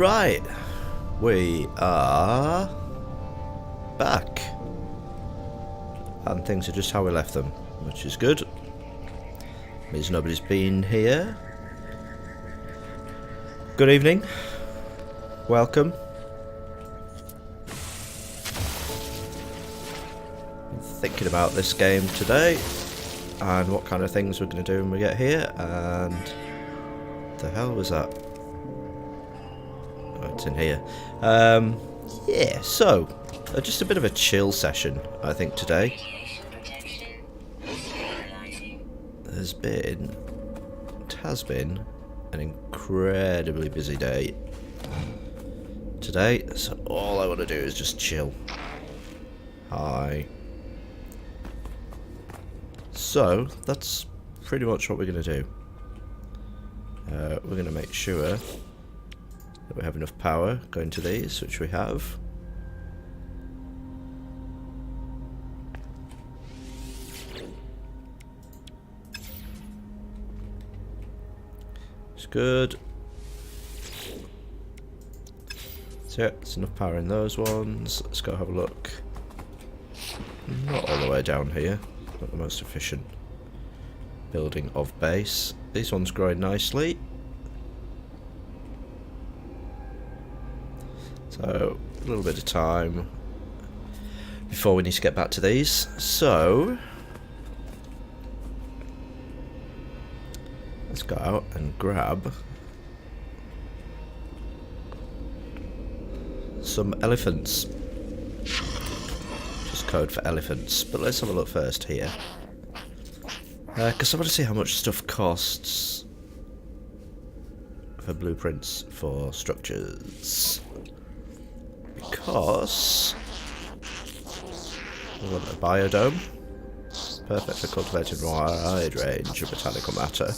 Right, we are back, and things are just how we left them, which is good. Means nobody's been here. Good evening, welcome. Thinking about this game today and what kind of things we're going to do when we get here, and the hell was that? Oh, it's in here. Yeah, so just a bit of a chill session, I think, today. It has been an incredibly busy day today, so all I want to do is just chill. Hi. So that's pretty much what we're going to do. We're going to make sure that we have enough power going to these, which we have. It's good. So yeah, there's enough power in those ones. Let's go have a look. Not all the way down here. Not the most efficient building of base. These ones growing nicely. So a little bit of time before we need to get back to these. So let's go out and grab some elephants. Just code for elephants. But let's have a look first here. Because I want to see how much stuff costs for blueprints for structures. Because we want a biodome. Perfect for cultivating a wide range of botanical matter.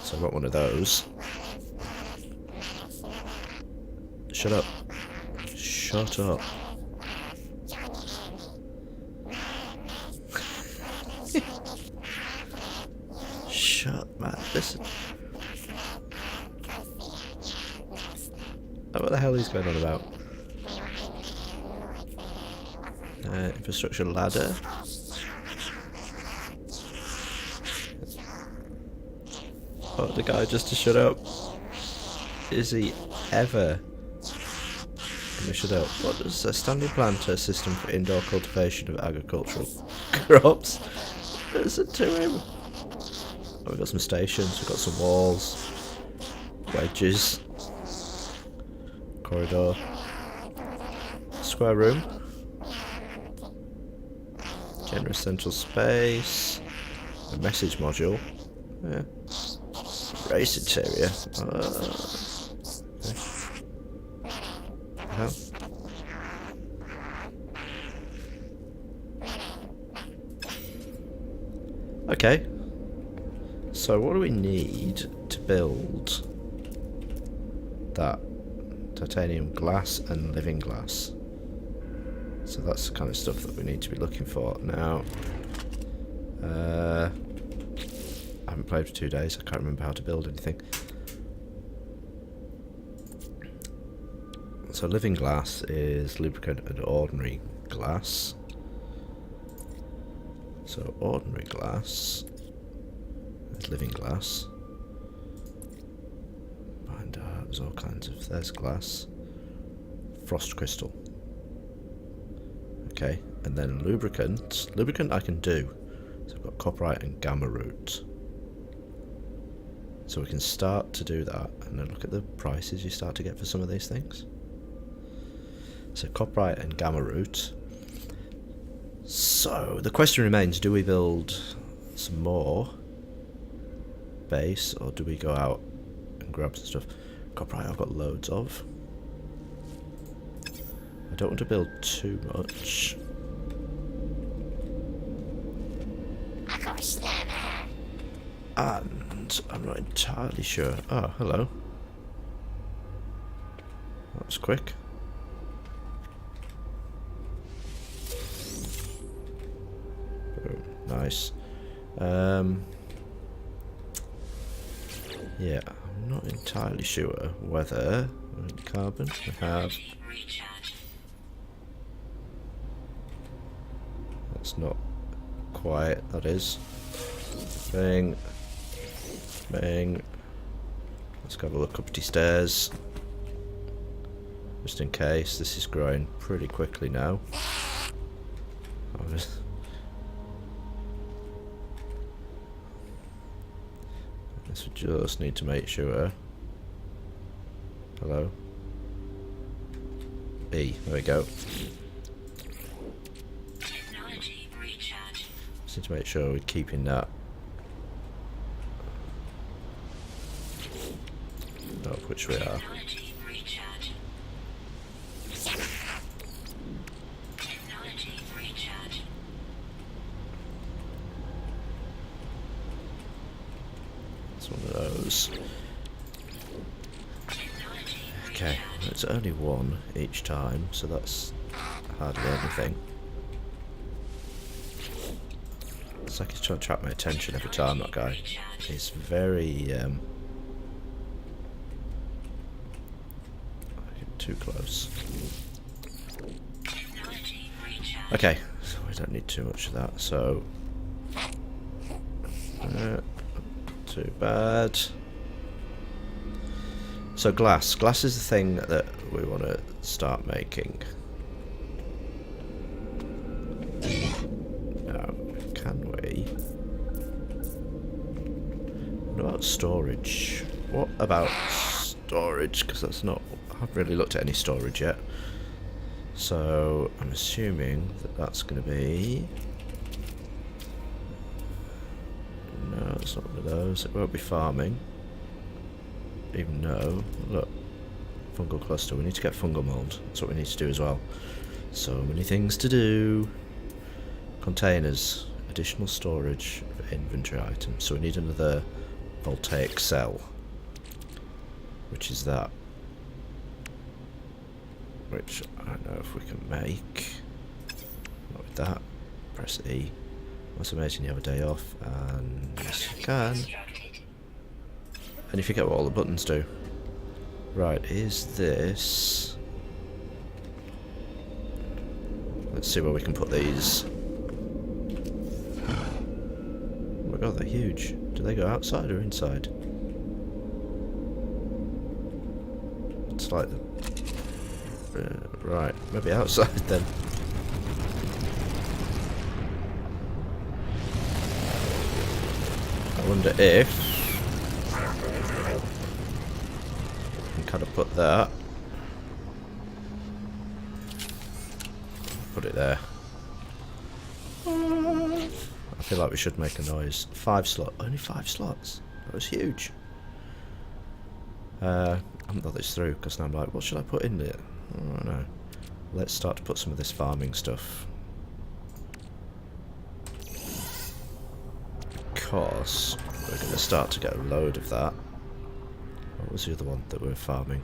So I want one of those. Shut up. Shut up. Shut, man. Listen. Oh, what the hell is going on about? Infrastructure ladder. Oh, the guy just to shut up. Is he ever gonna shut up? What is a standing planter system for indoor cultivation of agricultural crops? Listen to him. Oh, we've got some stations, we've got some walls, wedges, corridor, square room, generous central space, a message module, yeah, race interior. Okay. Okay. So what do we need to build that titanium glass and living glass? So that's the kind of stuff that we need to be looking for now. I haven't played for 2 days, I can't remember how to build anything. So living glass is lubricant and ordinary glass. So ordinary glass is living glass. Behind there's all kinds of, there's glass. Frost crystal. Okay, and then lubricant. Lubricant I can do. So I've got copperite and gamma root. So we can start to do that, and then look at the prices you start to get for some of these things. So copperite and gamma root. So the question remains, do we build some more base, or do we go out and grab some stuff? Copperite I've got loads of. I don't want to build too much. And I'm not entirely sure. Oh, hello. That was quick. Nice. Yeah, I'm I'm not entirely sure whether carbon we have. That's not quiet, that is. Bang. Bang. Let's go have a look up the stairs. Just in case. This is growing pretty quickly now. This we just need to make sure. Hello? E, there we go. Just need to make sure we're keeping that up, which we are. It's one of those. Okay, it's only one each time, so that's hardly anything. It's like he's trying to trap my attention every time, that guy. He's very, too close. Okay, so we don't need too much of that, so... too bad. So glass. Glass is the thing that we want to start making. Now, can we? What about storage? What about storage? Because that's not... I haven't really looked at any storage yet. So, I'm assuming that that's going to be... No, it's not one of those. It won't be farming. Even though, look, fungal cluster. We need to get fungal mold. That's what we need to do as well. So many things to do. Containers. Additional storage for inventory items. So we need another voltaic cell. Which is that. Which I don't know if we can make. Not with that. Press E. That's amazing, you have a day off, and yes you can. And you forget what all the buttons do. Right, is this... Let's see where we can put these. Oh my god, they're huge. Do they go outside or inside? It's like... right, maybe outside then. I wonder if I can kind of put that, put it there. I feel like we should make a noise. 5 slot, only 5 slots. That was huge. I haven't thought this through because now I'm like, what should I put in there? I don't know. Let's start to put some of this farming stuff. Because we're going to start to get a load of that. What was the other one that we were farming?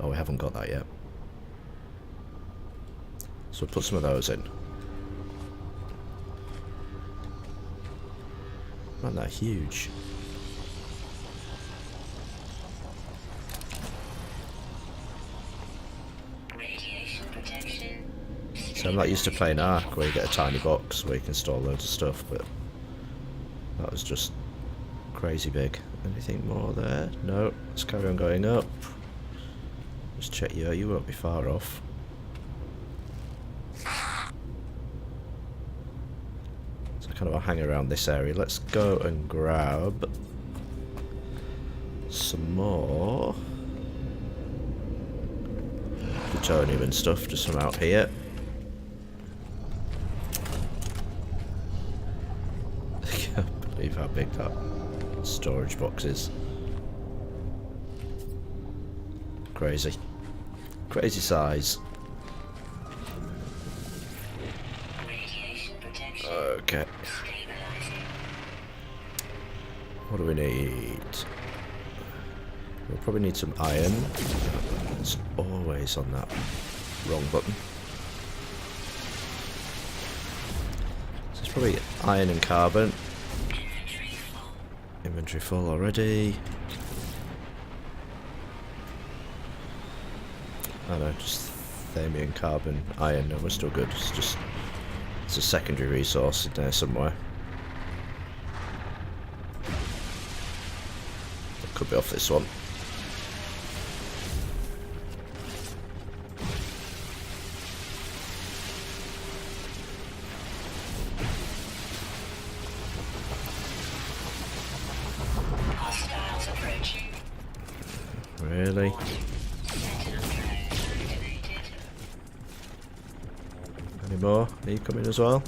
Oh, we haven't got that yet. So we'll put some of those in. Man, they're huge. So I'm not used to playing Ark where you get a tiny box where you can store loads of stuff, but that was just crazy big. Anything more there? No. Let's carry on going up. Just check you out, you won't be far off. So kind of I'll hang around this area. Let's go and grab some more plutonium and stuff just from out here. I can't believe how big that storage box is. Crazy. Crazy size. Okay. What do we need? We'll probably need some iron. It's always on that wrong button. So it's probably iron and carbon. Inventory full already. I know, just thamium, carbon, iron, and we're still good. It's just, it's a secondary resource in there somewhere. It could be off this one. Really? Any more? Are you coming as well?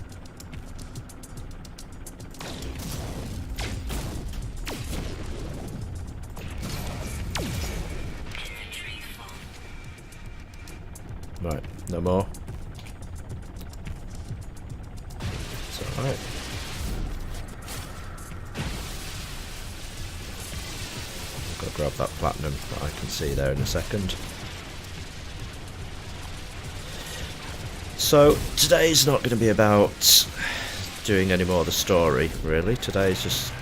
Right, no more. It's alright. I've got to grab that platinum that I can see there in a second. So, today's not going to be about doing any more of the story, really. Today's just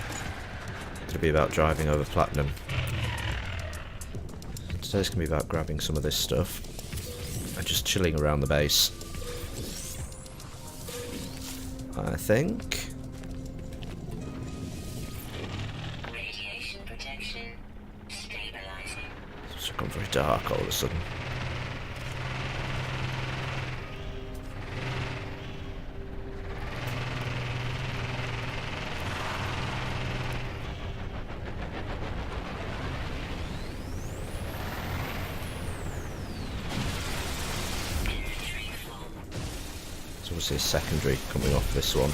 going to be about driving over platinum. Today's going to be about grabbing some of this stuff and just chilling around the base. I think. Radiation protection stabilizing. It's gone very dark all of a sudden. There's obviously a secondary coming off this one.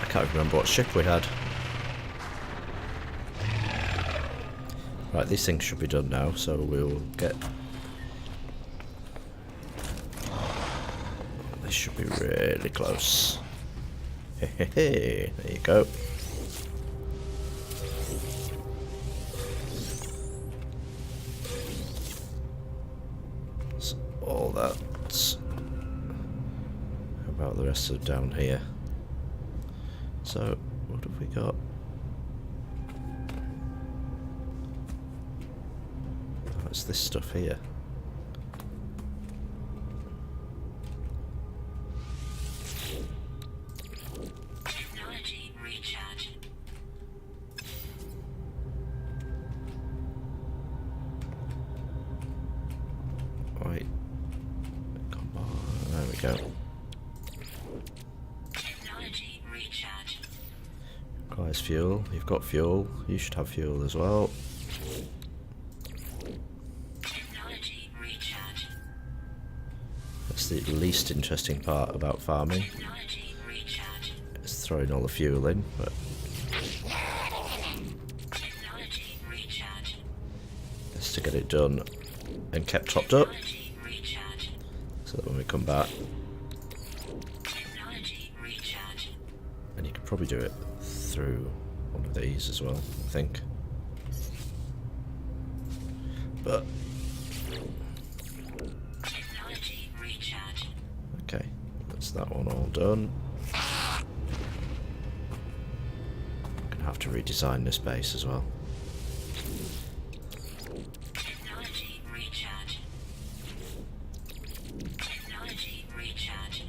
I can't remember what ship we had. Right, these things should be done now, so we'll get... This should be really close. Hey, there you go. So all that. How about the rest of down here? So, what have we got? Oh, it's this stuff here. Technology recharge. Right. Come on. There we go. Technology recharge. Requires fuel. You've got fuel. You should have fuel as well. Technology recharge. That's the least interesting part about farming. Technology recharge. It's throwing all the fuel in, but Technology recharge. it's to get it done and kept topped up, Technology recharge. so that when we come back, Technology recharge. and you could probably do it through one of these as well, I think. But Technology recharge. okay, that's that one all done. Gonna have to redesign this base as well. Technology recharge. Technology recharge.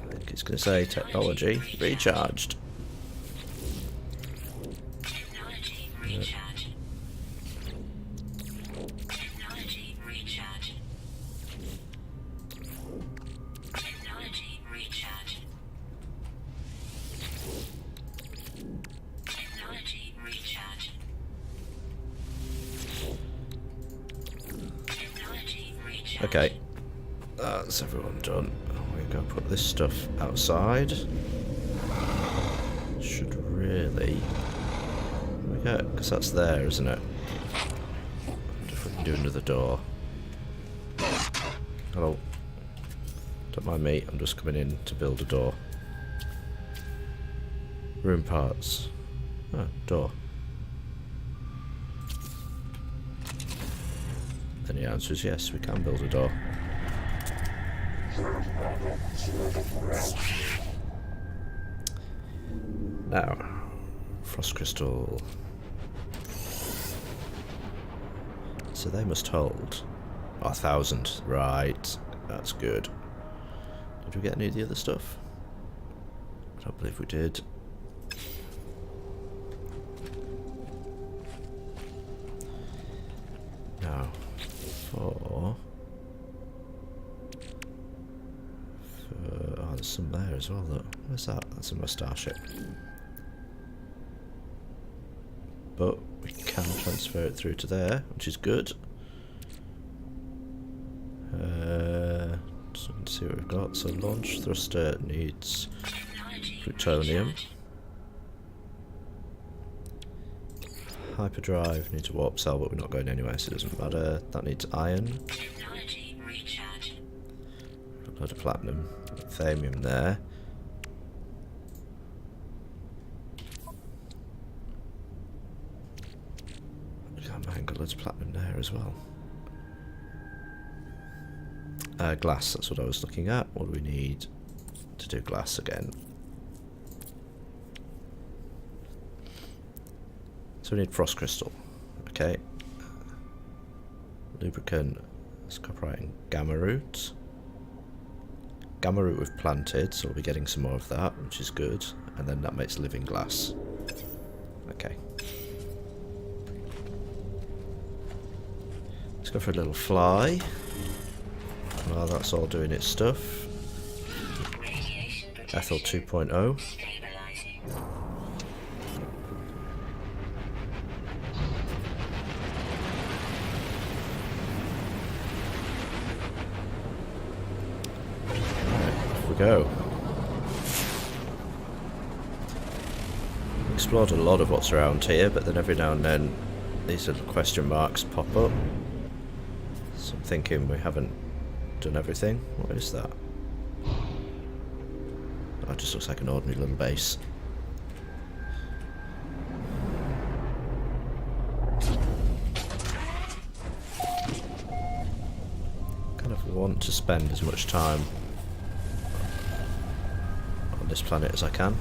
I think it's gonna say technology recharged. Technology recharge. Technology recharge. Technology recharge. Technology recharge. Technology recharge. Okay, that's everyone done. We're going to put this stuff outside. Should really... There we go, because that's there, isn't it? Wonder if we can do another door. Hello. Don't mind me, I'm just coming in to build a door. Room parts. Oh, door. Then the answer is yes, we can build a door. Now, frost crystal. So they must hold 1,000. Right, that's good. Did we get any of the other stuff? I don't believe we did. Now, oh, there's some there as well. Look, where's that? That's in my starship. But we can transfer it through to there, which is good. So let's see what we've got. So launch thruster needs plutonium. Hyperdrive needs a warp cell, but we're not going anywhere, so it doesn't matter. That needs iron. A load of platinum. Thamium there. I've got loads of platinum there as well. Glass, that's what I was looking at. What do we need to do glass again? So we need frost crystal. Okay. Lubricant, copperite and gamma root. Gamma root we've planted, so we'll be getting some more of that, which is good. And then that makes living glass. Okay. Let's go for a little fly. While that's all doing its stuff. Ethel 2.0. Off we go. Explored a lot of what's around here, but then every now and then these little question marks pop up. So I'm thinking we haven't done everything. What is that? Oh, it just looks like an ordinary little base. Kind of want to spend as much time on this planet as I can.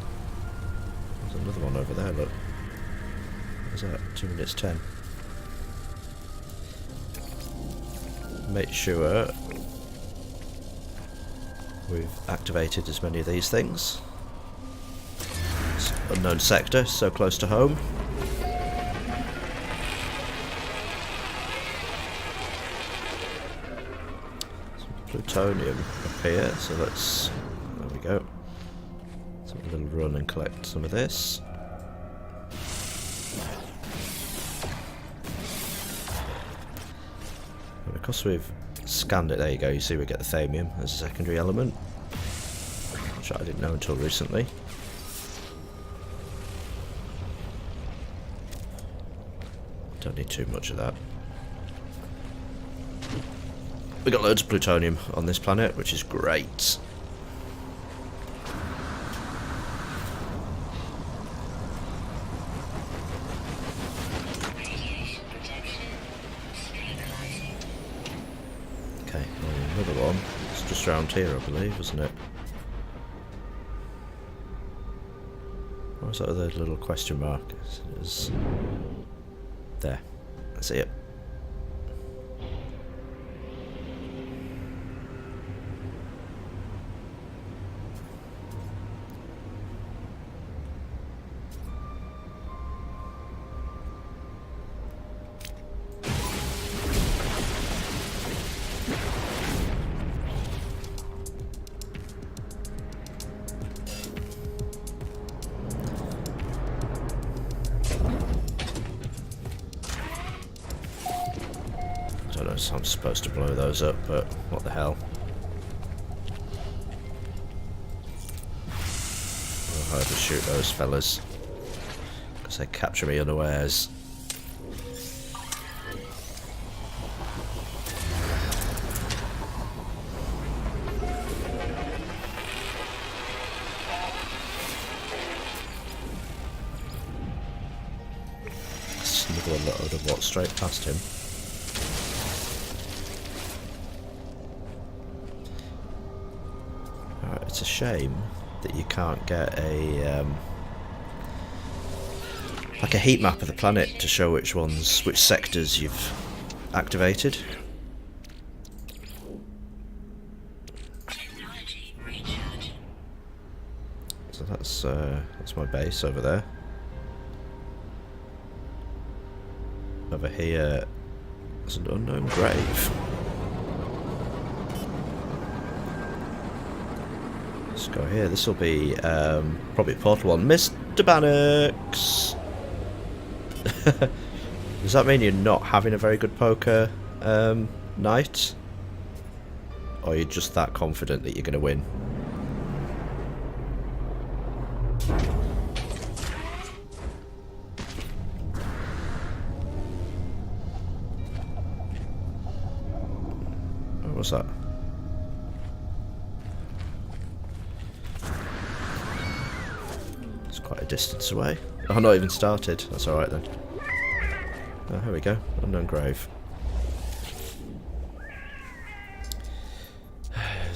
There's another one over there, look. What is that? 2 minutes 10. Make sure we've activated as many of these things. It's unknown sector, so close to home. Some plutonium up here, so let's... there we go. Let's have a little run and collect some of this. And because we've scanned it, there you go, you see we get the thamium as a secondary element, which I didn't know until recently. Don't need too much of that. We got loads of plutonium on this planet, which is great. Okay, another one. It's just around here, I believe, isn't it? What was that other little question mark? It's there. I see it. I don't know if I'm supposed to blow those up, but what the hell. I'll have to shoot those fellas, because they capture me unawares. Snuggle a load of what straight past him. It's a shame that you can't get a like a heat map of the planet to show which sectors you've activated. Technology recharge. So that's my base over there. Over here, there's an unknown grave. Let's go here. This will be probably portal one. Mr. Bannocks! Does that mean you're not having a very good poker night? Or are you just that confident that you're going to win? Oh, what's that? It's quite a distance away. Oh, not even started. That's alright then. Oh, here we go. Unknown grave.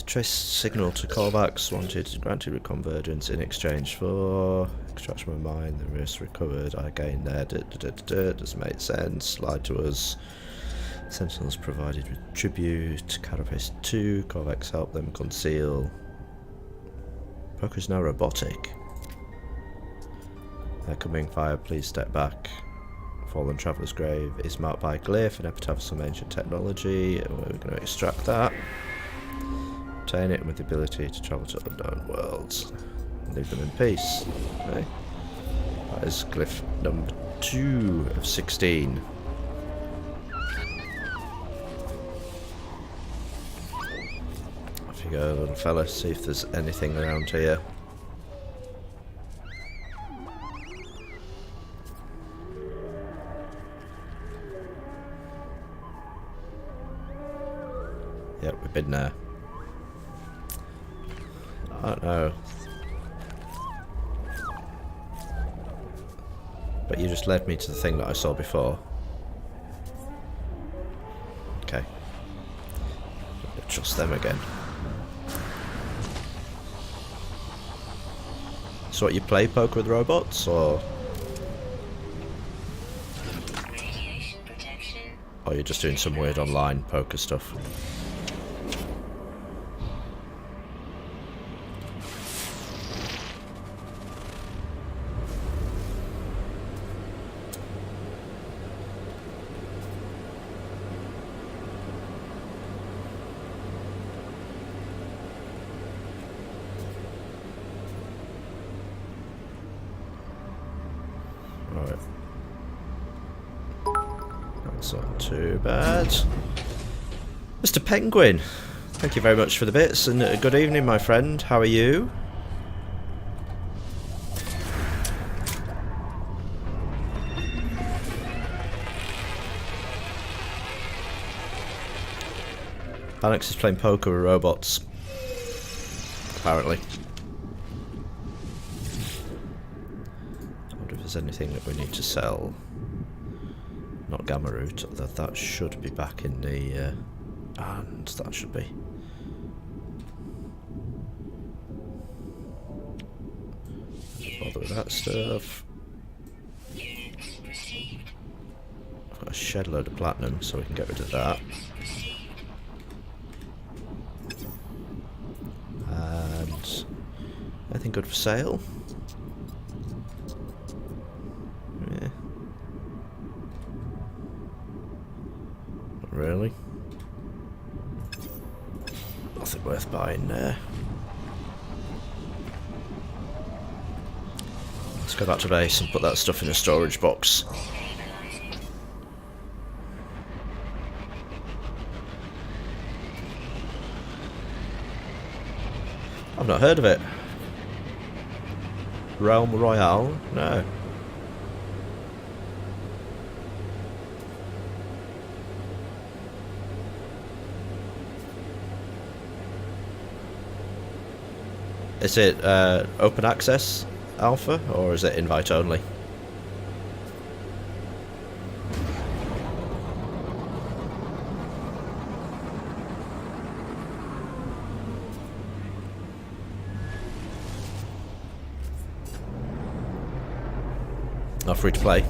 Trace signal to callbacks wanted, granted with convergence in exchange for extraction of mine, the risk recovered, I gained there, doesn't make sense, lied to us. Sentinels provided with tribute, carapace 2, callbacks help them conceal. Poker is now robotic. They're coming, fire, please step back. Fallen Traveller's Grave is marked by a glyph, an epitaph of some ancient technology. We're going to extract that. Obtain it with the ability to travel to unknown worlds. Leave them in peace. Okay. That is glyph number 2 of 16. Off you go, little fella, see if there's anything around here. Yep, we've been there. I don't know. But you just led me to the thing that I saw before. Okay. Trust them again. So what, you play poker with robots, or Radiation protection. or you're just doing some weird online poker stuff? Right. That's not too bad. Mr. Penguin, thank you very much for the bits, and good evening, my friend. How are you? Alex is playing poker with robots, apparently. I wonder if there's anything that we need to sell. Not Gamma Root, that should be back in the... and that should be. Bother with that stuff. Units received. I've got a shed load of platinum, so we can get rid of that. Received. And anything good for sale? Yeah. Not really. Nothing worth buying there. Let's go back to base and put that stuff in a storage box. I've not heard of it. Realm Royale? No. Is it open access alpha, or is it invite only? Not free to play.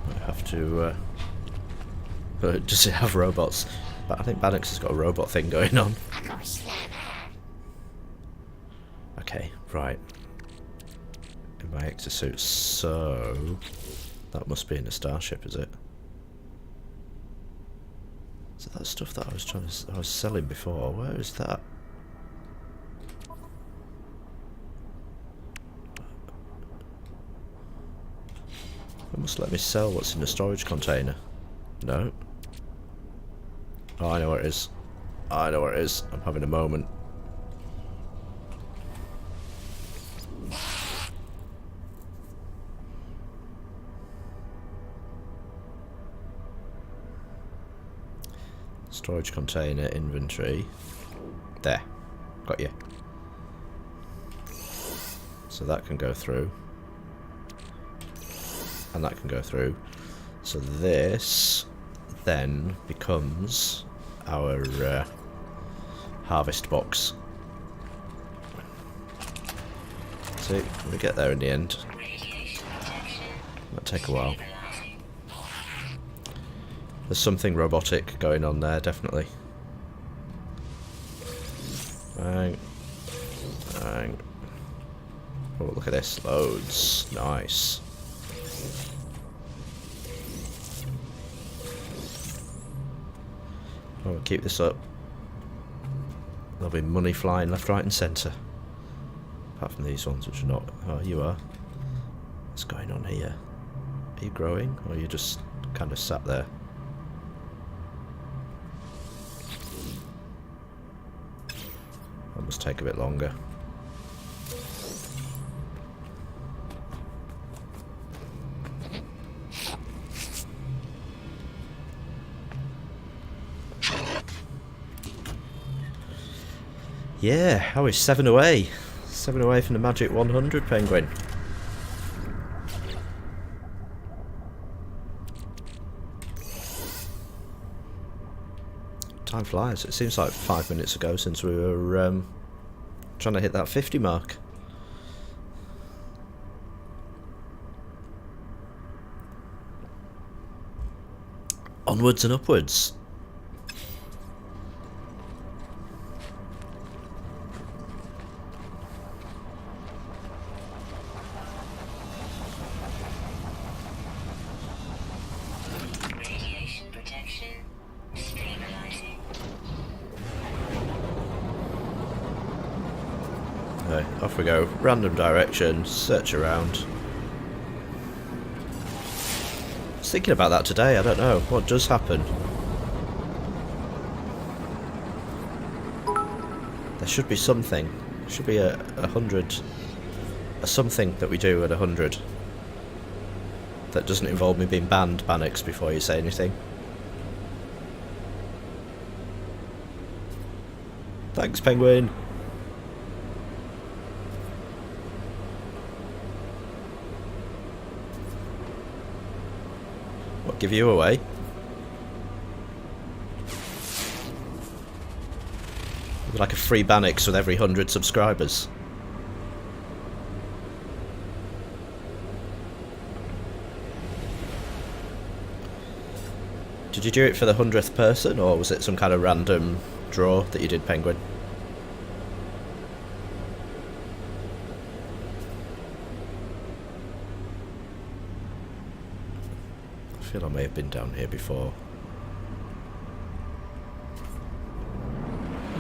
I have to. Does it have robots? But I think Bannock's has got a robot thing going on. Okay, right. In my exosuit, so that must be in a starship, is it? Is it that stuff that I was selling before? Where is that? It must let me sell what's in the storage container. No. Oh, I know where it is. I know where it is. I'm having a moment. Storage container, inventory. There. Got you. So that can go through. And that can go through. So this then becomes our harvest box. See, we get there in the end. Might take a while. There's something robotic going on there, definitely. Bang. Bang. Oh, look at this. Loads. Nice. Oh, we'll keep this up. There'll be money flying left, right and centre. Apart from these ones, which are not. Oh, you are. What's going on here? Are you growing? Or are you just kind of sat there? That must take a bit longer. Yeah, I was 7 away. 7 away from the magic 100, Penguin. Time flies. It seems like 5 minutes ago since we were trying to hit that 50 mark. Onwards and upwards. Off we go. Random direction, search around. I was thinking about that today, I don't know. What does happen? There should be something. There should be a 100. A something that we do at 100. That doesn't involve me being banned, Bannix, before you say anything. Thanks, Penguin. What, give you away? Like a free Bannix with every 100 subscribers. Did you do it for the 100th person, or was it some kind of random draw that you did, Penguin? I feel I may have been down here before.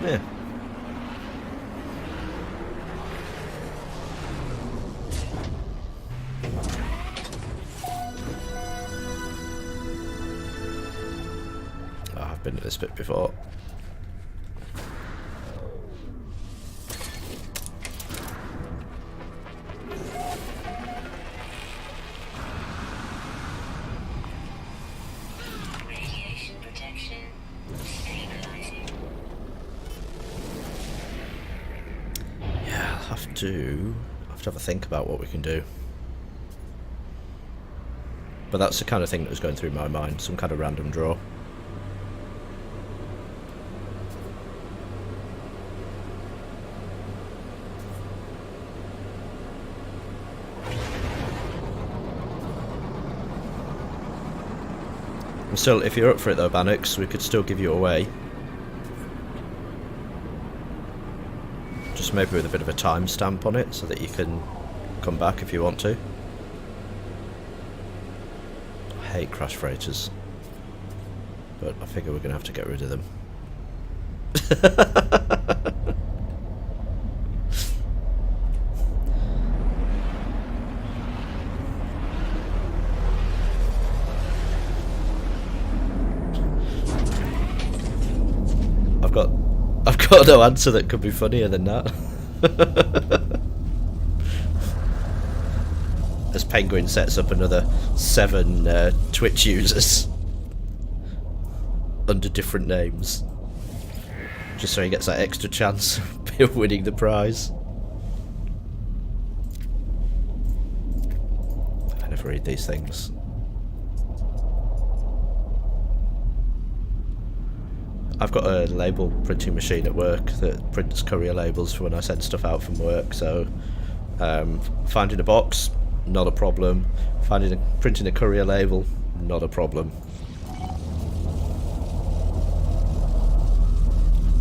Yeah. Oh, I've been to this bit before. I have to have a think about what we can do. But that's the kind of thing that was going through my mind, some kind of random draw. Still, if you're up for it though, Bannox, we could still give you away. Just maybe with a bit of a timestamp on it so that you can come back if you want to. I hate crash freighters, but I figure we're going to have to get rid of them. I've got no answer that could be funnier than that. As Penguin sets up another 7 Twitch users under different names, just so he gets that extra chance of winning the prize. I never read these things. I've got a label printing machine at work that prints courier labels for when I send stuff out from work, so finding a box, not a problem. Printing a courier label, not a problem.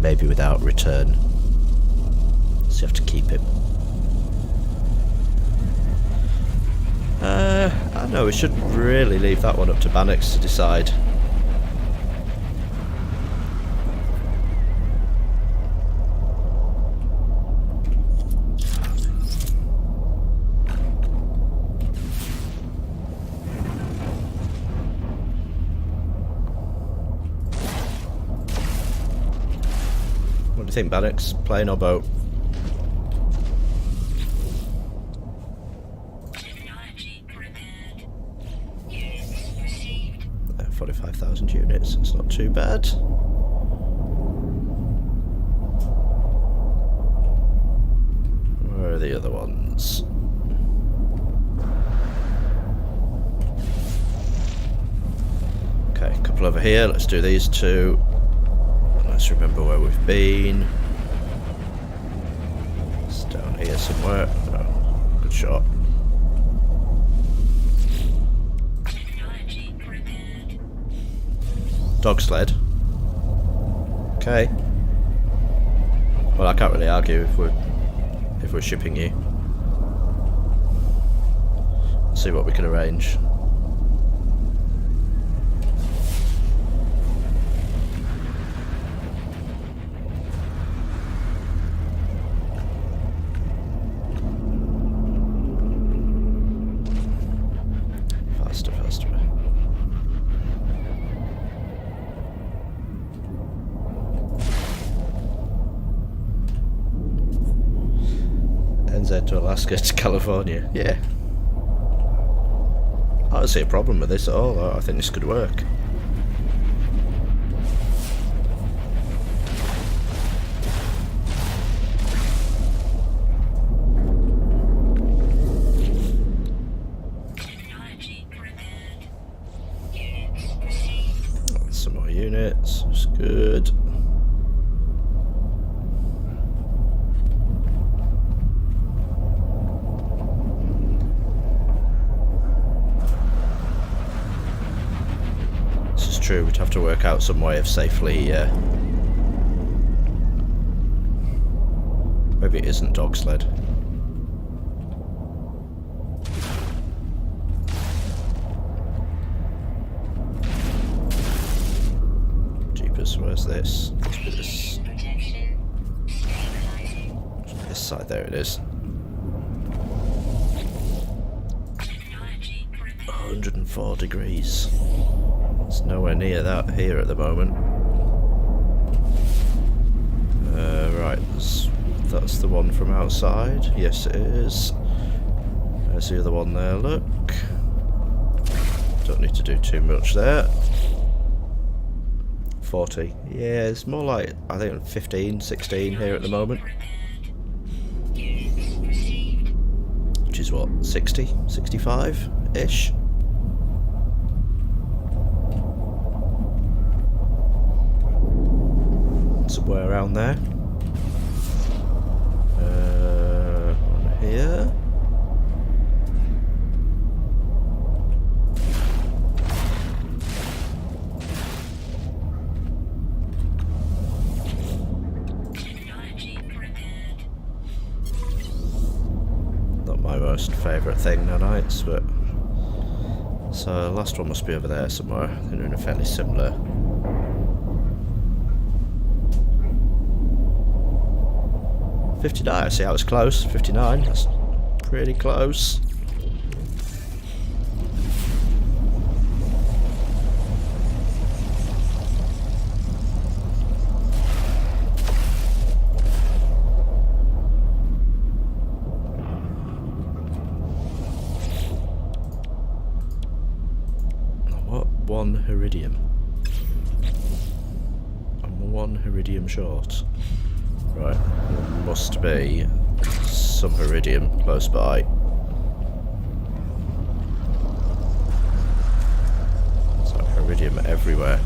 Maybe without return, so you have to keep it. I don't know, we should really leave that one up to Bannox to decide. What do you think, Bannox? Plane or boat? Technology prepared. Units received. 45,000 units, it's not too bad. Where are the other ones? Okay, a couple over here, let's do these two. Let's remember where we've been. It's down here somewhere. Oh, good shot. Technology prepared. Dog sled. Okay. Well, I can't really argue if we're shipping you. Let's see what we can arrange. Faster. NZ to Alaska to California. Yeah. I don't see a problem with this at all. I think this could work. Technology prepared. Units received. Some more units. It's good. True, we'd have to work out some way of safely. Maybe it isn't dog sled. Jeepers, where's this? Radiation protection. Stabilizing. This side, there it is. Technology prepared. 104 degrees. It's nowhere near that here at the moment. Right, that's the one from outside. Yes, it is. There's the other one there, look. Don't need to do too much there. 40. Yeah, it's more like, I think, 15, 16 here at the moment. Units received. Which is what, 60, 65-ish? Somewhere around there. One here. most favourite thing nanites, but so the last one must be over there somewhere. They're in a fairly similar. $59. See how it's close. 59. That's pretty close. One iridium. I'm one iridium short. Right, there must be some iridium close by. So iridium everywhere.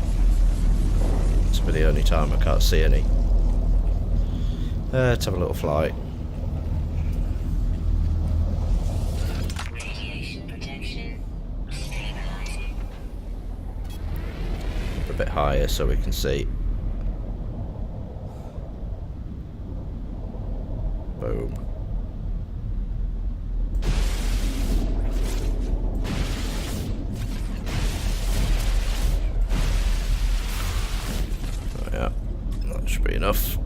This will be the only time I can't see any. Let's have a little flight. A bit higher so we can see. Boom. Oh yeah, that should be enough.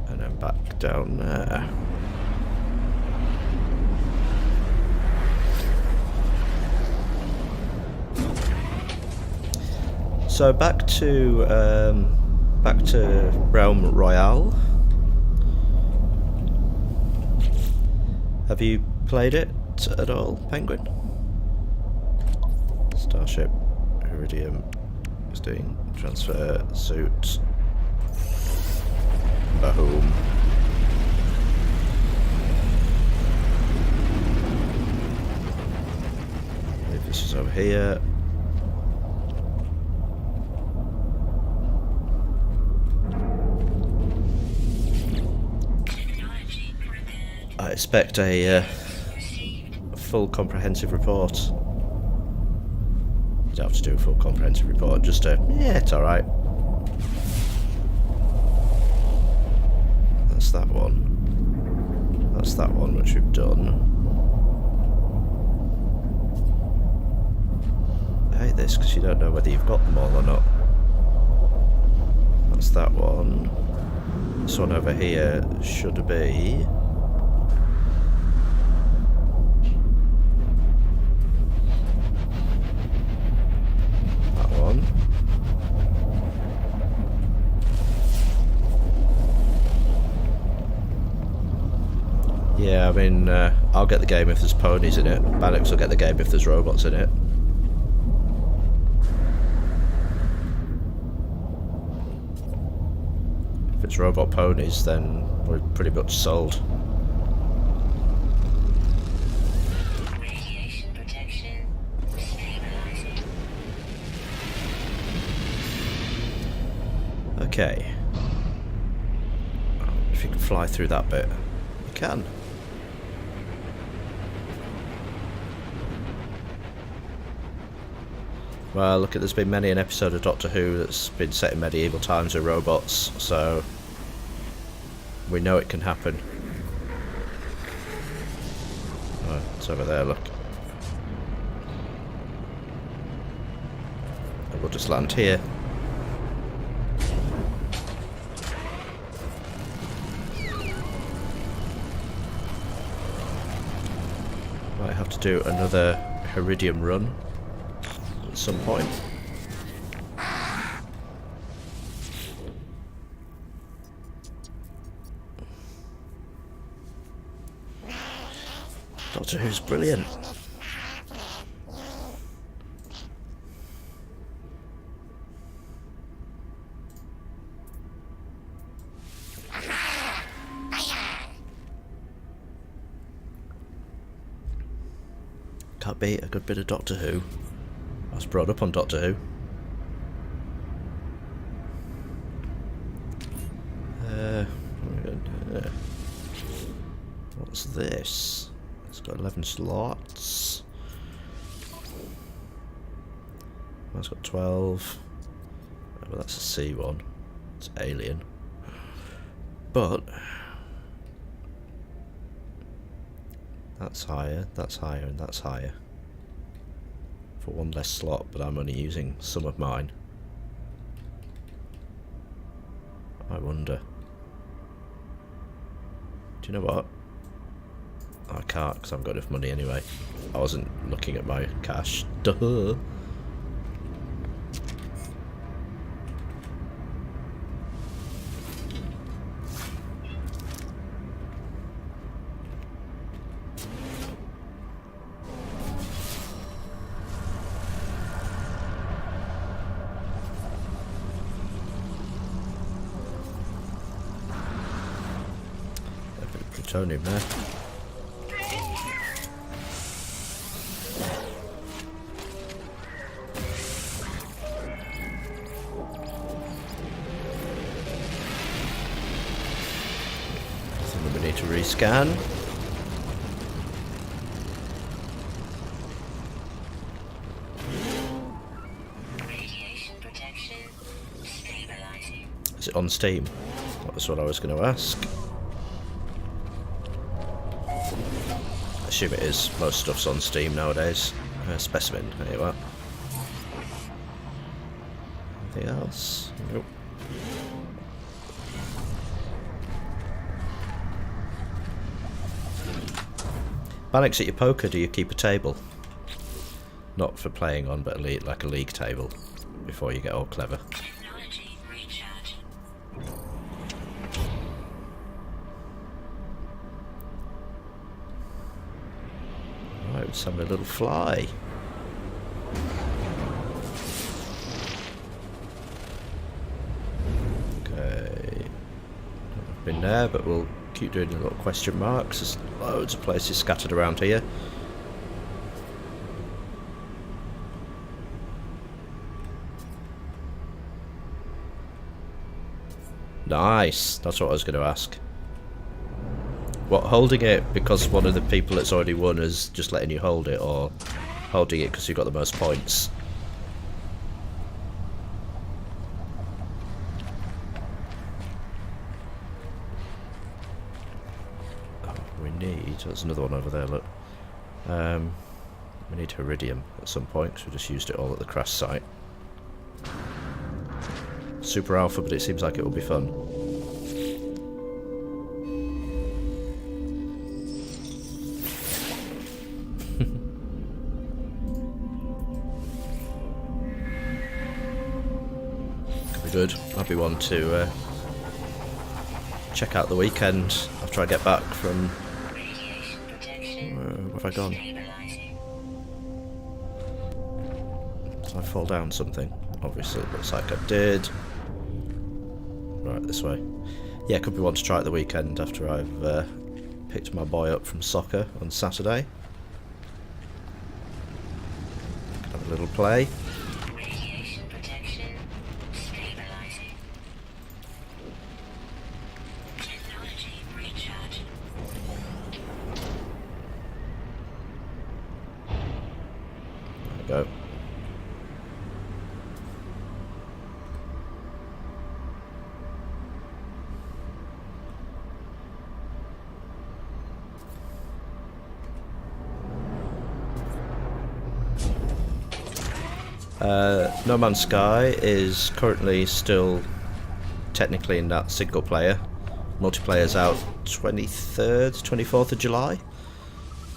And then back down there. So back to Realm Royale. Have you played it at all, Penguin? Starship Iridium is doing transfer suit. Boom. I believe this is over here. I expect a full comprehensive report. You don't have to do a full comprehensive report, just a, yeah, it's alright. That's that one. That's that one which we've done. I hate this because you don't know whether you've got them all or not. That's that one. This one over here should be... Yeah, I mean, I'll get the game if there's ponies in it. Bannox will get the game if there's robots in it. If it's robot ponies, then we're pretty much sold. Radiation protection stabilizing. Okay. If you can fly through that bit, you can. Well, look, there's been many an episode of Doctor Who that's been set in medieval times with robots, so we know it can happen. Oh, it's over there, look. And we'll just land here. Might have to do another Iridium run at some point. Doctor Who's brilliant. Can't beat a good bit of Doctor Who. I was brought up on Doctor Who. What's this? It's got 11 slots. That's got 12. Oh, well, that's a C one. It's alien. But That's higher, and that's higher. For one less slot, but I'm only using some of mine. I wonder. Do you know what? I can't because I've got enough money anyway. I wasn't looking at my cash. Duh. A bit of plutonium there. We need to rescan. Radiation protection stabilizing. Is it on Steam? That's what I was going to ask. I assume it is. Most stuff's on Steam nowadays. Specimen, there you are. Anything else? Nope. Alex, at your poker, do you keep a table? Not for playing on, but like a league table, before you get all clever. Technology recharge. Right, let's have a little fly. Okay. I've been there, but we'll keep doing the little question marks. There's loads of places scattered around here. Nice. That's what I was going to ask. What, holding it because one of the people that's already won is just letting you hold it, or holding it because you've got the most points? There's another one over there, look. We need Iridium at some point, because we just used it all at the crash site. Super alpha, but it seems like it will be fun. Could be good. I'll be one to check out the weekend after I get back from... where have I gone? Did I fall down something? Obviously it looks like I did. Right, this way. Yeah, could be one to try at the weekend after I've picked my boy up from soccer on Saturday. Could have a little play. Radiation protection stabilizing. Technology recharge. There we go. No Man's Sky is currently still technically in that single player. Multiplayer's out 23rd, 24th of July.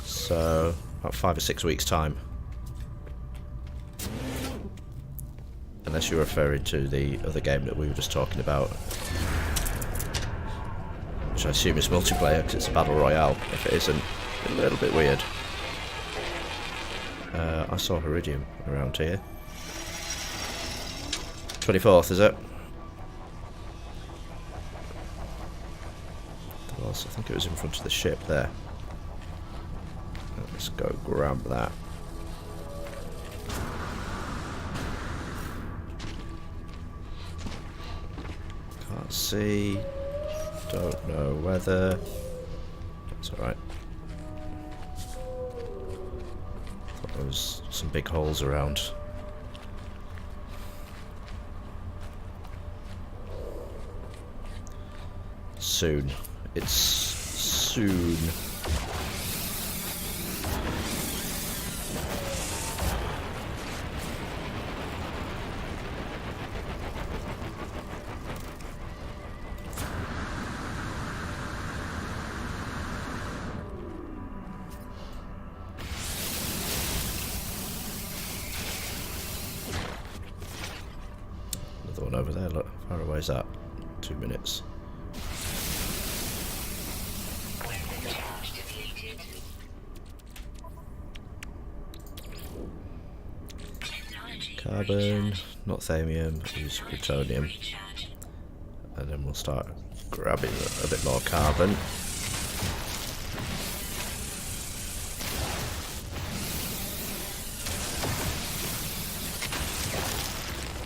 So, about 5 or 6 weeks' time. Unless you're referring to the other game that we were just talking about. Which I assume is multiplayer because it's a battle royale. If it isn't, a little bit weird. I saw Iridium around here. 24th, is it? I think it was in front of the ship there. Let's go grab that. Can't see. Don't know whether. It's alright. Thought there was some big holes around. Soon. It's soon. Where's that? 2 minutes. Weapon charge depleted. Technology Carbon, recharge. not thamium, use plutonium. Recharge. And then we'll start grabbing a bit more carbon.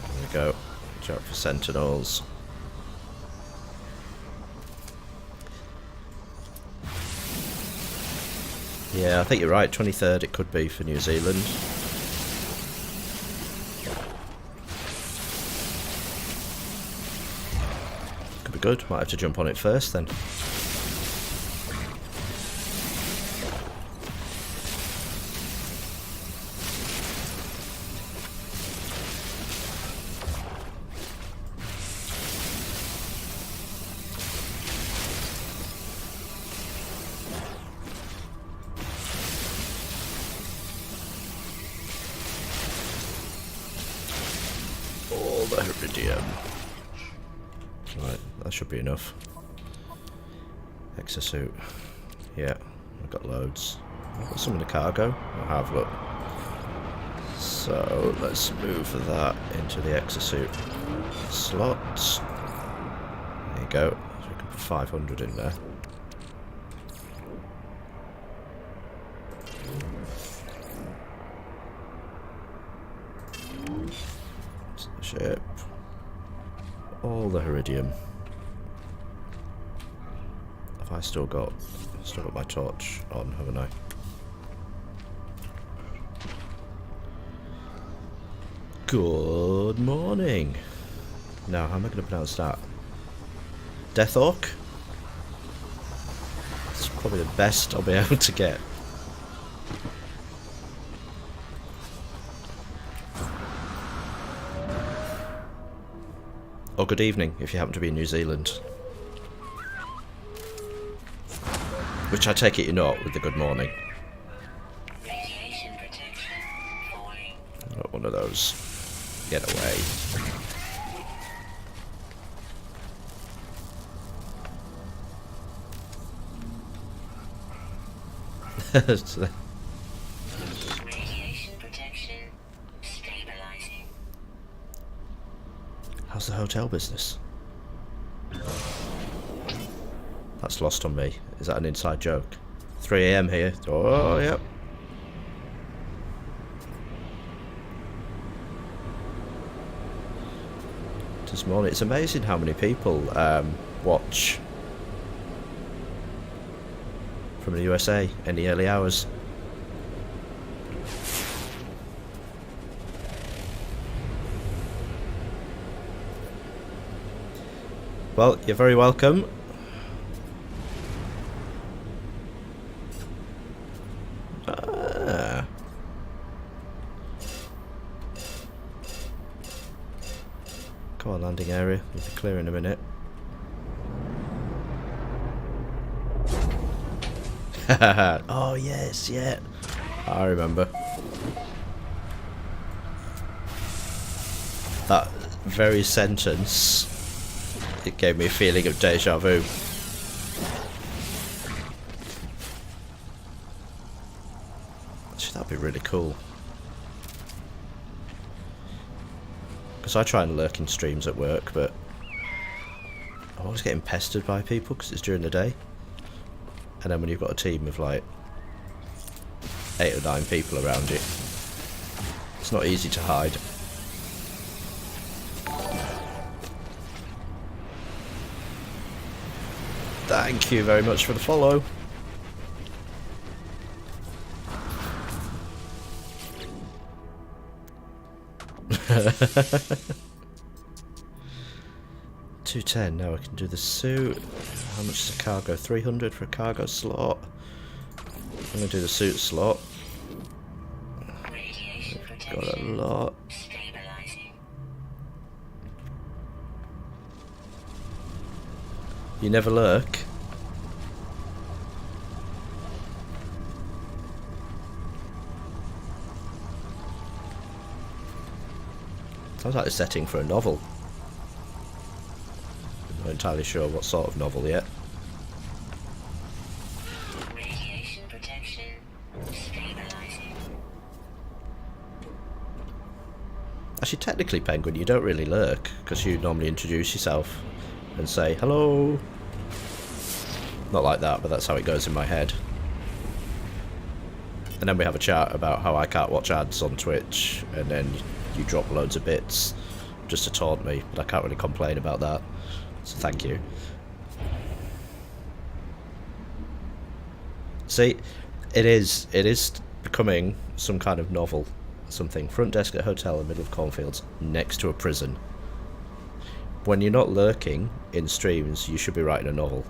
There we go. Watch out for sentinels. Yeah, I think you're right. 23rd it could be for New Zealand. Could be good. Might have to jump on it first then. All the iridium. Right, that should be enough. Exosuit. Yeah, I've got loads. I've got some in the cargo. I'll have a look. So let's move that into the exosuit slots. There you go. So we can put 500 in there. Ship. All the iridium. Have I still got my torch on, haven't I? Good morning. Now, how am I going to pronounce that? Death Orc? It's probably the best I'll be able to get. Or good evening, if you happen to be in New Zealand. Which I take it you're not, with the good morning. Radiation protection falling. Not one of those. Get away. Radiation protection stabilizing. How's the hotel business? That's lost on me. Is that an inside joke? 3 AM here. Oh, yep. This morning. It's amazing how many people watch from the USA in the early hours. Well, you're very welcome. Ah. Come on, landing area. We'll be clear in a minute. Oh, yes, yeah. I remember. That very sentence, it gave me a feeling of deja vu. Actually, that'd be really cool. Because I try and lurk in streams at work, but I'm always getting pestered by people because it's during the day. And then when you've got a team of like 8 or 9 people around you, it's not easy to hide. Thank you very much for the follow. $210. Now I can do the suit. How much is a cargo? 300 for a cargo slot. I'm gonna do the suit slot. Radiation Got protection a lot. stabilizing. You never lurk. Sounds like a setting for a novel. entirely sure what sort of novel yet. Radiation protection. Stabilizing. Actually, technically, Penguin, you don't really lurk, because you normally introduce yourself and say, hello. Not like that, but that's how it goes in my head. And then we have a chat about how I can't watch ads on Twitch, and then you drop loads of bits just to taunt me, but I can't really complain about that, so thank you. See, it is becoming some kind of novel. Something. Front desk at hotel in the middle of cornfields, next to a prison. When you're not lurking in streams, you should be writing a novel.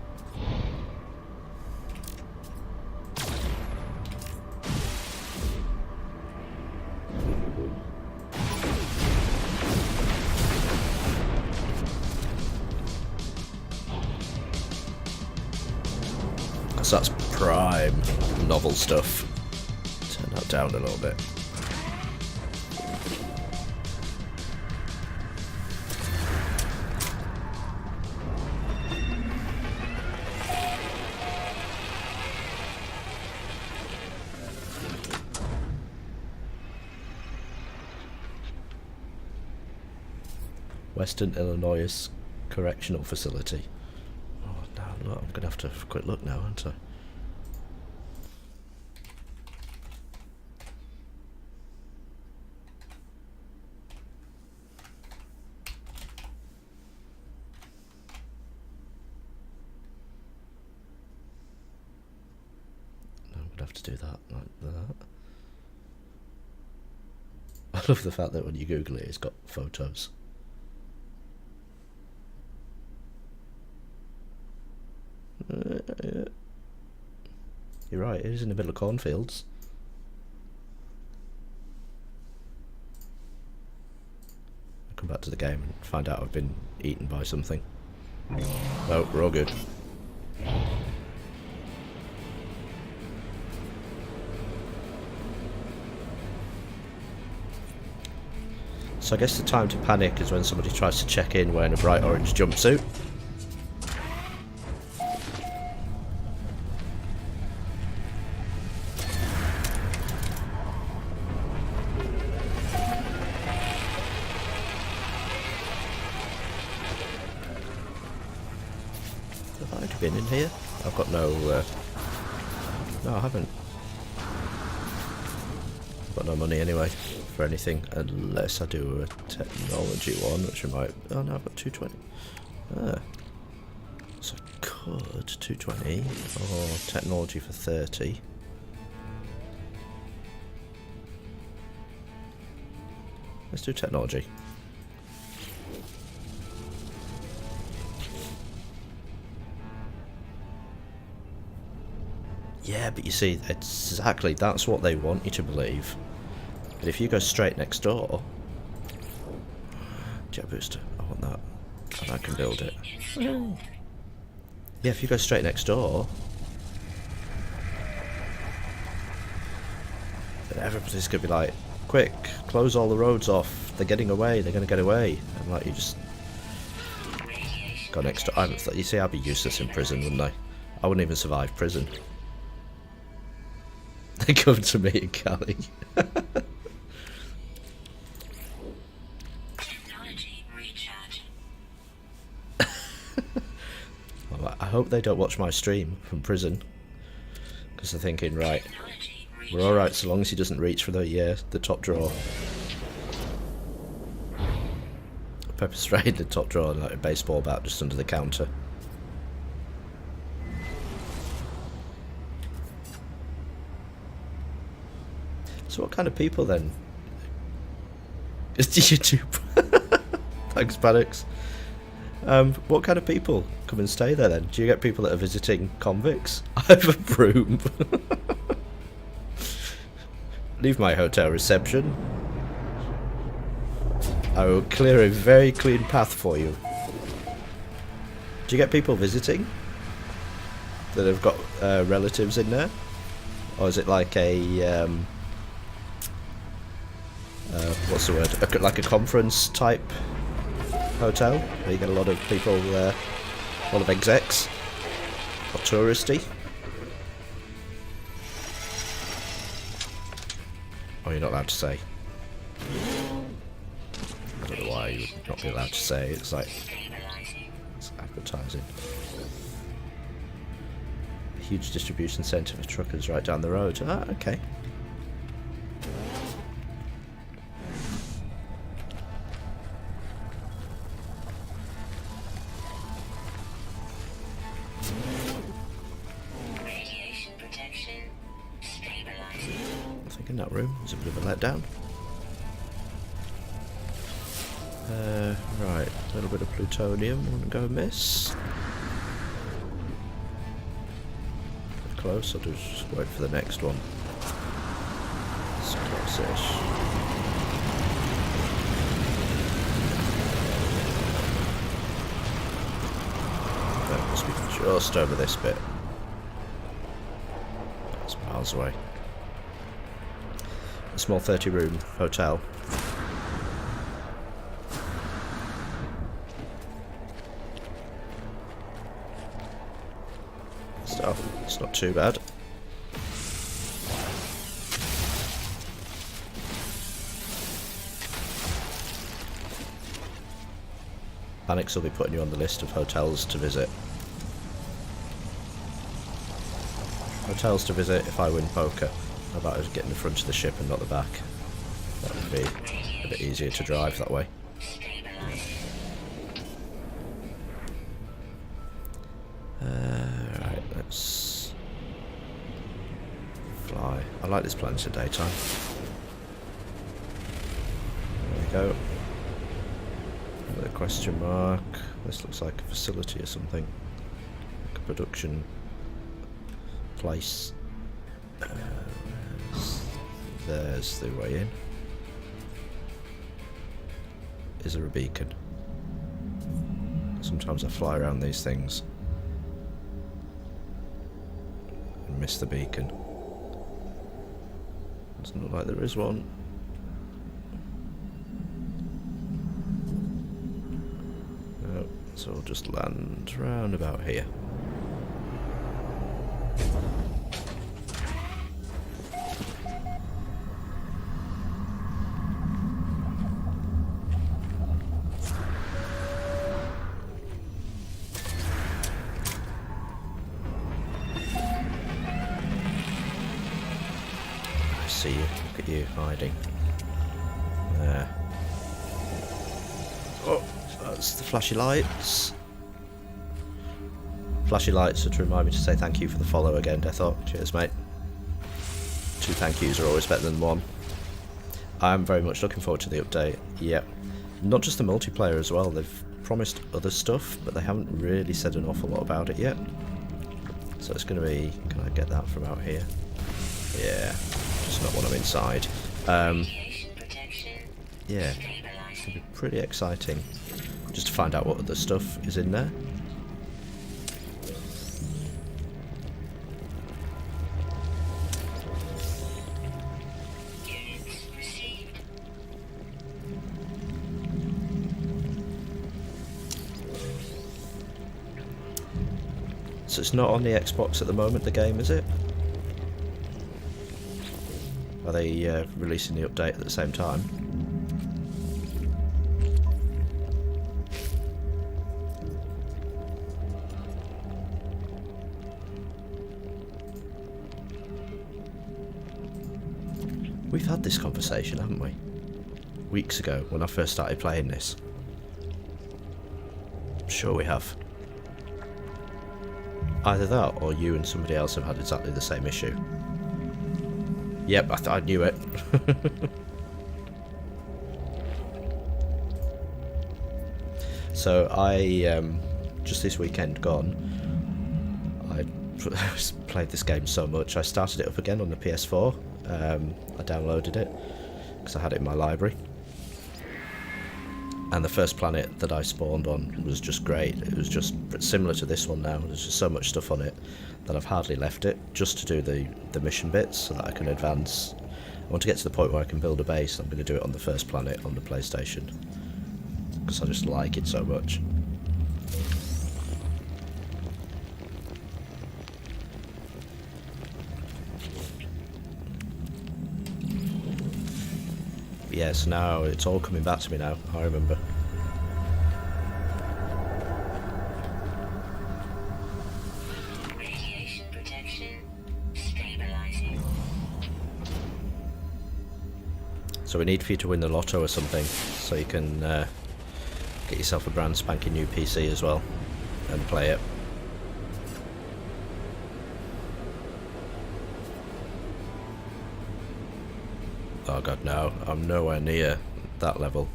Because that's prime novel stuff. Turn that down a little bit. Western Illinois Correctional Facility. Oh, no, look, I'm going to have to have a quick look now, aren't I? No, I'm going to have to do that like that. I love the fact that when you Google it, it's got photos. You're right, it is in the middle of cornfields. I'll come back to the game and find out I've been eaten by something. Oh, we're all good. So I guess the time to panic is when somebody tries to check in wearing a bright orange jumpsuit. Have I been in here? I've got no... No, I haven't. Got no money anyway for anything, unless I do a technology one, which I might... Oh no, I've got 220. Ah. So I could 220, or technology for 30. Let's do technology. Yeah, but you see, exactly, that's what they want you to believe. But if you go straight next door... Jet booster, I want that. And I can build it. Yeah, if you go straight next door... then everybody's going to be like, quick, close all the roads off. They're getting away, they're going to get away. And like, you just... go next door. You see, I'd be useless in prison, wouldn't I? I wouldn't even survive prison. They come to me and Callie. Technology recharge. I hope they don't watch my stream from prison, because they're thinking, right, we're all right so long as he doesn't reach for the top drawer. Pepper spray in the top drawer and like a baseball bat just under the counter. So what kind of people then? Is YouTube? Thanks, Paddocks. What kind of people come and stay there then? Do you get people that are visiting convicts? I have a broom. Leave my hotel reception. I will clear a very clean path for you. Do you get people visiting that have got relatives in there? Or is it like a... what's the word? Like a conference type hotel where you get a lot of people A lot of execs. Or touristy. Oh, you're not allowed to say. I don't know why you would not be allowed to say. It's like... it's advertising. A huge distribution centre for truckers right down the road. Ah, okay. In that room is a bit of a letdown. Right, a little bit of plutonium wouldn't go amiss. Close, I'll just wait for the next one. It's close-ish. That must be just over this bit. That's miles away. A small 30-room hotel. So, it's not too bad. Panics will be putting you on the list of hotels to visit. Hotels to visit if I win poker. How about us getting the front of the ship and not the back? That would be a bit easier to drive that way. Right, let's fly. I like this planet at daytime. There we go. With a question mark. This looks like a facility or something. Like a production place. There's the way in. Is there a beacon? Sometimes I fly around these things and miss the beacon. Doesn't look like there is one. No, so we'll just land round about here. See you. Look at you hiding. There. Oh, that's the flashy lights. Flashy lights are to remind me to say thank you for the follow again, Deathhawk. Cheers, mate. 2 thank yous are always better than 1. I'm very much looking forward to the update. Yep. Not just the multiplayer as well. They've promised other stuff, but they haven't really said an awful lot about it yet. So it's going to be... Can I get that from out here? Yeah. Just not when I'm inside. Yeah, it's going to be pretty exciting just to find out what other stuff is in there. So it's not on the Xbox at the moment, the game, is it? Are they releasing the update at the same time? We've had this conversation, haven't we? Weeks ago, when I first started playing this. I'm sure we have. Either that, or you and somebody else have had exactly the same issue. Yep, I knew it. So I, just this weekend gone, I played this game so much, I started it up again on the PS4. I downloaded it, because I had it in my library. And the first planet that I spawned on was just great. It was just similar to this one now. There's just so much stuff on it that I've hardly left it, just to do the mission bits so that I can advance. I want to get to the point where I can build a base. I'm going to do it on the first planet on the PlayStation, because I just like it so much. Yes, now it's all coming back to me now. I remember. Radiation protection. Stabilizing. So we need for you to win the lotto or something, so you can get yourself a brand spanking new PC as well, and play it. Oh god, no, I'm nowhere near that level.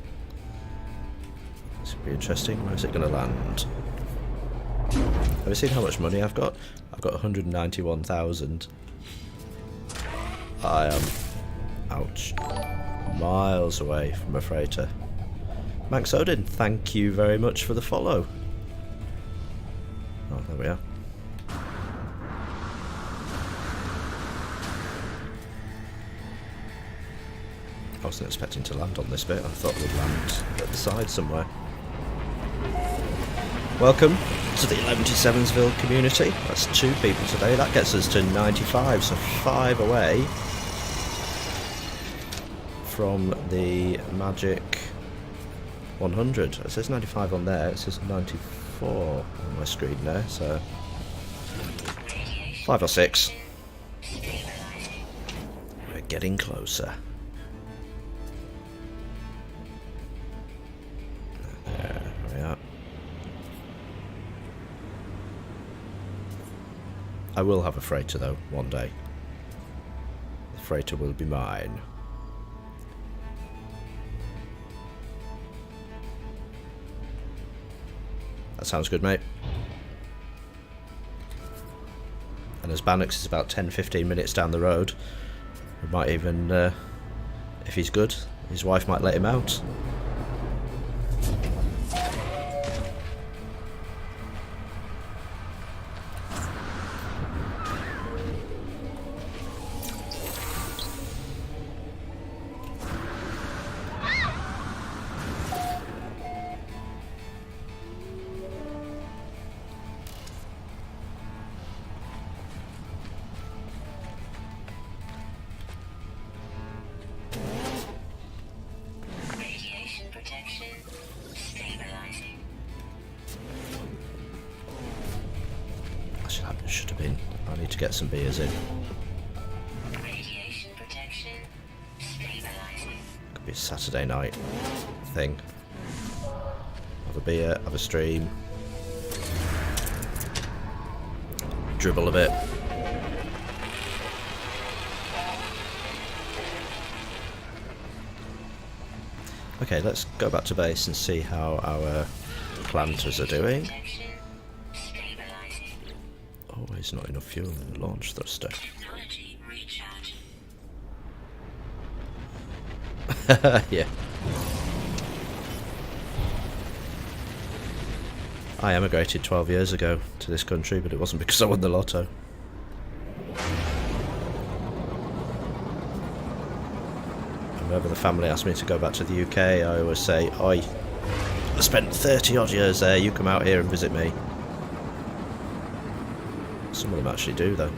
This will be interesting. Where's it going to land? Have you seen how much money I've got? I've got 191,000. I am, ouch, miles away from a freighter. Max Odin, thank you very much for the follow. Oh, there we are. I wasn't expecting to land on this bit. I thought it would land at the side somewhere. Welcome to the 11-7'sville community. That's 2 people today. That gets us to 95, so 5 away from the magic 100. It says 95 on there. It says 94 on my screen there. So 5 or 6. We're getting closer. I will have a freighter though, one day. The freighter will be mine. That sounds good, mate. And as Bannock's is about 10-15 minutes down the road, we might even, if he's good, his wife might let him out. Should have been. I need to get some beers in. Radiation protection. Stabilizing. Could be a Saturday night thing. Have a beer, have a stream. Dribble a bit. Okay, let's go back to base and see how our planters are doing. Always not enough fuel in the launch thruster. Technology recharge. Yeah. I emigrated 12 years ago to this country, but it wasn't because I won the lotto. Whenever the family asks me to go back to the UK, I always say, "Oi, I spent 30 odd years there, you come out here and visit me." Some of them actually do, though.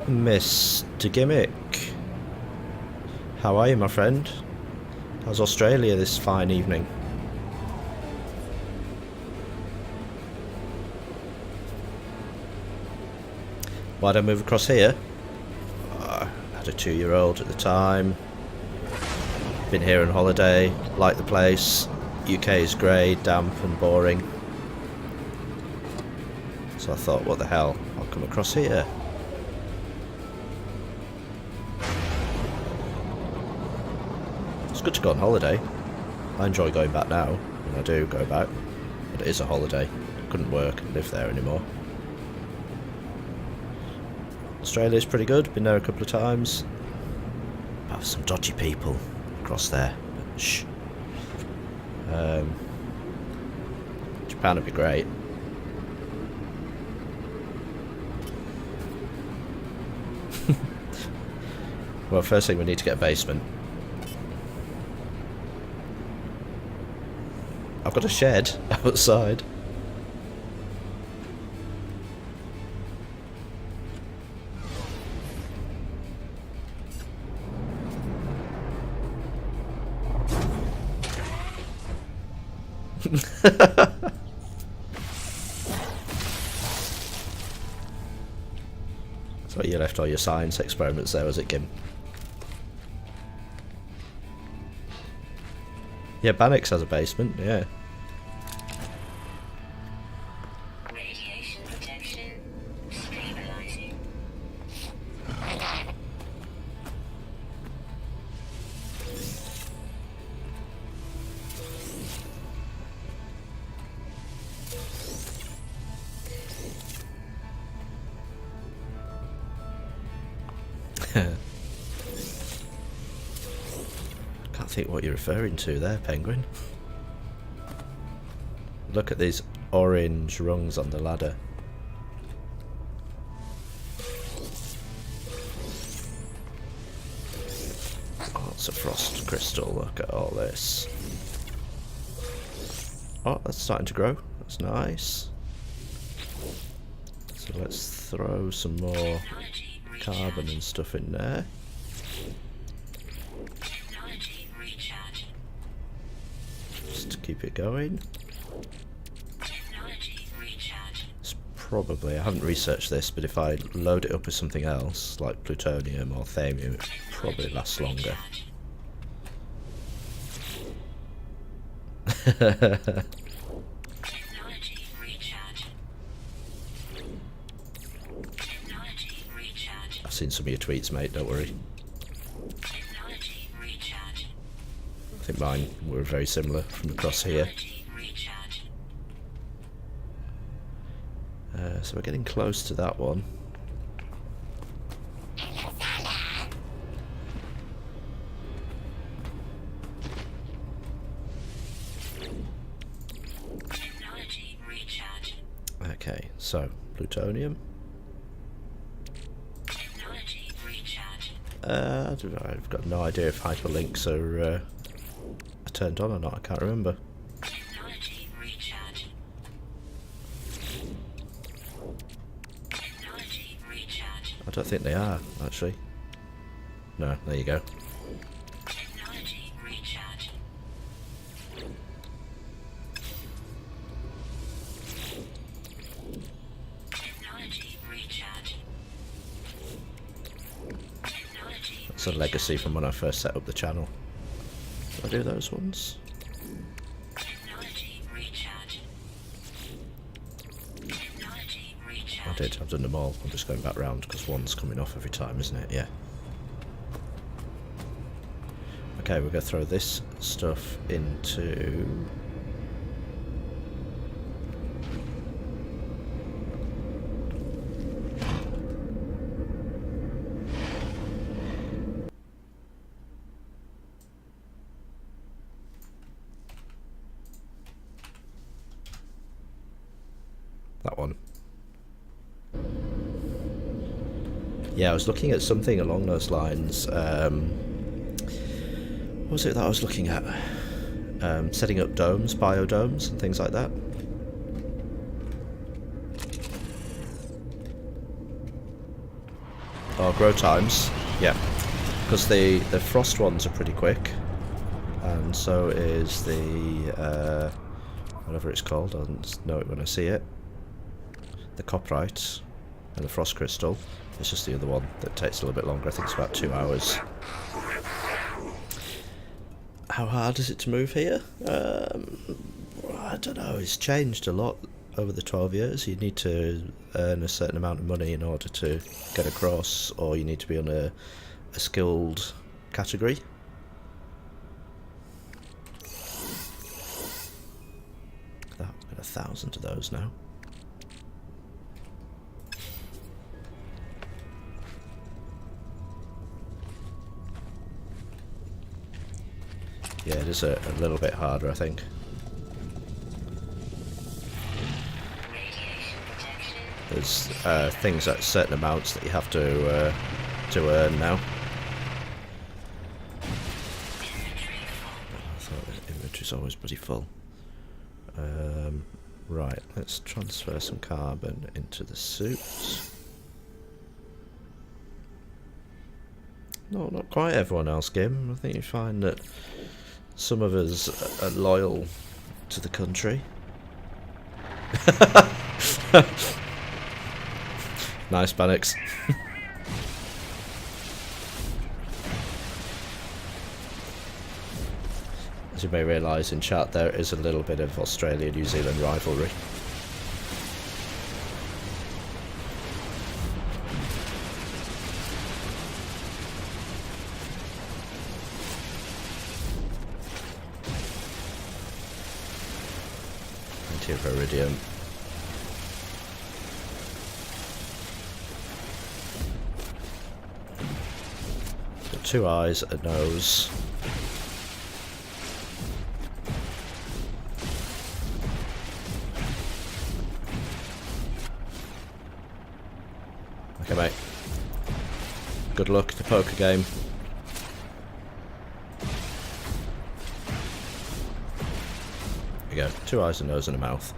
Mr. Gimmick, how are you, my friend? How's Australia this fine evening? Why'd I move across here? I had a 2-year-old at the time. Been here on holiday, like the place. UK is grey, damp and boring. So I thought, what the hell, I'll come across here. It's good to go on holiday. I enjoy going back now, and I do go back, but it is a holiday. I couldn't work and live there anymore. Australia's pretty good, been there a couple of times. But some dodgy people across there. But shh. Japan would be great. Well, first thing we need to get a basement. I've got a shed outside. So you left all your science experiments there, was it, Kim? Yeah, Bannock's has a basement, yeah. Radiation protection. Stabilizing. Can't think what you're referring to there, Penguin. Look at these orange rungs on the ladder. Oh, it's a frost crystal, look at all this. Oh, that's starting to grow, that's nice. So let's throw some more Technology carbon and stuff in there. Technology recharge. Just to keep it going. Technology recharge. It's probably, I haven't researched this, but if I load it up with something else, like plutonium or thamium, it probably lasts longer. Technology recharge. Technology recharge. I've seen some of your tweets, mate, don't worry. Technology recharge. I think mine were very similar from across here. Technology recharge. So we're getting close to that one. Technology recharge. Okay, so plutonium. Technology recharge. I don't know, I've got no idea if hyperlinks are turned on or not, I can't remember. Technology recharge. Technology recharge. I don't think they are, actually. No, there you go. Technology recharge. Technology recharge. Technology It's a legacy from when I first set up the channel. Did I do those ones? Technology recharge. Technology I recharge. did, I've done them all. I'm just going back round because one's coming off every time, isn't it? Yeah. Okay, we're going to throw this stuff into... that one. Yeah, I was looking at something along those lines. What was it that I was looking at? Setting up domes, biodomes, and things like that. Oh, grow times. Yeah, because the frost ones are pretty quick, and so is the whatever it's called. I'll know it when I see it. The copperite and the frost crystal. It's just the other one that takes a little bit longer. I think it's about 2 hours. How hard is it to move here? I don't know. It's changed a lot over the 12 years. You need to earn a certain amount of money in order to get across, or you need to be on a skilled category. I've got 1,000 of those now. Yeah, it is a little bit harder, I think. Radiation protection. There's things at certain amounts that you have to earn now. the inventory's always bloody full. Right, let's transfer some carbon into the suit. No, not quite everyone else, Gim. I think you find that some of us are loyal to the country. Nice, Bannox. As you may realise in chat, there is a little bit of Australia-New Zealand rivalry. Plenty of iridium. Got 2 eyes, a nose. Okay, mate. Good luck at the poker game. There you go. 2 eyes, a nose, and a mouth.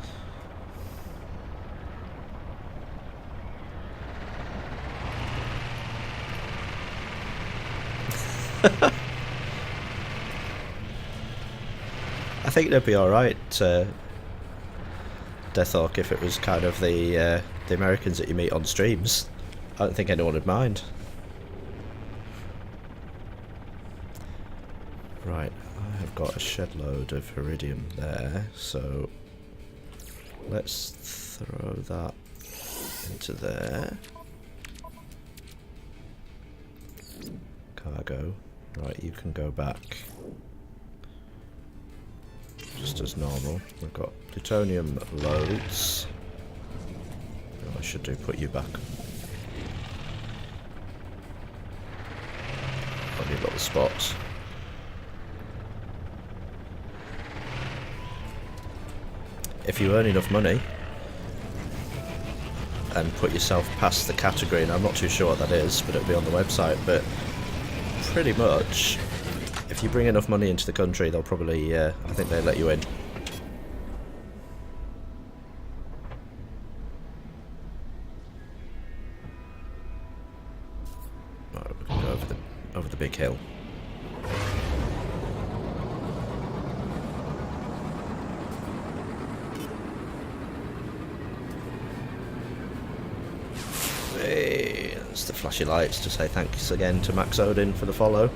I think they'd be alright, Deathhawk, if it was kind of the Americans that you meet on streams. I don't think anyone would mind. Right, I have got a shed load of iridium there, so let's throw that into there. Cargo. Right, you can go back. Just as normal. We've got plutonium loads. Oh, I should do put you back. On your little spots. If you earn enough money and put yourself past the category, and I'm not too sure what that is, but it'll be on the website, but pretty much if you bring enough money into the country, they'll probably, I think they'll let you in. Right, we're going to go over the big hill. Hey, that's the flashy lights to say thanks again to Max Odin for the follow.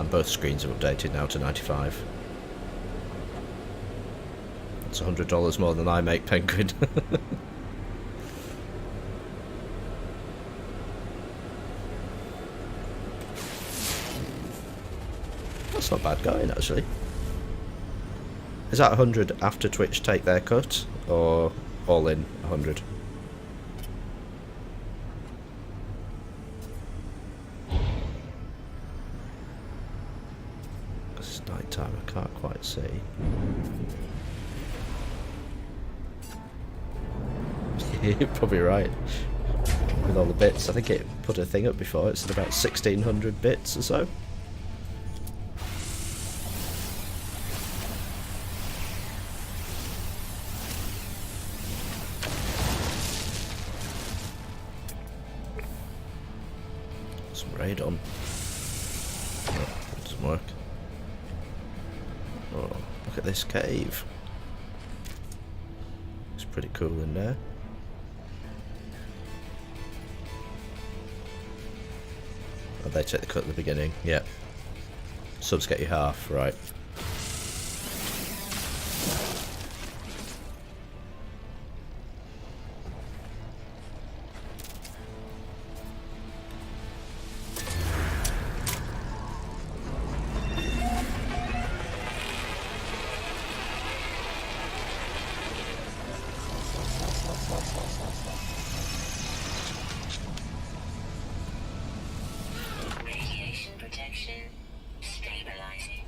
Both screens are updated now to 95. That's $100 more than I make, Penguin. That's not bad going, actually. Is that 100 after Twitch take their cut, or all in 100? It's night time, I can't quite see. You're probably right. With all the bits, I think it put a thing up before, it's at about 1600 bits or so. Some radon. Oh, it doesn't work. Oh, look at this cave. It's pretty cool in there. Oh, they take the cut at the beginning. Yeah. Subs get you half, right. Radiation protection stabilizing.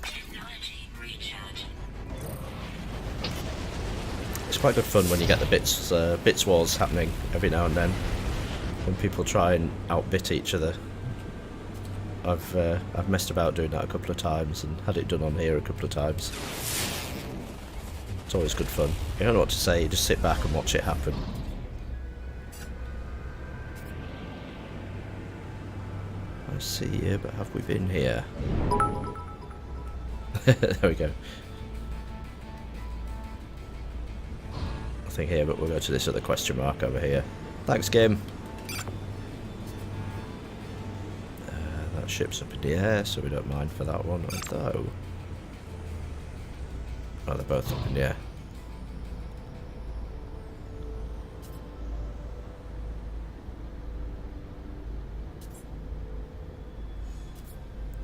Technology recharging. It's quite good fun when you get the bits wars happening every now and then. when people try and outbit each other. I've messed about doing that a couple of times and had it done on here a couple of times. It's always good fun. You don't know what to say, you just sit back and watch it happen. I see you, but have we been here? There we go. Nothing here, but we'll go to this other question mark over here. Thanks, game. That ship's up in the air, so we don't mind for that one, although... Oh, they're both up in the air.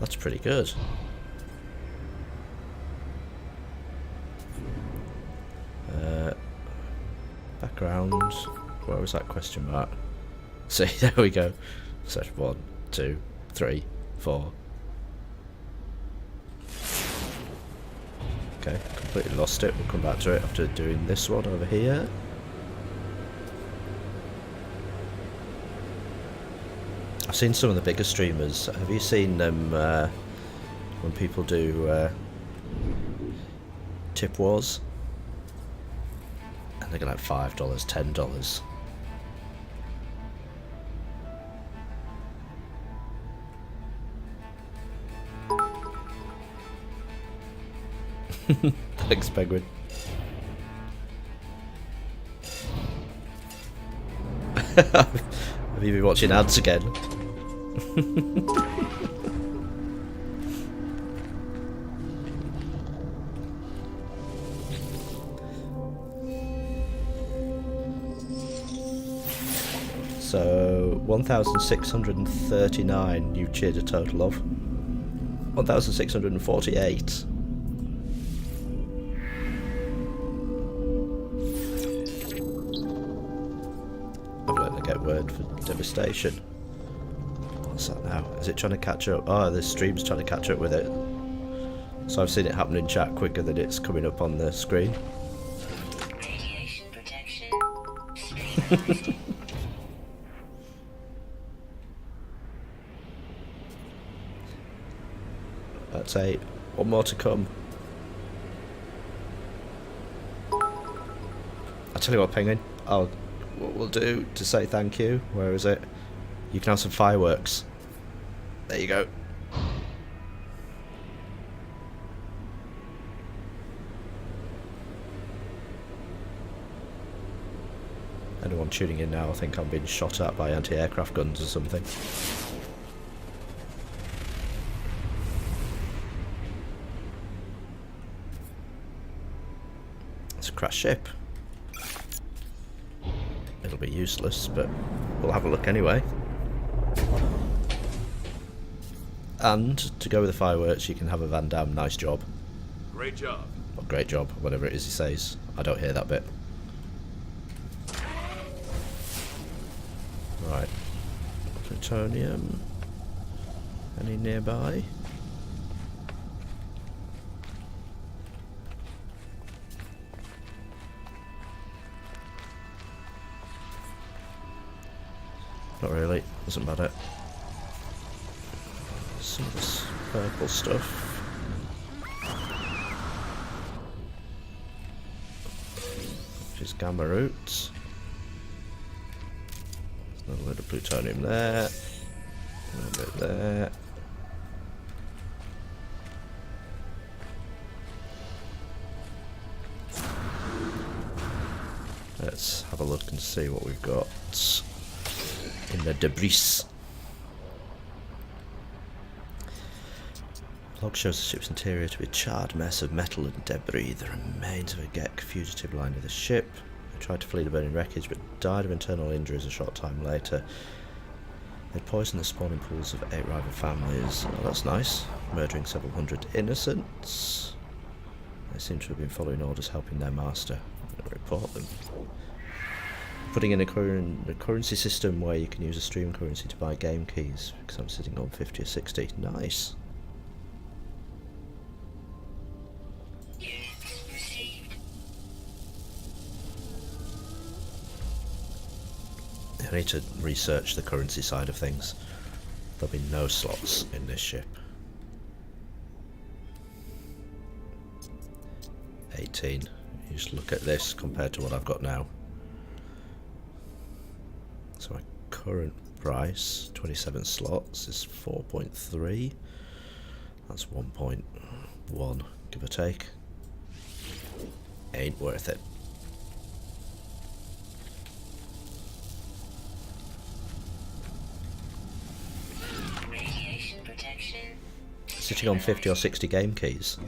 That's pretty good. Background. Where was that question mark? See, there we go. So 1, 2, 3, 4. Okay, completely lost it. We'll come back to it after doing this one over here. I've seen some of the bigger streamers. Have you seen them when people do tip wars? And they get like $5, $10. Thanks, Penguin. Have you been watching ads again? So 1,639 you cheered a total of. 1,648. I've learned to get word for devastation. What's that now? Is it trying to catch up? Oh, the stream's trying to catch up with it. So I've seen it happen in chat quicker than it's coming up on the screen. Radiation protection stabilizing. That's 8. One more to come. I'll tell you what, Penguin. What we'll do to say thank you. Where is it? You can have some fireworks. There you go. Anyone tuning in now, I think I'm being shot at by anti-aircraft guns or something. It's a crashed ship. It'll be useless, but we'll have a look anyway. And to go with the fireworks, you can have a Van Damme nice job. Great job. Or great job, whatever it is he says. I don't hear that bit. Right. Plutonium. Any nearby? Not really, doesn't matter. Some of this purple stuff. Which is gamma roots. There's another load of plutonium there. A little bit there. Let's have a look and see what we've got in the debris. Log shows the ship's interior to be a charred mess of metal and debris. The remains of a Gek fugitive line of the ship. They tried to flee the burning wreckage but died of internal injuries a short time later. They poisoned the spawning pools of 8 rival families. Oh, that's nice. Murdering several hundred innocents. They seem to have been following orders, helping their master. I'm going to report them. Putting in a currency system where you can use a stream currency to buy game keys, because I'm sitting on 50 or 60. Nice. Units received. Yeah, I need to research the currency side of things. There'll be no slots in this ship. 18. You just look at this compared to what I've got now. So my current price, 27 slots, is 4.3. That's 1.1, give or take. Ain't worth it. Radiation protection. Sitting on 50 or 60 game keys.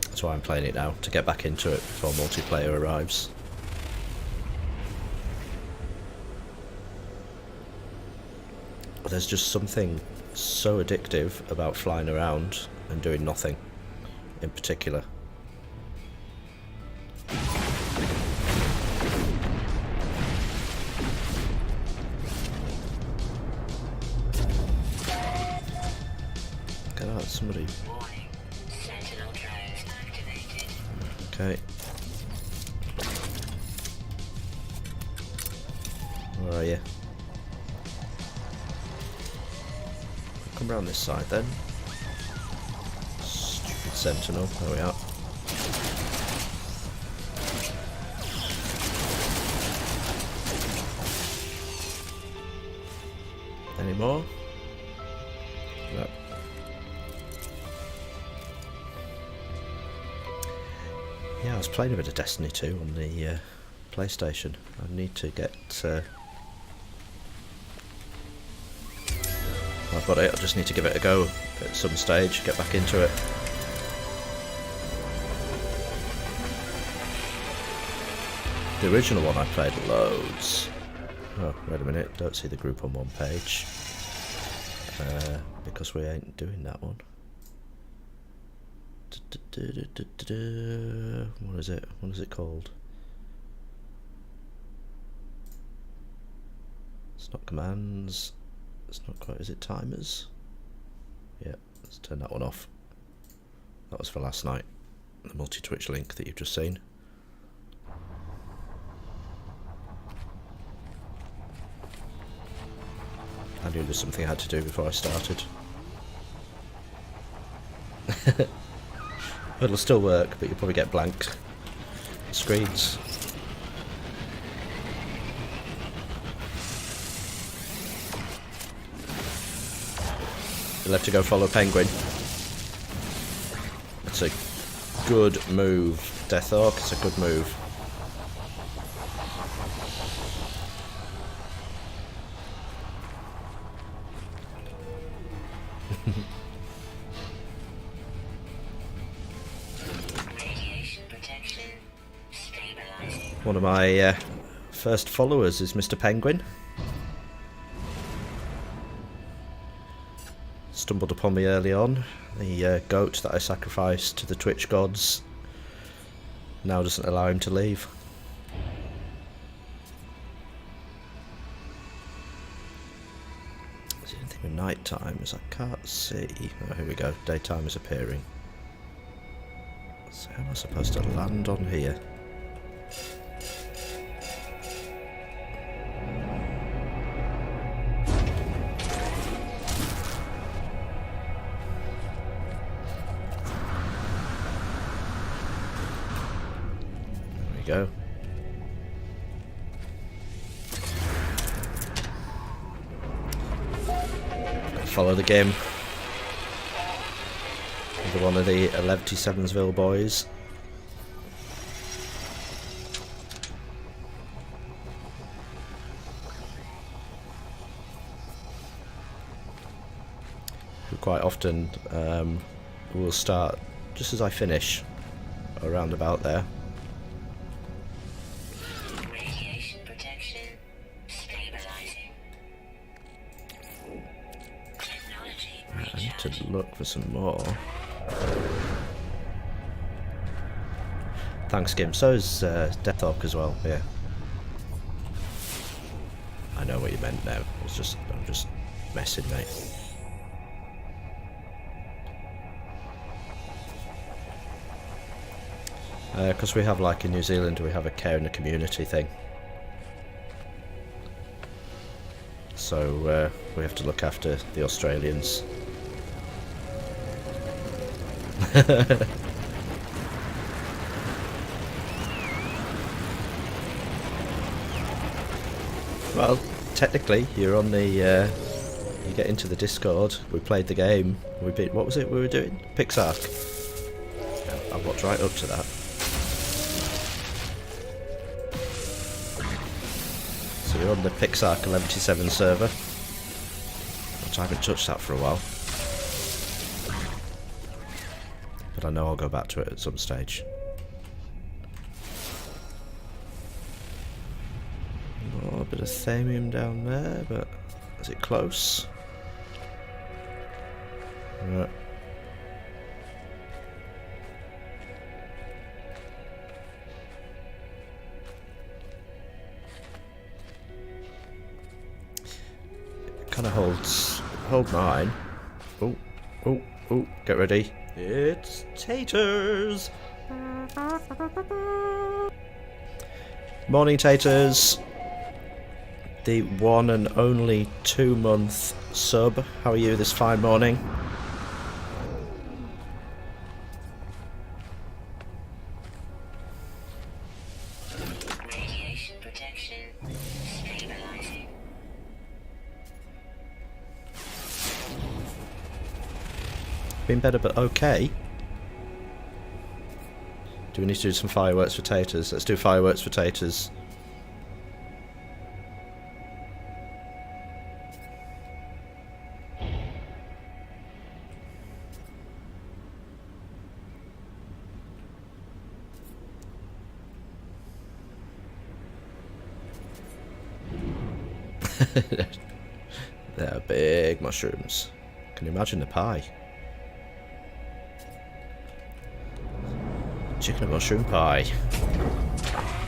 That's why I'm playing it now, to get back into it before multiplayer arrives. There's just something so addictive about flying around and doing nothing in particular. Get out, somebody. Warning. Sentinel drones activated. Okay. Where are you? Come round this side then. Stupid sentinel. There we are. Any more? No. Yeah, I was playing a bit of Destiny 2 on the PlayStation. I need to get... I've got it, I just need to give it a go at some stage, get back into it. The original one I played loads. Oh, wait a minute, don't see the group on one page. Because we ain't doing that one. What is it? What is it called? It's not commands. It's not quite, is it timers? Yeah, let's turn that one off. That was for last night. The multi-Twitch link that you've just seen. I knew there's something I had to do before I started. It'll still work, but you'll probably get blank screens. You'll have to go follow Penguin. It's a good move, Deathhawk, it's a good move. Radiation protection. Stabilizing. One of my first followers is Mr. Penguin. Stumbled upon me early on. The goat that I sacrificed to the Twitch gods now doesn't allow him to leave. Is there anything with night times? I can't see. Oh, here we go. Daytime is appearing. So how am I supposed to land on here? Go. Follow the game with one of the 11-7'sville boys. Who quite often will start just as I finish, around about there. To look for some more. Thanks, Kim. So is Deathhawk as well. Yeah, I know what you meant now. I'm just messing, mate. Because we have, like in New Zealand, we have a care in the community thing. So we have to look after the Australians. Well, technically, you're on the. You get into the Discord. We played the game. We beat. What was it we were doing? Pixar. I walked right up to that. So you're on the Pixar 1177 server. Which I haven't touched that for a while. But I know I'll go back to it at some stage. Oh, a bit of thamium down there, but is it close? Right. It kind of hold mine. Oh, oh, oh! Get ready. It's taters. Morning, taters. The one and only 2-month sub. How are you this fine morning? Radiation protection stabilizing. Been better, but okay. Do we need to do some fireworks for taters? Let's do fireworks for taters. They're big mushrooms. Can you imagine the pie? Chicken and mushroom pie.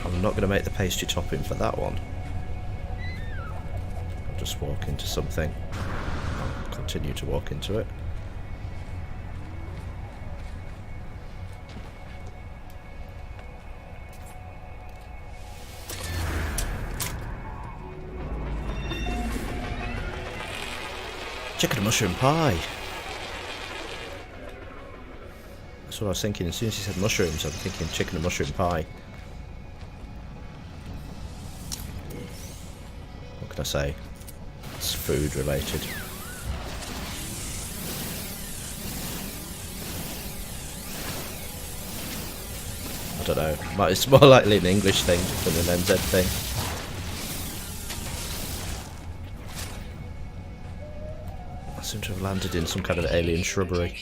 I'm not going to make the pastry topping for that one. I'll just walk into something. I'll continue to walk into it. Chicken and mushroom pie. That's what I was thinking. As soon as you said mushrooms, I'm thinking chicken and mushroom pie. What can I say? It's food related. I don't know. It's more likely an English thing than an NZ thing. I seem to have landed in some kind of alien shrubbery.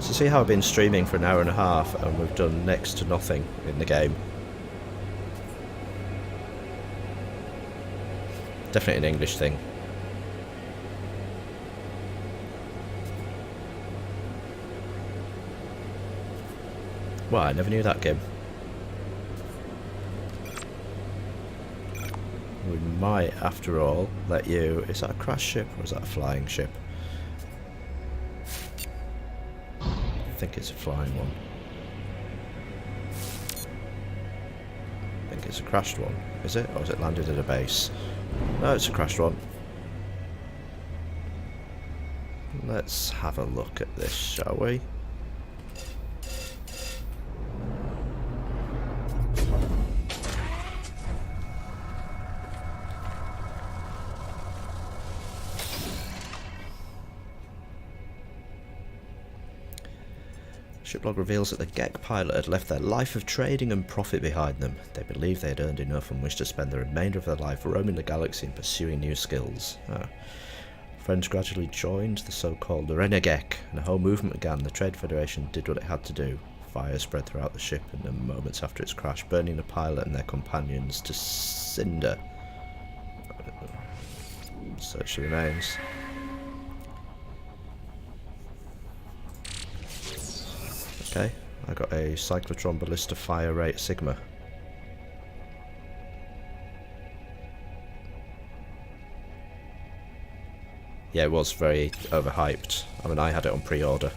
So see how I've been streaming for an hour and a half and we've done next to nothing in the game. Definitely an English thing. Well, I never knew that game. We might, after all, let you... Is that a crash ship or is that a flying ship? I think it's a flying one. I think it's a crashed one. Is it? Or has it landed at a base? No, it's a crashed one. Let's have a look at this, shall we? Shiplog reveals that the GEC pilot had left their life of trading and profit behind them. They believed they had earned enough and wished to spend the remainder of their life roaming the galaxy and pursuing new skills. Friends gradually joined the so-called Renegek, and a whole movement began. The Trade Federation did what it had to do. Fire spread throughout the ship in the moments after its crash, burning the pilot and their companions to cinder. Search the remains. Okay, I got a cyclotron ballista fire rate Sigma. Yeah, it was very overhyped. I mean, I had it on pre-order.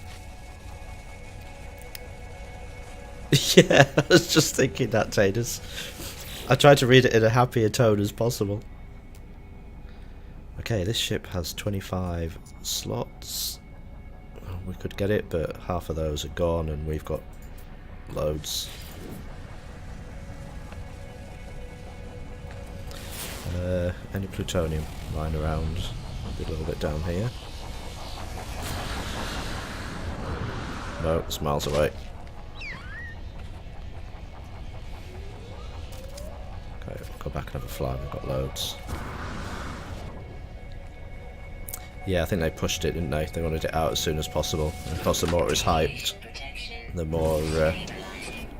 Yeah, I was just thinking that, Taders. I tried to read it in a happier tone as possible. Okay, this ship has 25 slots. We could get it, but half of those are gone and we've got loads. Any plutonium lying around? Maybe a little bit down here. No, it's miles away. Okay, we'll go back and have a fly, we've got loads. Yeah, I think they pushed it, didn't they? They wanted it out as soon as possible. And of course, the more it was hyped, the more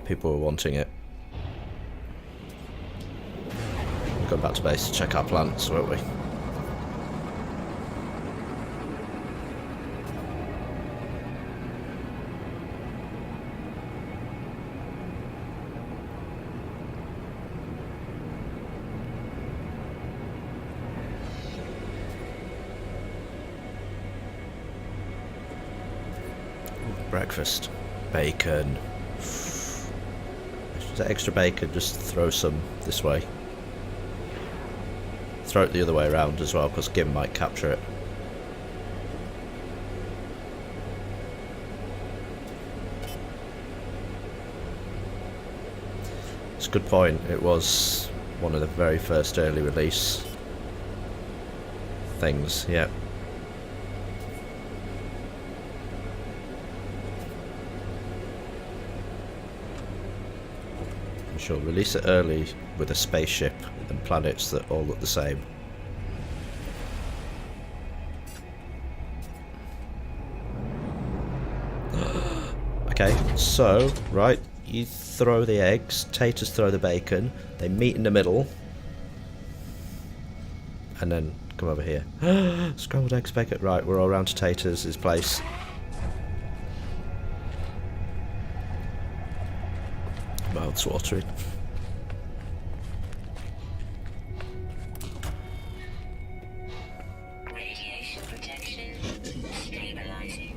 people were wanting it. We'll go back to base to check our plants, won't we? Breakfast. Bacon. Is that extra bacon? Just throw some this way. Throw it the other way around as well, because Gim might capture it. It's a good point. It was one of the very first early release things, yeah. Sure, release it early with a spaceship and planets that all look the same. Okay, so, right, you throw the eggs, Taters throw the bacon, they meet in the middle, and then come over here. Scrambled eggs, bacon. Right, we're all around to Taters' place. Mouth's watering. Radiation protection stabilizing.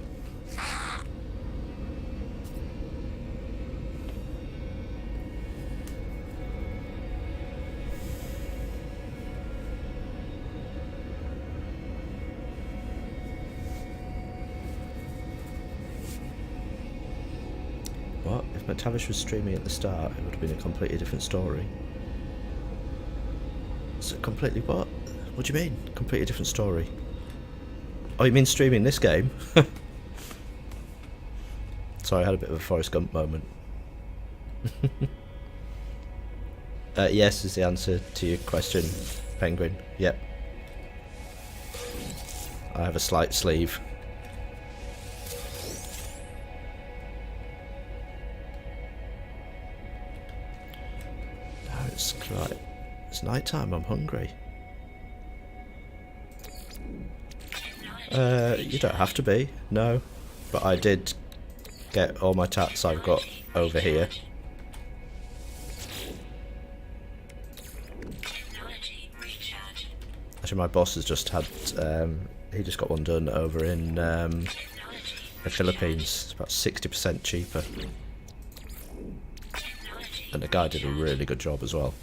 What? If McTavish was streaming at the start, it would have been a completely different story. So completely what? What do you mean? Completely different story? Oh, you mean streaming this game? Sorry, I had a bit of a Forrest Gump moment. Yes is the answer to your question, Penguin. Yep. I have a slight sleeve. It's night time, I'm hungry. You don't have to be, no. But I did get all my tats I've got over here. Actually, my boss has just had, he just got one done over in the Philippines. It's about 60% cheaper. And the guy did a really good job as well.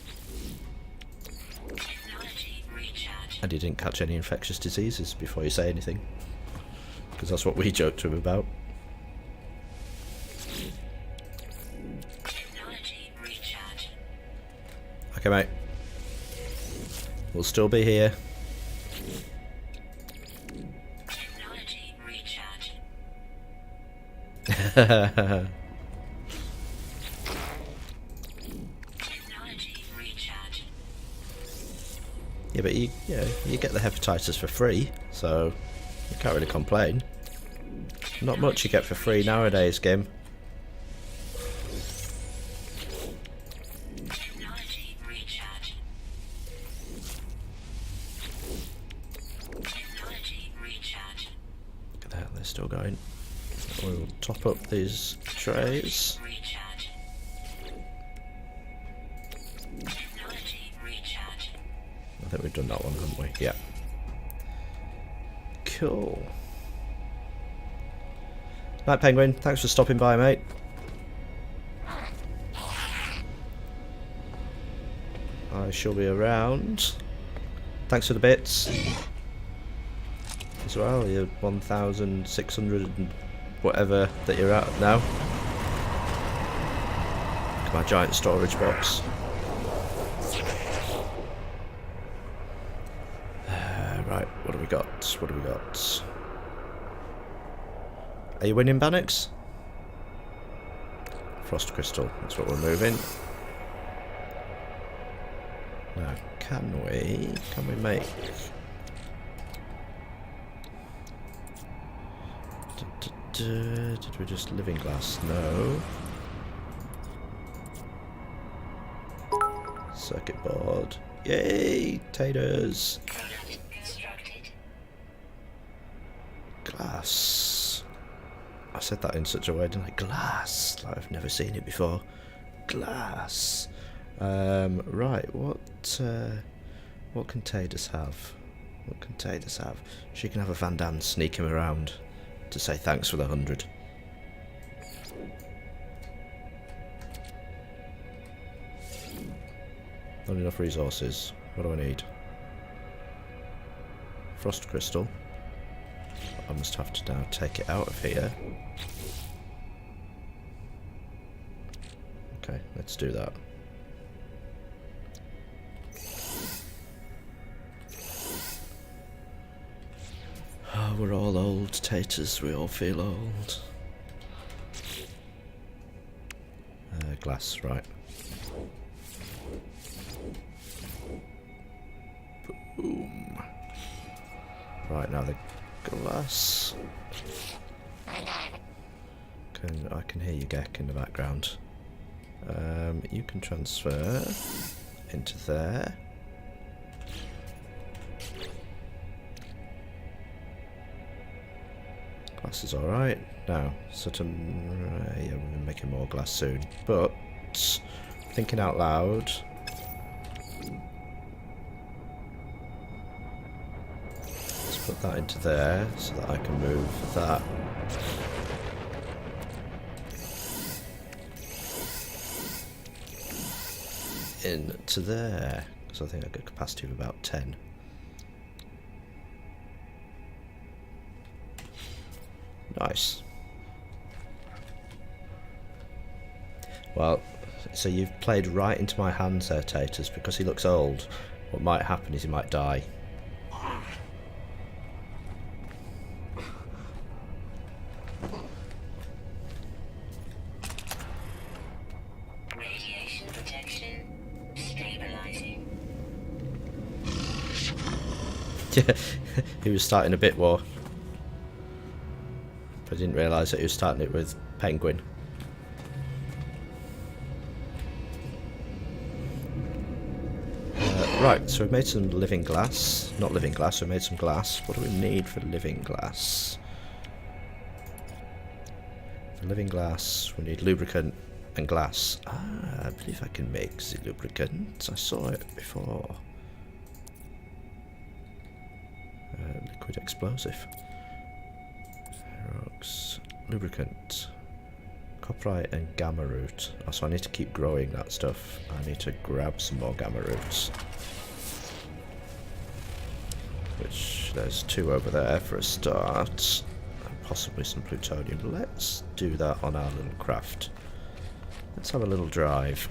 And he didn't catch any infectious diseases before you say anything. Because that's what we joked to him about. Okay, mate. We'll still be here. Yeah, but you get the hepatitis for free, so you can't really complain. Not much you get for free nowadays, game. Look at that, they're still going. We'll top up these trays. I think we've done that one, haven't we? Yeah. Cool. Night, Penguin. Thanks for stopping by, mate. I shall be around. Thanks for the bits. As well, you're 1,600 and whatever that you're at now. Look at my giant storage box. Right, what do we got? What do we got? Are you winning, Bannox? Frost crystal, that's what we're moving. Now, can we make... Did we just living glass? No. Circuit board. Yay! Taters! Product constructed. Glass. I said that in such a way, didn't I? Glass. Like I've never seen it before. Glass. Right. What can Tatus have? What can Tatus have? She can have a Van Damme sneak him around to say thanks for the 100. Not enough resources. What do I need? Frost crystal. I must have to now take it out of here. Okay, let's do that. Oh, we're all old, Taters. We all feel old. Glass, right. Boom. Right, now the glass. I can hear you, Gek, in the background. You can transfer into there. Glass is alright. Now, sort of, yeah, we're making more glass soon. But, thinking out loud, let's put that into there so that I can move that. Into there. So I think I've got a capacity of about 10. Nice. Well, so you've played right into my hands there, Taters, because he looks old. What might happen is he might die. Radiation protection stabilizing. Yeah, he was starting a bit war. But I didn't realise that he was starting it with Penguin. Right, so we've made some living glass. Not living glass, we made some glass. What do we need for living glass? For living glass, we need lubricant and glass. Ah, I believe I can make the lubricant. I saw it before. Liquid explosive. Rocks. Lubricant. Copperite and gamma root. Oh, so I need to keep growing that stuff. I need to grab some more gamma roots. Which, there's 2 over there for a start. And possibly some plutonium. Let's do that on our little craft. Let's have a little drive.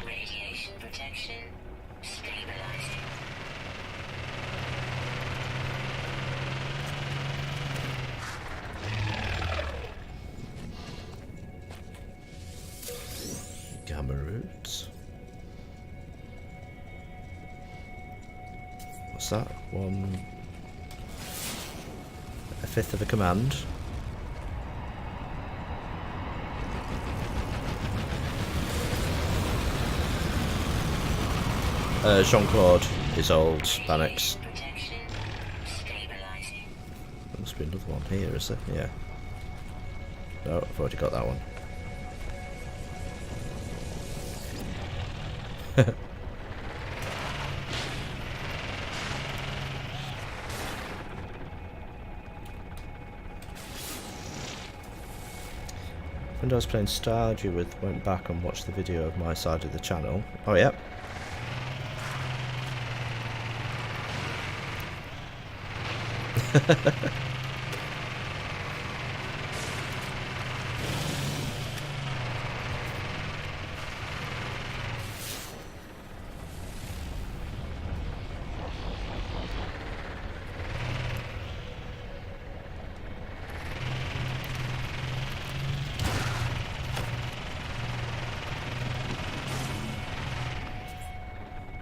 Radiation protection stabilizing. Gamma roots. What's that? 1/5 of a command. Jean-Claude is old, Bannox. Protection stabilizing. There must be another one here, is there? Yeah. No, I've already got that one. When I was playing Stardew with, went back and watched the video of my side of the channel. Oh, yep.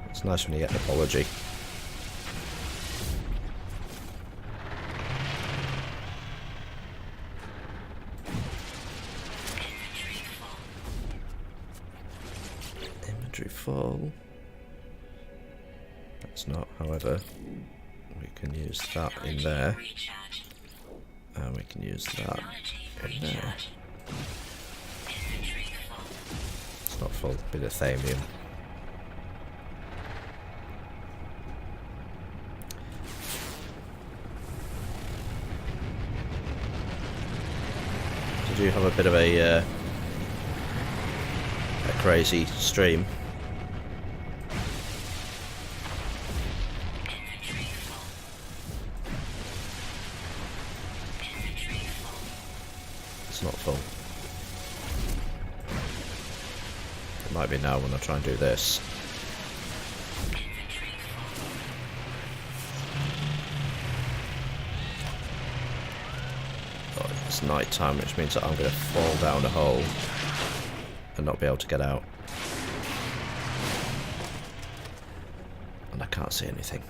It's nice when you get an apology. Inventory full. That's not, however, we can use that in there. Recharge. And we can use that in there. Recharge. Inventory full. It's not full, bit of thamium. Did you have a bit of a crazy stream? Inventory full. Inventory full. It's not full. It might be now when I try and do this. Inventory full. Oh, it's night time, which means that I'm going to fall down a hole and not be able to get out. And I can't see anything.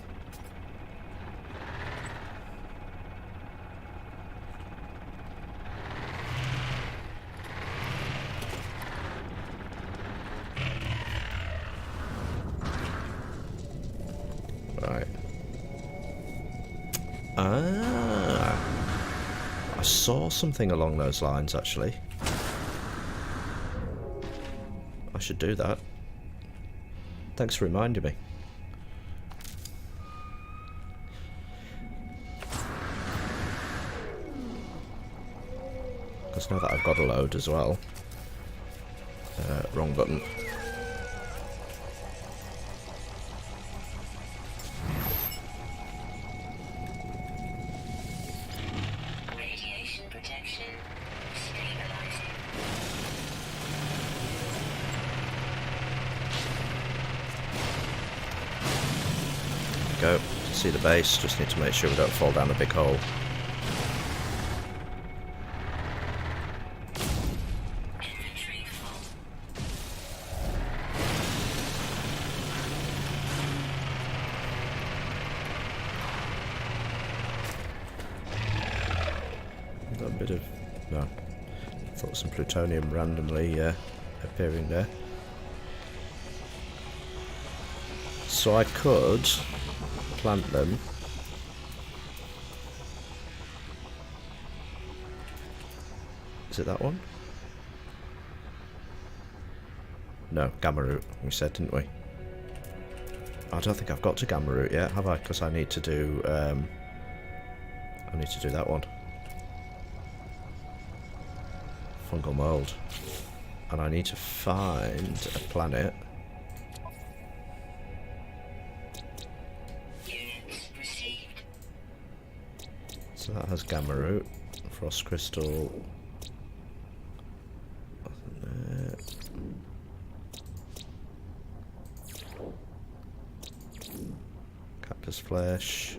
Right. Ah, I saw something along those lines actually. I should do that. Thanks for reminding me. Because now that I've got a load as well. Wrong button. Radiation protection. Stabilizing. Go. See the base. Just need to make sure we don't fall down a big hole. Inventory full. Got a bit of... no. Thought some plutonium randomly appearing there. So I could plant them. Is it that one? No, gamma root, we said, didn't we? I don't think I've got to gamma root yet, have I? Because I need to do that one. Fungal mold. And I need to find a planet. Units received. So that has gamma root, frost crystal. Nothing there. Cactus flesh.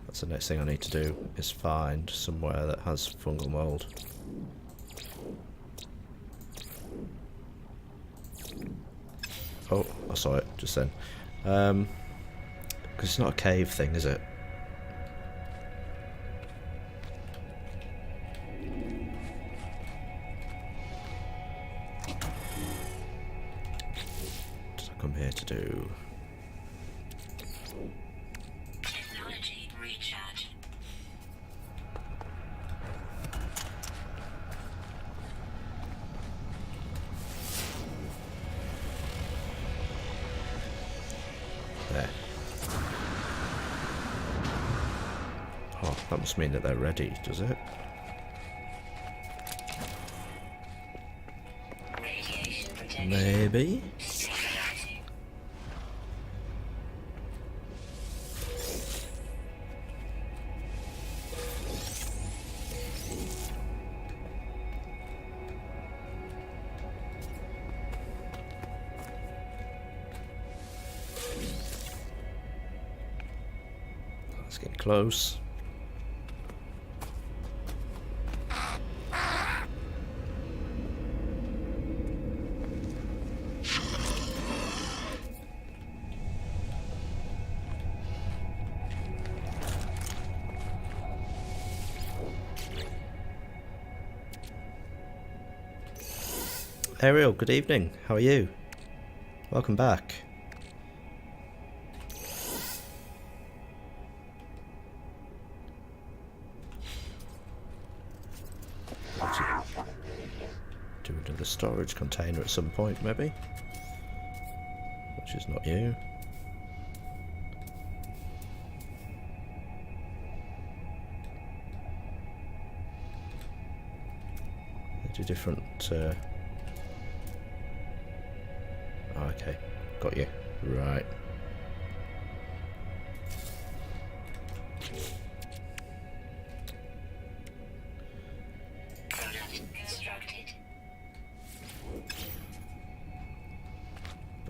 That's the next thing I need to do, is find somewhere that has fungal mold. Oh, I saw it just then. Because it's not a cave thing, is it? What did I come here to do? Technology recharge. There. That must mean that they're ready, does it? Radiation protection. Maybe? Stabilizing. Let's get close. Ariel, good evening. How are you? Welcome back. Do another storage container at some point, maybe? Which is not you. They do different... Oh, okay, got you. Right. Product constructed.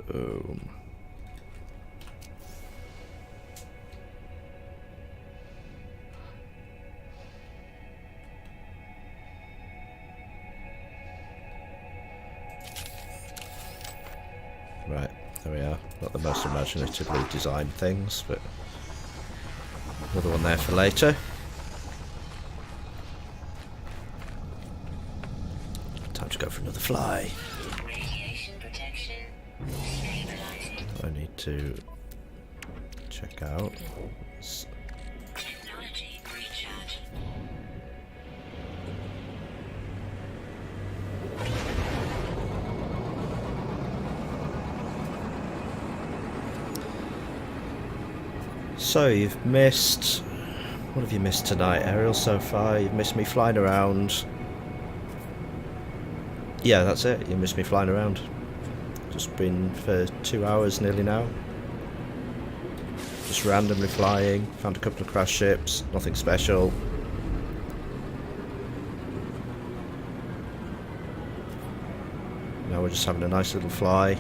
Boom. Right, there we are. Not the most imaginatively designed things, but another one there for later. Time to go for another fly. Radiation protection. Stabilizing. I need to check out. Technology recharge. So you've missed... What have you missed tonight, Ariel, so far? You've missed me flying around. Yeah, that's it. You missed me flying around. Just been for 2 hours nearly now. Just randomly flying. Found a couple of crash ships. Nothing special. Now we're just having a nice little fly.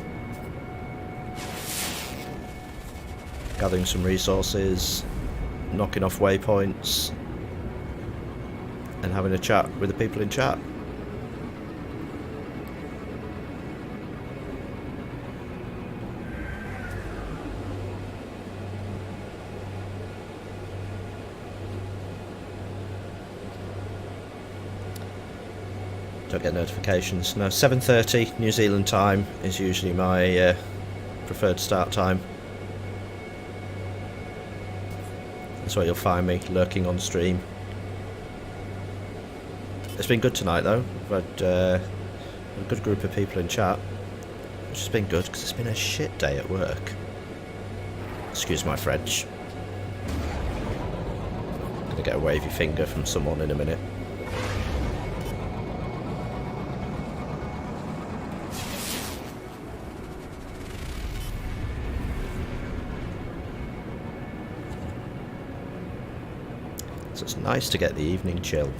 Gathering some resources. Knocking off waypoints. And having a chat with the people in chat. Don't get notifications. No, 7:30 New Zealand time is usually my preferred start time. That's where you'll find me, lurking on stream. It's been good tonight though. We've had a good group of people in chat, which has been good because it's been a shit day at work. Excuse my French. Gonna get a wavy finger from someone in a minute. So it's nice to get the evening chill.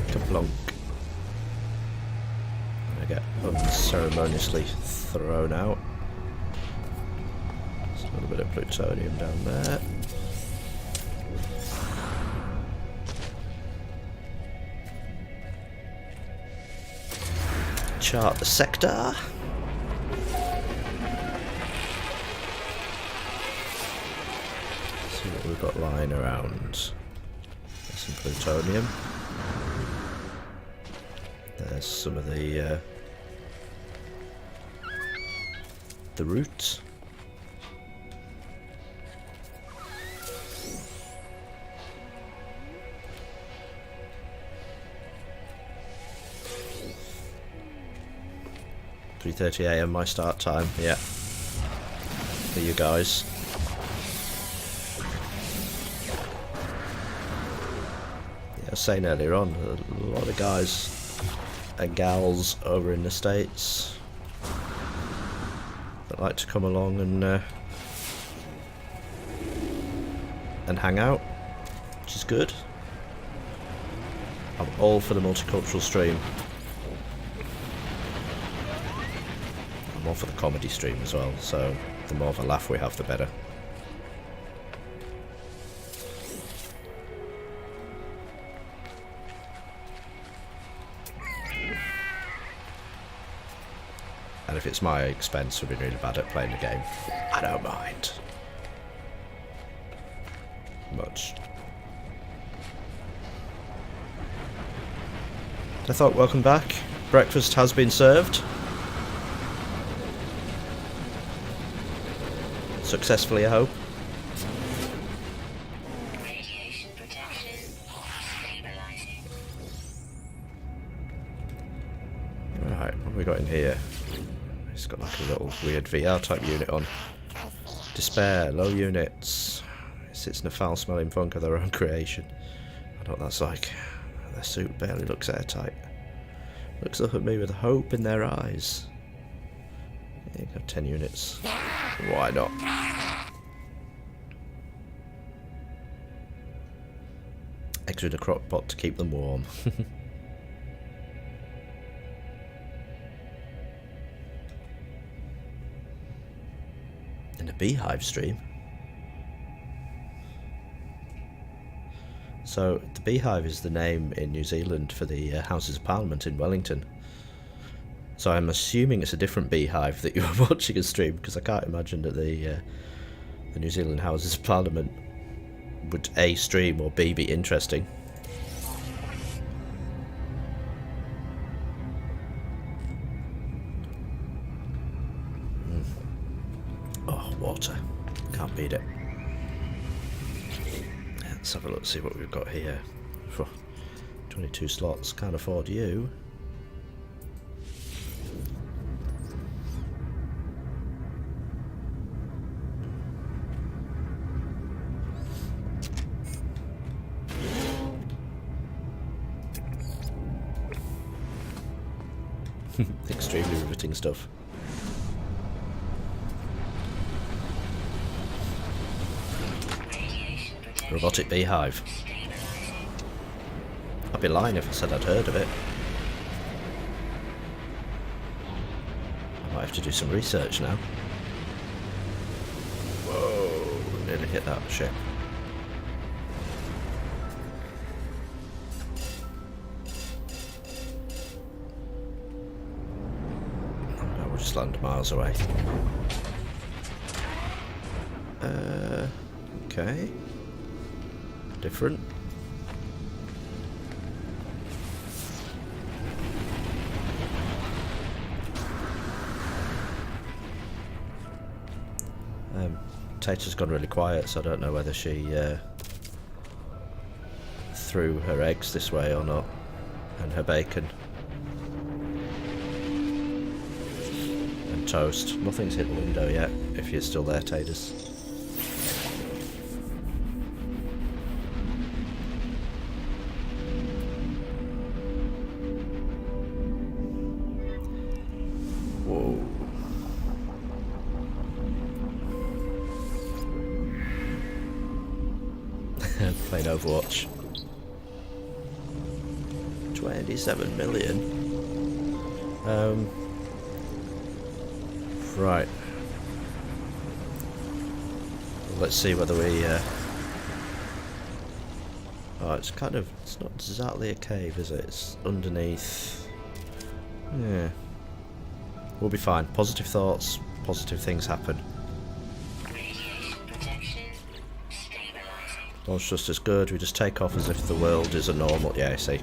Kaplonk. I get unceremoniously thrown out. There's a little bit of plutonium down there. Chart the sector. See what we've got lying around. There's some plutonium. There's some of the routes. "3:30 AM my start time." Yeah. For you guys. Yeah, I was saying earlier on, a lot of guys and gals over in the States that like to come along and hang out, which is good. I'm all for the multicultural stream. I'm all for the comedy stream as well, so the more of a laugh we have, the better. And if it's my expense for being really bad at playing the game, I don't mind much. I thought, welcome back. Breakfast has been served. Successfully, I hope. Radiation protection stabilizing. Right, what have we got in here? It's got like a little weird VR type unit on. Despair, low units. It sits in a foul smelling funk of their own creation. I don't know what that's like. Their suit barely looks airtight. Looks up at me with hope in their eyes. There you go, 10 units. Why not? Eggs in a crock pot to keep them warm. In a beehive stream. So the beehive is the name in New Zealand for the Houses of Parliament in Wellington. So I'm assuming it's a different beehive that you were watching a stream, because I can't imagine that the New Zealand Houses of Parliament would A, stream, or B, be interesting. Oh, water. Can't beat it. Let's have a look, see what we've got here. 22 slots, can't afford you. Extremely riveting stuff. Radiation protection Robotic beehive. stabilizing. I'd be lying if I said I'd heard of it. I might have to do some research now. Whoa, nearly hit that ship. No, we'll just land miles away. Okay. Different. Tata's gone really quiet, so I don't know whether she threw her eggs this way or not, and her bacon. And toast. Nothing's hit the window yet, if you're still there, Tatus. Whoa. Playing Overwatch. 27 million. Right. Let's see whether we oh, it's kind of, it's not exactly a cave, is it? It's underneath. Yeah. We'll be fine. Positive thoughts, positive things happen. Radiation protection stabilizing. Launch just as good. We just take off as if the world is a normal. Yeah, I see.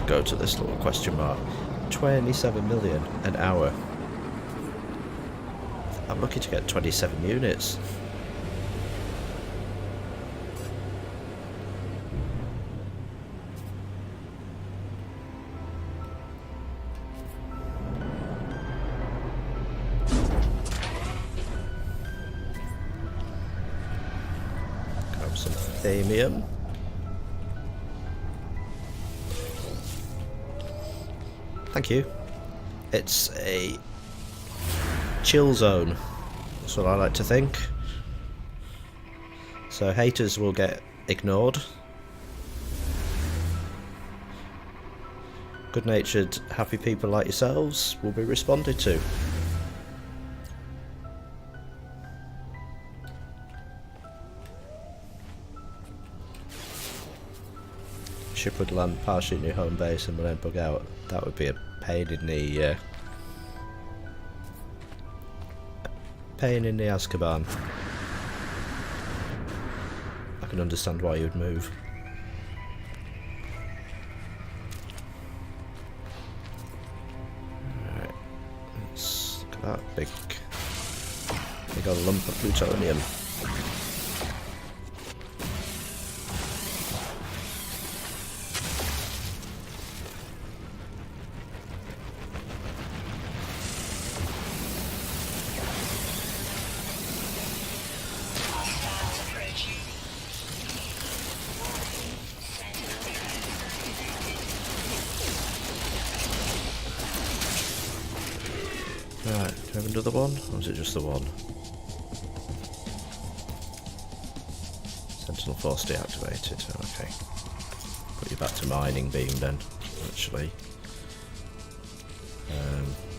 go to this little question mark. 27 million an hour. I'm lucky to get 27 units. Grab some thamium. Thank you. It's a chill zone. That's what I like to think. So haters will get ignored. Good-natured, happy people like yourselves will be responded to. Ship would land partially in your home base and will then bug out. That would be a pain in the Azkaban. I can understand why you'd move. Alright, let's look at that big old lump of plutonium. Hostiles approaching. Sentinel threat detected. Right, do we have another one? Or is it just the one? Sentinel force deactivated, okay. Put you back to mining beam then, actually. Do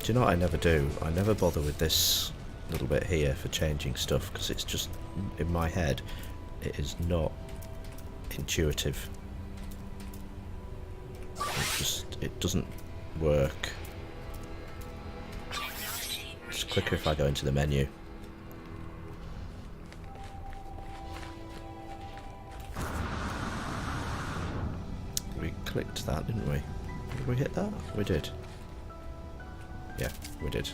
you know what I never do? I never bother with this little bit here for changing stuff, because it's just, in my head, it is not intuitive. It doesn't work. It's quicker if I go into the menu. We clicked that, didn't we? Did we hit that? We did. Yeah, we did.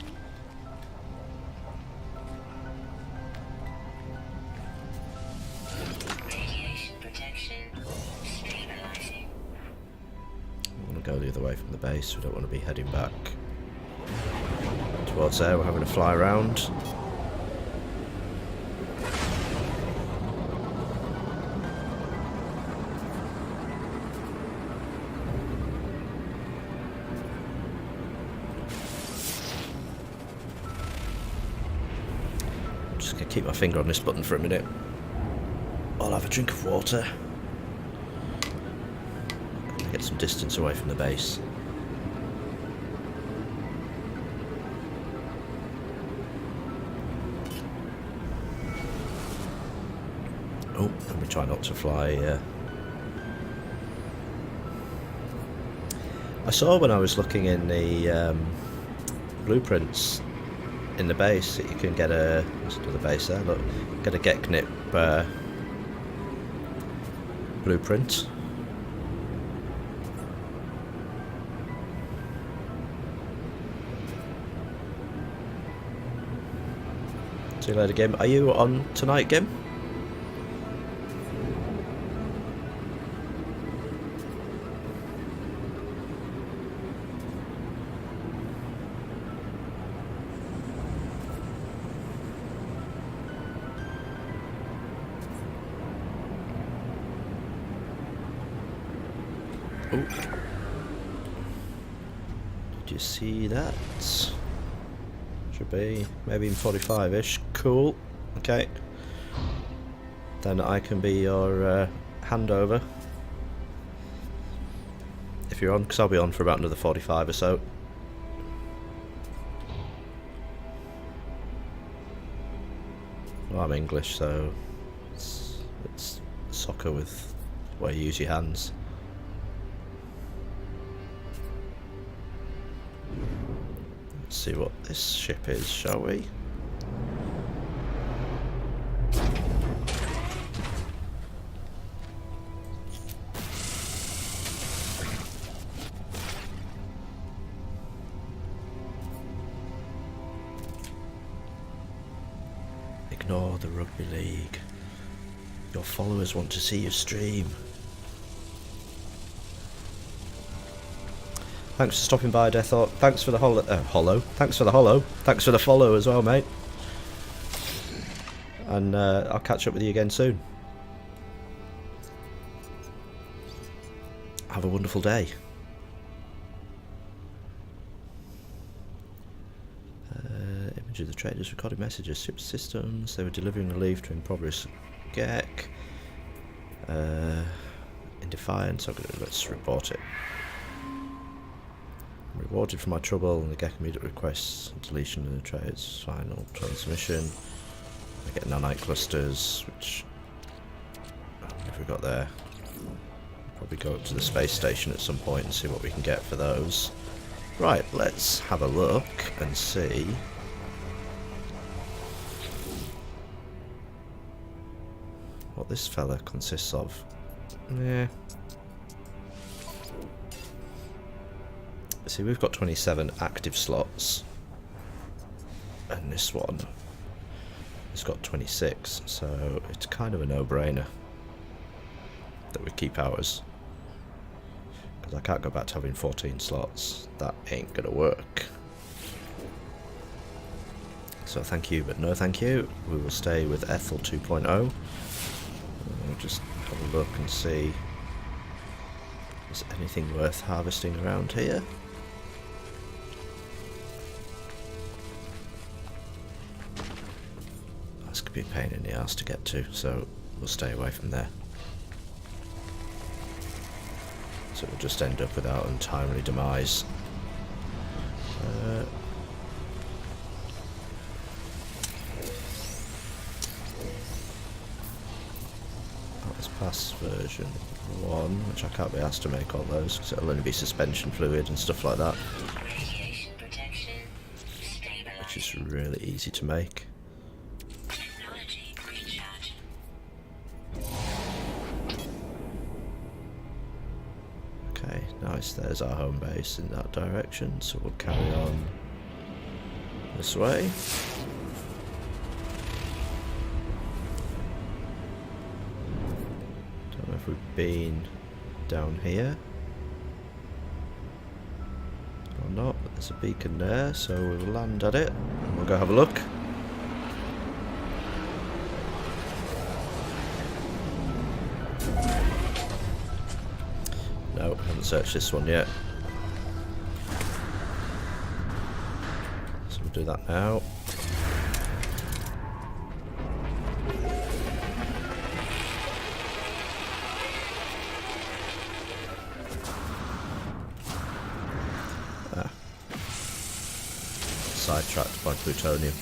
Radiation protection stabilizing. I want to go the other way from the base. We don't want to be heading back towards there. We're having to fly around. I'm just going to keep my finger on this button for a minute. I'll have a drink of water. Get some distance away from the base. Oh, let me try not to fly. I saw when I was looking in the blueprints in the base that you can get a... Let's do the base there, look. Get a Geknip blueprint. See you later, Gim. Are you on tonight, Gim? Oh. Did you see that? Should be maybe in 45-ish. Cool. Okay. Then I can be your handover. If you're on, because I'll be on for about another 45 or so. Well, I'm English, so it's soccer with where you use your hands. Let's see what this ship is, shall we? Ignore the rugby league. Your followers want to see you stream. Thanks for stopping by, Deathhawk. Thanks for the hollow. Thanks for the hollow. Thanks for the follow as well, mate. And I'll catch up with you again soon. Have a wonderful day. Image of the traders recording messages. Ship systems. They were delivering relief to impoverished Gek. In defiance, okay, let's report it. Rewarded for my trouble, and the Gek immediately requests deletion of the trade's final transmission. I get nanite clusters, which what have we got there? Probably go up to the space station at some point and see what we can get for those. Right, let's have a look and see. What this fella consists of. Yeah. See, we've got 27 active slots, and this one has got 26, so it's kind of a no-brainer that we keep ours, because I can't go back to having 14 slots. That ain't gonna work. So thank you, but no thank you. We will stay with Ethel 2.0. We'll just have a look and see if there's anything worth harvesting around here. This could be a pain in the ass to get to, so we'll stay away from there. So we'll just end up with our untimely demise. That was past version 1, which I can't be asked to make all those, because it'll only be suspension fluid and stuff like that. Radiation protection. Which is really easy to make. Technology recharge. Okay, nice, there's our home base in that direction, so we'll carry on this way. Don't know if we've been down here or not, but there's a beacon there, so we'll land at it and we'll go have a look. No, haven't searched this one yet. So we'll do that now. Ah. Sidetracked by plutonium.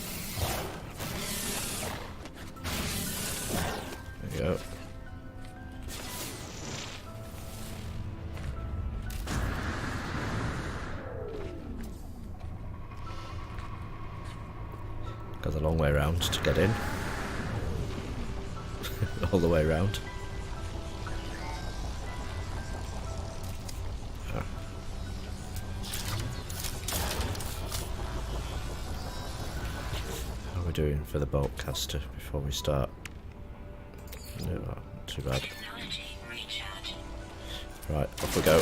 There you go. Goes a long way around to get in. All the way around. Ah. How are we doing for the bulk caster before we start? No, not too bad. Technology recharge. Right, off we go.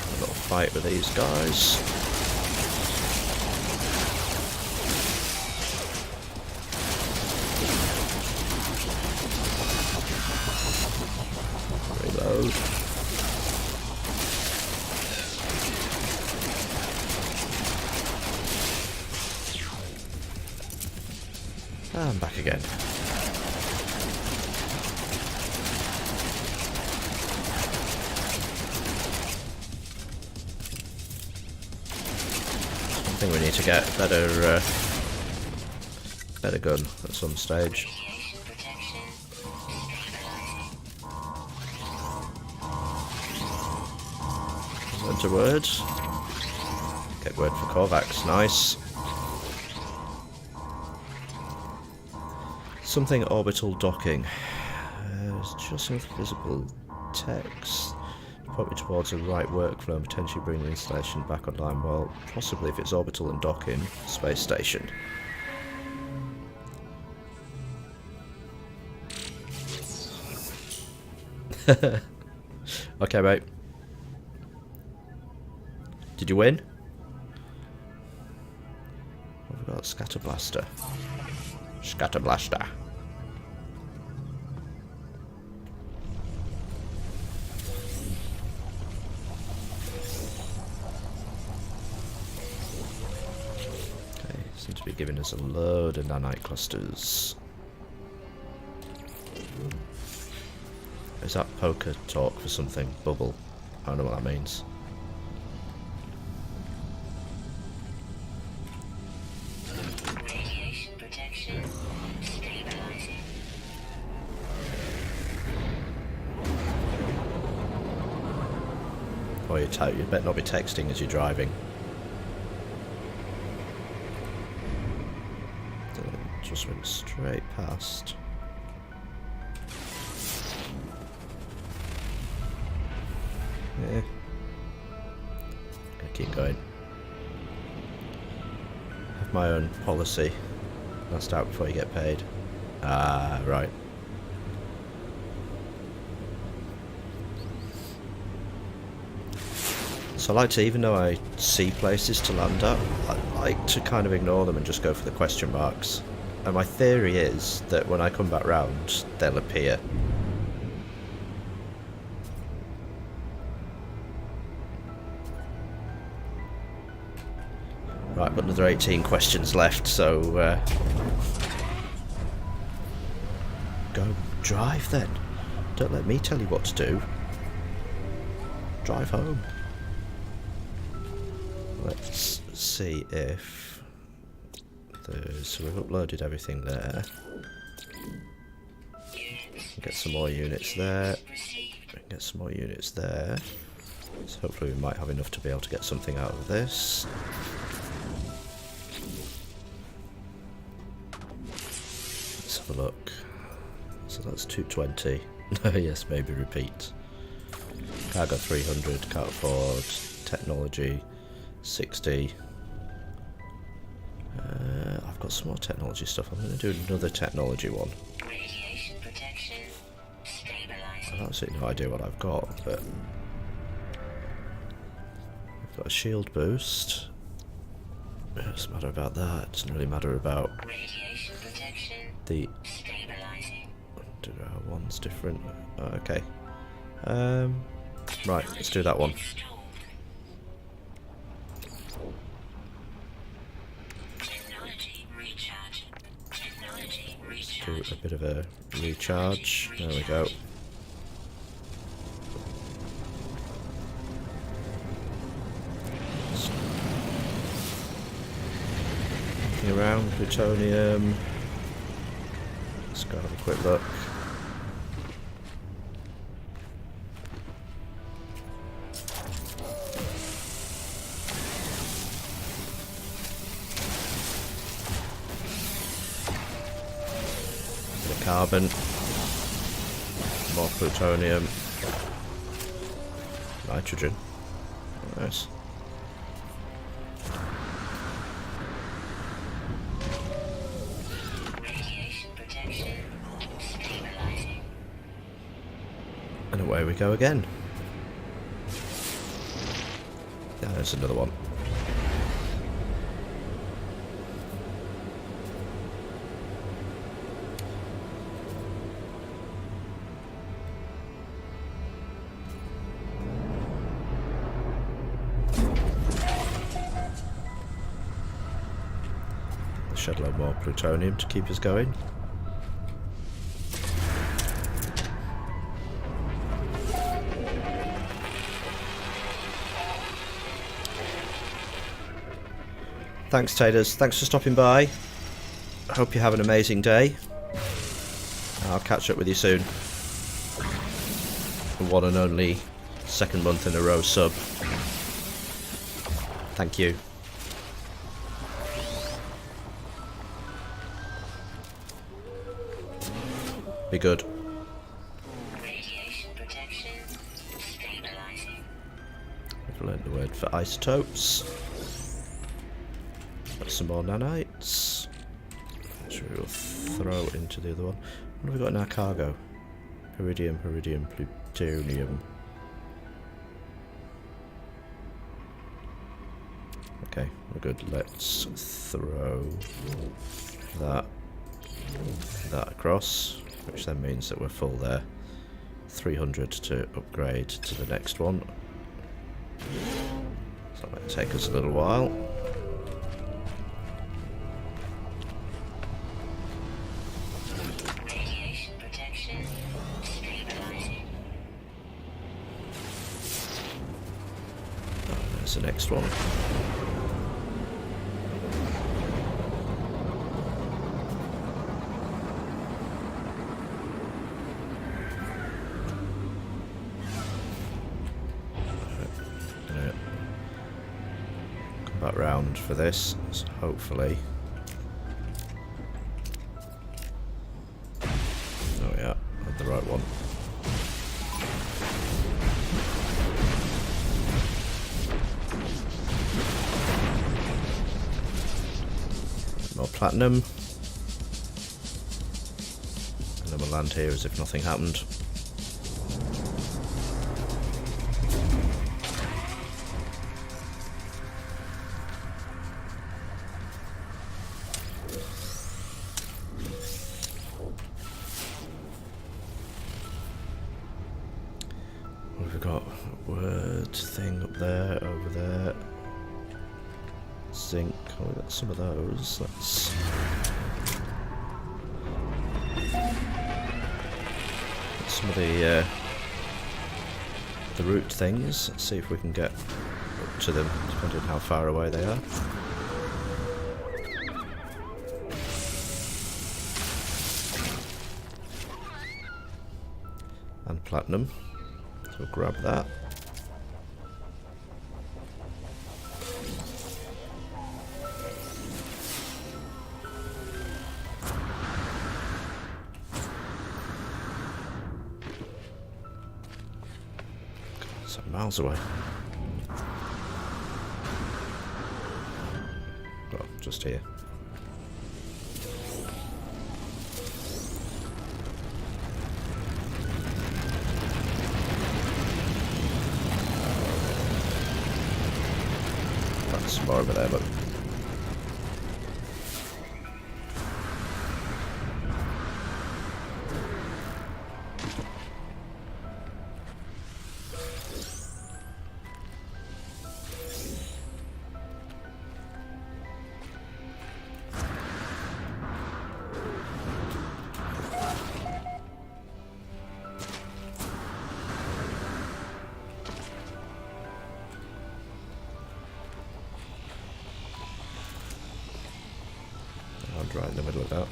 A little fight with these guys. Reload. And back again. I think we need to get better gun at some stage. Radiation protection. Stabilizing. Enter word. Get word for Korvax, nice. Something orbital docking. It's just some visible text. point me towards the right workflow and potentially bring the installation back online. Well, possibly if it's orbital and docking, space station. Okay, mate. Did you win? What have we got? Scatter blaster. Scatter blaster. Okay, seems to be giving us a load of nanite clusters. Is that poker talk for something? Bubble. I don't know what that means. Radiation protection. Stabilizing. Oh, you better not be texting as you're driving. Just went straight past. Yeah. Gonna keep going. Have my own policy. Last out before you get paid. Ah, right. So I like to, even though I see places to land at, I like to kind of ignore them and just go for the question marks. And my theory is that when I come back round, they'll appear. Right, I've got another 18 questions left, so go drive then. Don't let me tell you what to do. Drive home. Let's see if there's... So we've uploaded everything there. Get some more units there. Get some more units there. So hopefully we might have enough to be able to get something out of this. Let's have a look. So that's 220. Yes, maybe repeat. Cargo 300, can't afford. Technology 60. I've got some more technology stuff. I'm going to do another technology one. Radiation protection. Stabilizing. I've absolutely no idea what I've got, but I've got a shield boost. It doesn't matter about that. It doesn't really matter about Radiation protection. the... Stabilizing. One's different. Oh, okay. Right, let's do that one. Installed. Technology recharge. Technology Do recharge. a bit of a recharge. There we go. Looking around, plutonium. Let's go have a quick look. Carbon, more plutonium, nitrogen. Nice. Radiation protection. Stabilizing. And away we go again. Yeah, there's another one. Shed a load more plutonium to keep us going. Thanks, Taters. Thanks for stopping by. I hope you have an amazing day. I'll catch up with you soon. The one and only second month in a row sub. Thank you. Be good. Radiation protection. Stabilizing. for isotopes. Got some more nanites, which we will throw into the other one. What have we got in our cargo? Iridium, plutonium. Okay, we're good. Let's throw that across, which then means that we're full there. 300 to upgrade to the next one. So that might take us a little while. Radiation protection stabilizing. Oh, there's the next one. Back round for this, so hopefully. Oh yeah, had the right one. More platinum. And then we'll land here as if nothing happened. We've got a word thing up there, over there. Zinc. Oh, we've got some of those. Let's get some of the root things. Let's see if we can get up to them, depending on how far away they are. And platinum. So we'll grab that. Some miles away. Well, just here. That's more over there, look. Right in the middle of that.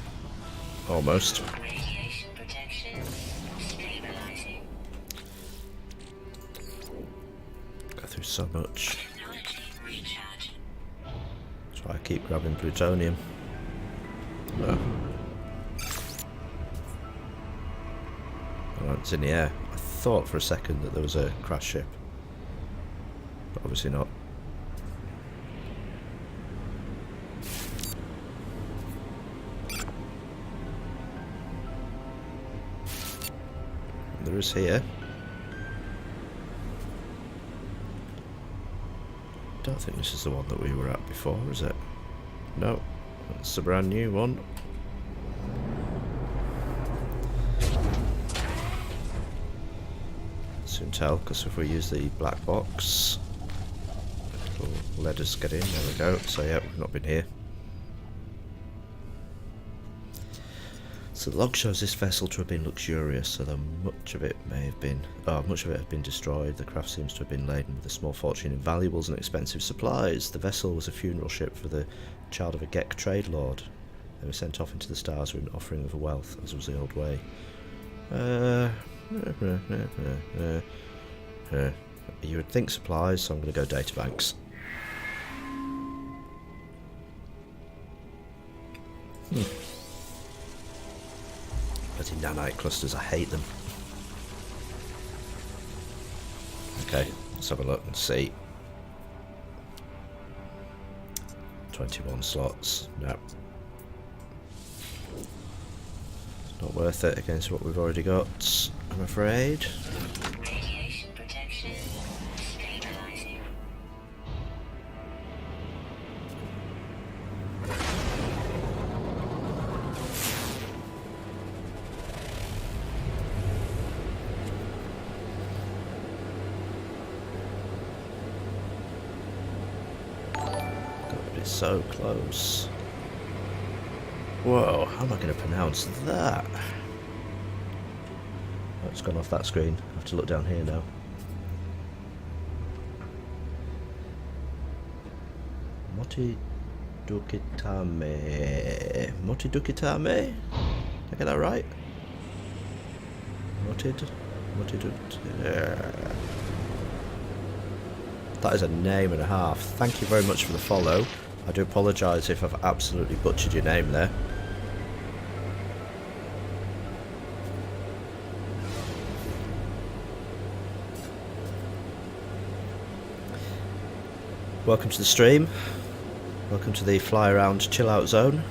Almost. Radiation protection stabilizing. Go through so much. Technology recharge. That's why I keep grabbing plutonium. No. Oh, it's in the air. I thought for a second that there was a crash ship. But obviously not. There is here. Don't think this is the one that we were at before, is it? No, it's a brand new one. Soon tell, because if we use the black box, it'll let us get in. There we go. So yeah, we've not been here. So the log shows this vessel to have been luxurious, although much of it had been destroyed. The craft seems to have been laden with a small fortune in valuables and expensive supplies. The vessel was a funeral ship for the child of a Gek trade lord. They were sent off into the stars with an offering of wealth, as was the old way. You would think supplies, so I'm going to go databanks. Bloody nanite clusters, I hate them. Okay, let's have a look and see. 21 slots. No. Not worth it against what we've already got, I'm afraid. Radiation protection stabilizing. God, it's so close. Whoa, how am I going to pronounce that? Oh, it's gone off that screen. I have to look down here now. Moti Dukitame. Moti Dukitame? Did I get that right? Motid? That is a name and a half. Thank you very much for the follow. I do apologise if I've absolutely butchered your name there. Welcome to the stream. Welcome to the fly around chill out zone.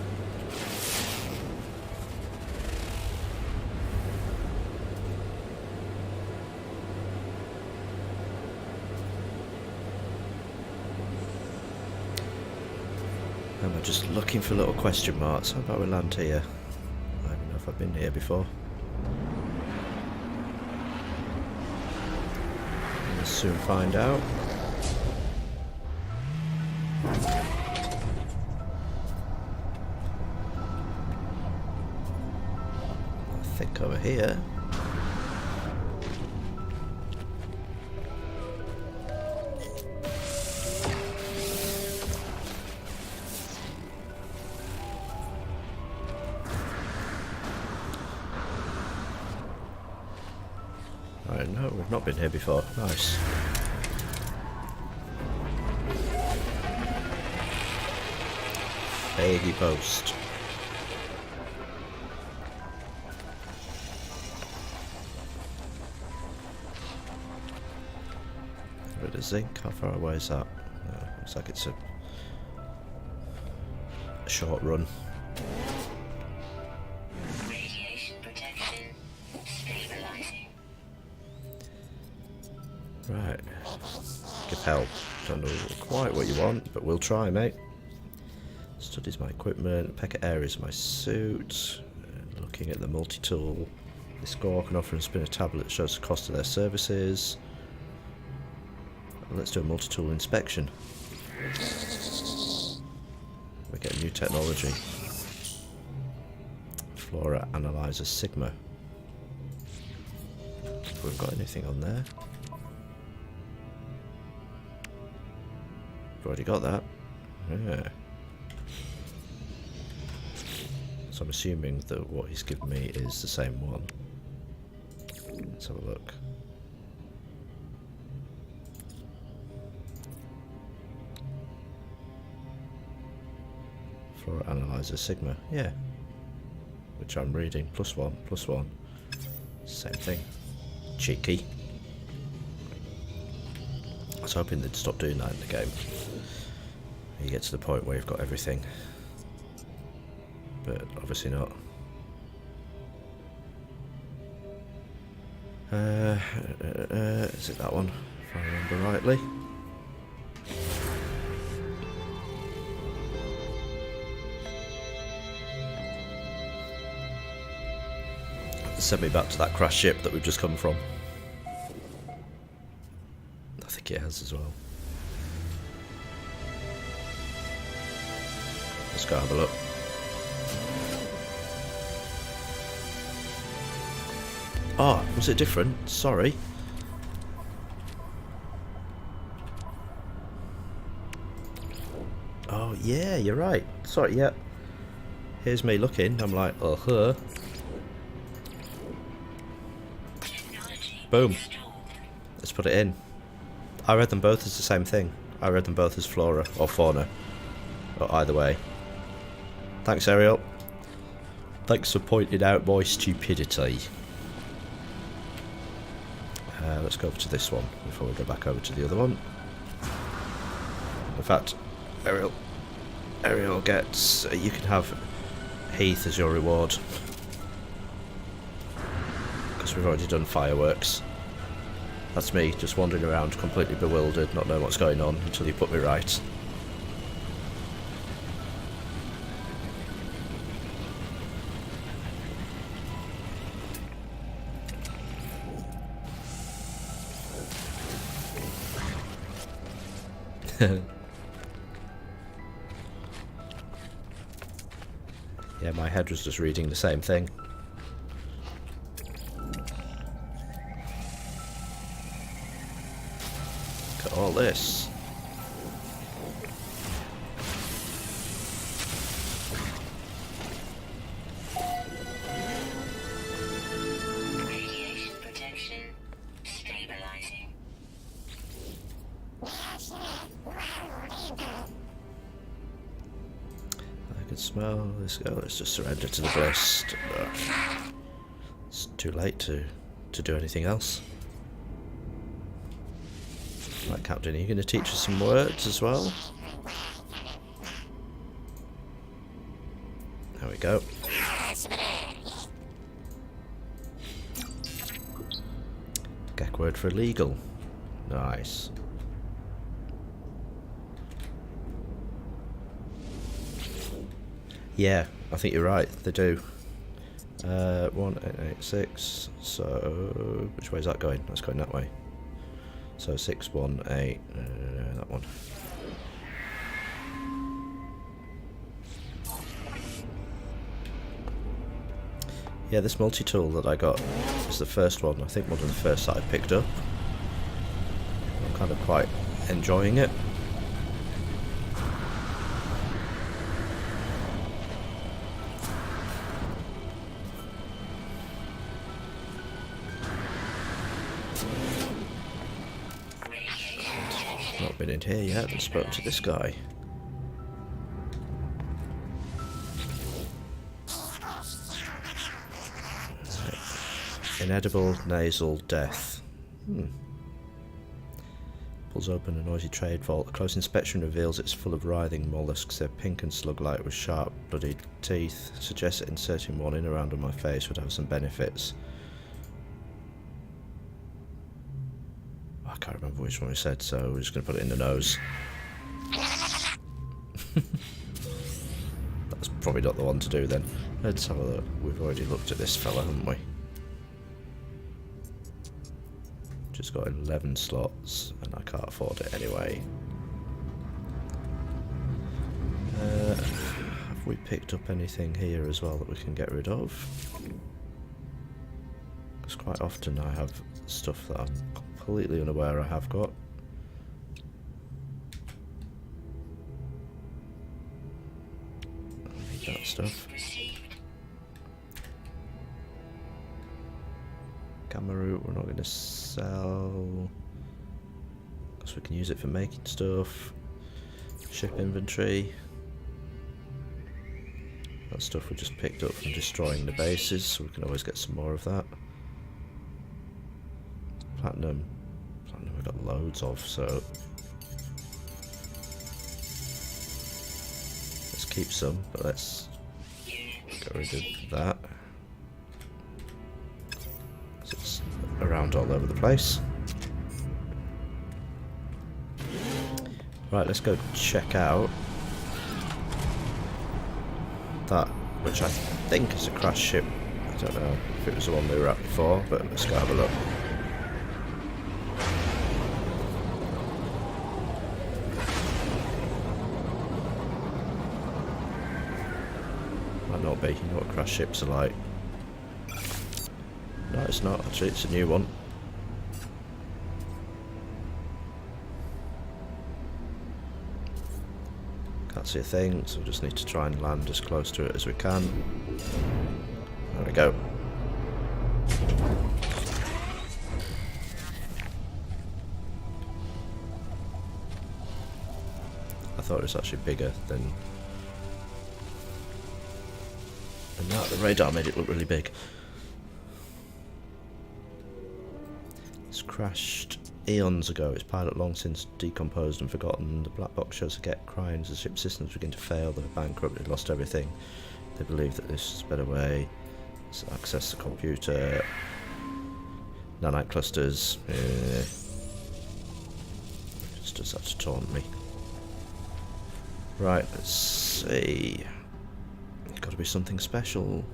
Am I just looking for little question marks? How about we land here? I don't know if I've been here before. We'll soon find out. I think over here. Right, no, we've not been here before. Nice. Baggy post. Bit of zinc. How far away is that? Looks like it's a short run. Radiation protection stabilizing. Right. Give help. Don't know quite what you want, but we'll try, mate. Studies my equipment, peck at areas of my suit, looking at the multi-tool. The score can offer and spin a tablet that shows the cost of their services. Let's do a multi-tool inspection. We get new technology. Flora Analyzer Sigma. Have we got anything on there? We've already got that. Yeah. So I'm assuming that what he's given me is the same one. Let's have a look. Flora Analyzer Sigma, yeah. Which I'm reading, +1. Same thing. Cheeky. I was hoping they'd stop doing that in the game. You get to the point where you've got everything. But obviously not. Is it that one? If I remember rightly. Send me back to that crashed ship that we've just come from. I think it has as well. Let's go have a look. Oh, was it different? Sorry. Oh, yeah, you're right. Sorry, yeah. Here's me looking. I'm like, huh. Boom. Let's put it in. I read them both as the same thing. I read them both as flora or fauna. Or either way. Thanks, Ariel. Thanks for pointing out my stupidity. Let's go over to this one before we go back over to the other one. In fact, Ariel, Ariel gets... you can have Heath as your reward. Because we've already done fireworks. That's me, just wandering around completely bewildered, not knowing what's going on until you put me right. Yeah, my head was just reading the same thing. Look at all this. Radiation protection stabilizing. I can smell this. Oh, let's just surrender to the blast. It's too late to do anything else. Right, Captain, are you going to teach us some words as well? There we go. Gek word for illegal. Nice. Yeah, I think you're right, they do. 1886, so which way is that going? That's going that way. So 618, that one. Yeah, this multi-tool that I got is the first one, I think one of the first that I picked up. I'm kind of quite enjoying it. Not been in here yet and spoken to this guy. Inedible nasal death. Pulls open a noisy trade vault. A close inspection reveals it's full of writhing mollusks. They're pink and slug-like with sharp, bloodied teeth. Suggests that inserting one in around on my face would have some benefits. I can't remember which one we said, so we're just going to put it in the nose. That's probably not the one to do then. Let's have a look. We've already looked at this fella, haven't we? Just got 11 slots, and I can't afford it anyway. Have we picked up anything here as well that we can get rid of? Because quite often I have stuff that I'm completely unaware I have got. I need that stuff. Gamma root we're not going to sell because we can use it for making stuff. Ship inventory. That stuff we just picked up from destroying the bases, so we can always get some more of that. Platinum we've got loads of, so let's keep some, but let's get rid of that. It's around all over the place. Right, let's go check out that, which I think is a crash ship. I don't know if it was the one we were at before, but let's go have a look. Might not be, you know what crash ships are like. No, it's not, actually, it's a new one. Can't see a thing, so we just need to try and land as close to it as we can. There we go. I thought it was actually bigger than that. The radar made it look really big. It's crashed eons ago, its pilot long since decomposed and forgotten. The black box shows the get crying as the ship's systems begin to fail. They're bankrupt, they've lost everything. They believe that this is a better way. So access the computer. Nanite clusters. Just does that to taunt me. Right, let's see. It's got to be something special.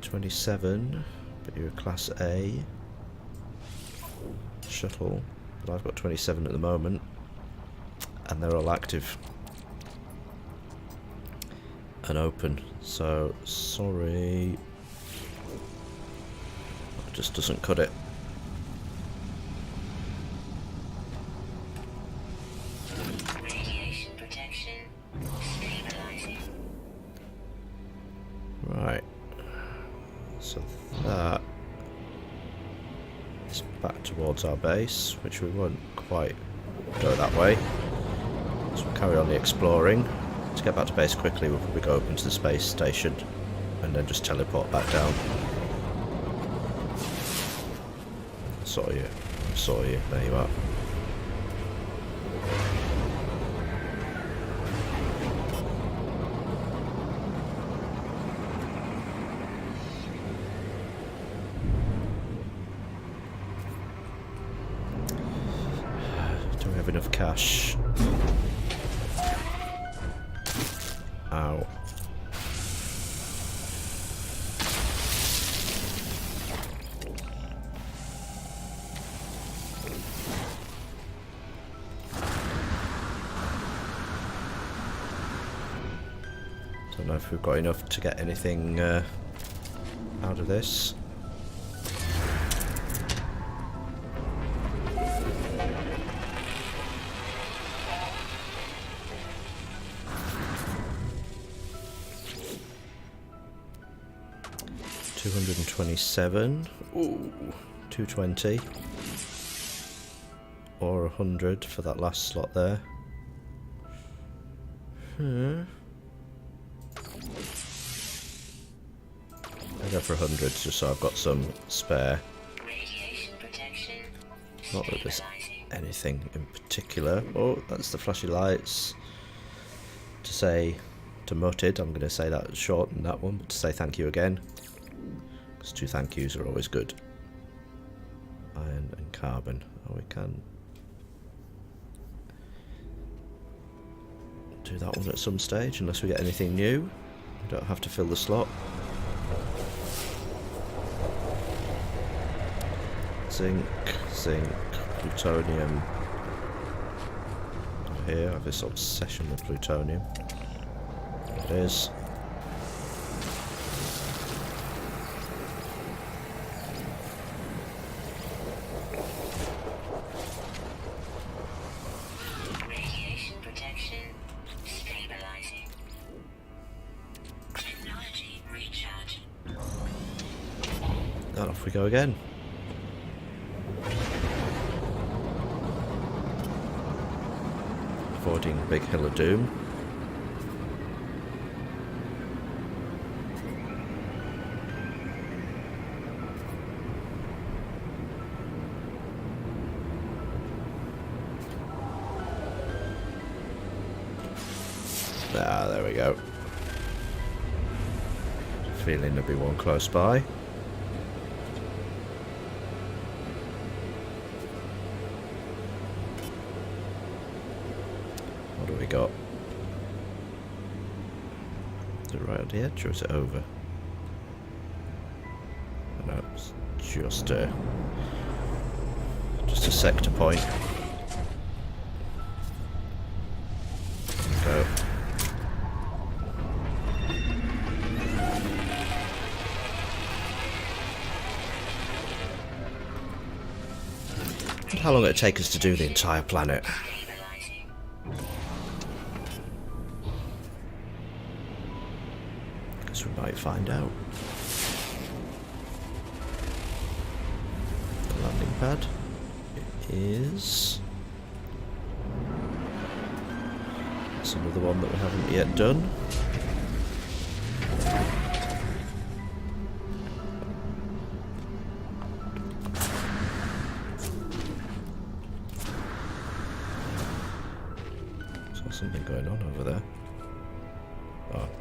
27, but you're a Class A shuttle, but I've got 27 at the moment, and they're all active and open, so sorry, it just doesn't cut it. Radiation protection stabilizing. Right, so that is back towards our base, which we won't quite go that way, so we'll carry on the exploring. To get back to base quickly, we'll probably go up into the space station and then just teleport back down. Saw you, there you are. Do we have enough cash? Ow. Don't know if we've got enough to get anything out of this. $227. Ooh, 220. Or 100 for that last slot there. I'll go for 100 just so I've got some spare. Radiation protection Not that there's stabilizing. anything in particular. Oh, that's the flashy lights. To say, to Mutted, I'm going to say that short in that one, but to say thank you again. Because 2 thank yous are always good. Iron and carbon. Oh, we can do that one at some stage, unless we get anything new. We don't have to fill the slot. Zinc, plutonium. Here, I have this obsession with plutonium. It is. Radiation protection stabilizing. Technology recharge. And off we go again. Avoiding Big Hill of Doom. Ah, there we go. Feeling there'll be one close by. What do we got? Is it right on the edge or is it over? No, it's just a sector point. Go. How long it'll take us to do the entire planet? Stabilizing. Guess we might find out. The landing pad. It is. It's another one that we haven't yet done.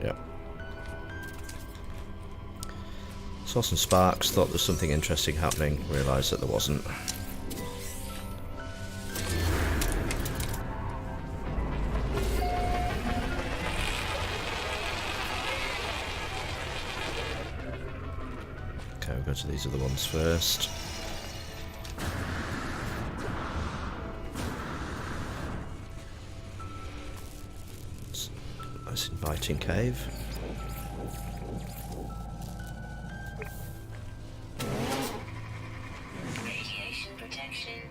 Yep. Saw some sparks, thought there was something interesting happening, realised that there wasn't. Okay, we'll go to these other ones first. Nice inviting cave. Radiation protection.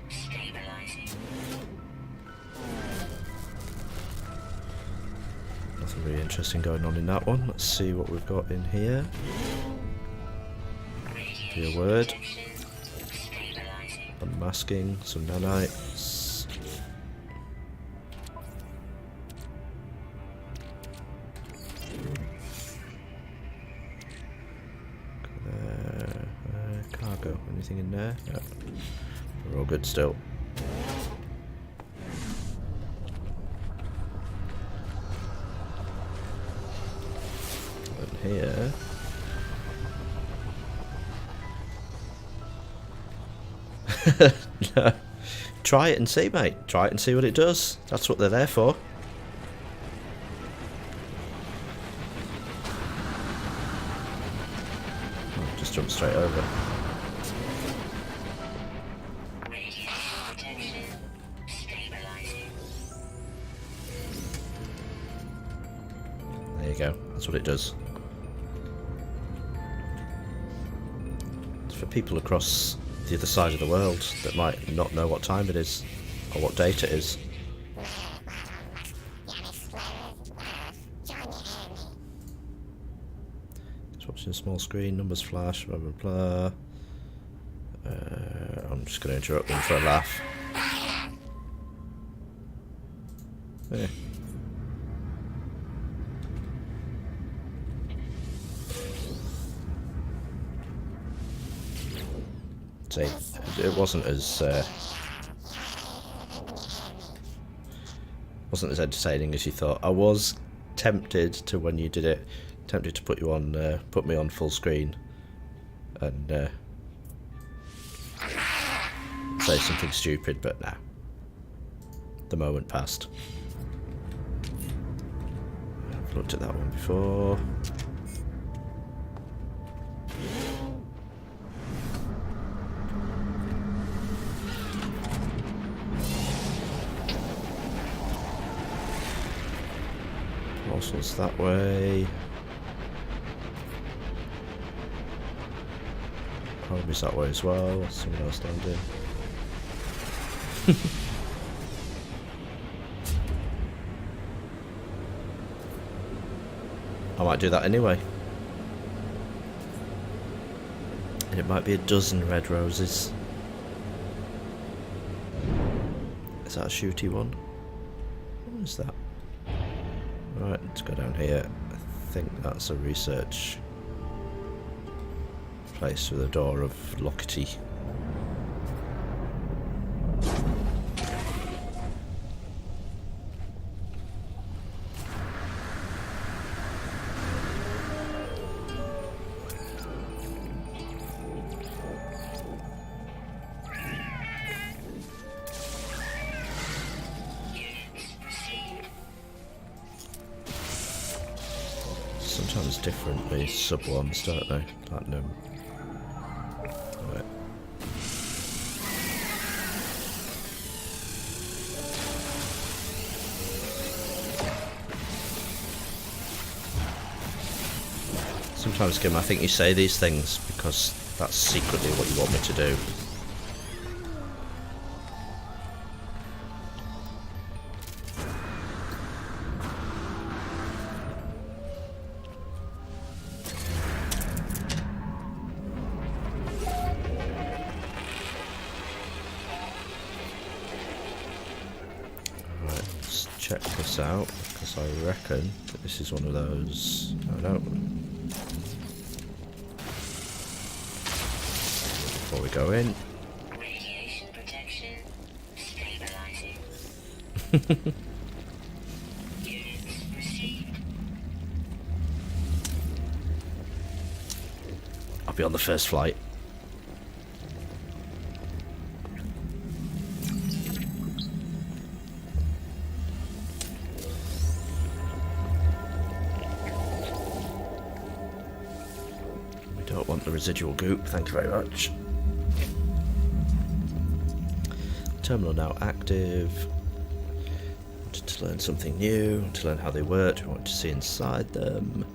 Stabilizing. Nothing really interesting going on in that one. Let's see what we've got in here. Be a word. Protection. Stabilizing. Unmasking, some nanites. Cargo, anything in there? Yeah. We're all good still. And here. No. Try it and see, mate. Try it and see what it does. That's what they're there for. Oh, just jump straight over. Radiation protection. Stabilizing. There you go. That's what it does. It's for people across the other side of the world that might not know what time it is or what date it is. Just watching a small screen, numbers flash, blah blah blah. I'm just going to interrupt them for a laugh. Yeah. See, it wasn't as entertaining as you thought. I was tempted to, when you did it, tempted to put me on full screen and say something stupid, but nah. The moment passed. I've looked at that one before. Portals that way. Home's that way as well. Someone else landing. I might do that anyway. And it might be a dozen red roses. Is that a shooty one? What is that? Right, let's go down here. I think that's a research place with a door of lockety. Sometimes different, these sub ones, don't they? Platinum. Right. Sometimes, Kim, I think you say these things because that's secretly what you want me to do. Check this out, because I reckon that this is one of those. Oh no. Before we go in. Radiation protection. Stabilizing. Units received. I'll be on the first flight. We don't want the residual goop, thank you very much. Terminal now active. Wanted to learn something new, to learn how they worked, we wanted to see inside them.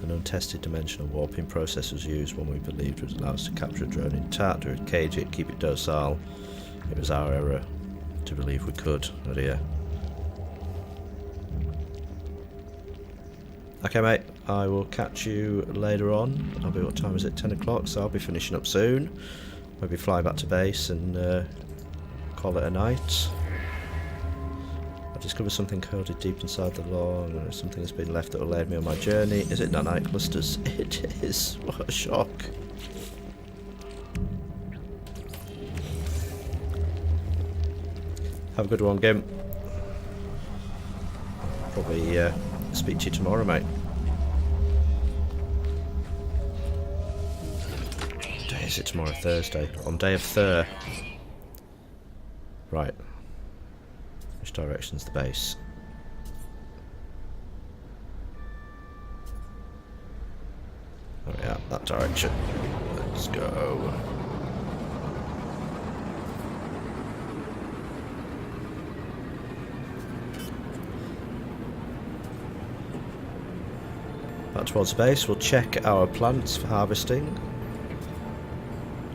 An untested dimensional warping process was used, one we believed would allow us to capture a drone intact or cage it, keep it docile. It was our error to believe we could. Oh dear. Okay mate, I will catch you later on. What time is it? 10 o'clock, so I'll be finishing up soon. Maybe fly back to base and call it a night. I discovered something coded deep inside the log. Something has been left that will lead me on my journey. Is it nanite clusters? It is. What a shock. Have a good one, Gimp. Probably speak to you tomorrow, mate. What day is it tomorrow? Thursday. On day of Thur. Right. Which direction's the base? Oh yeah, that direction. Let's go. Back towards the base, we'll check our plants for harvesting.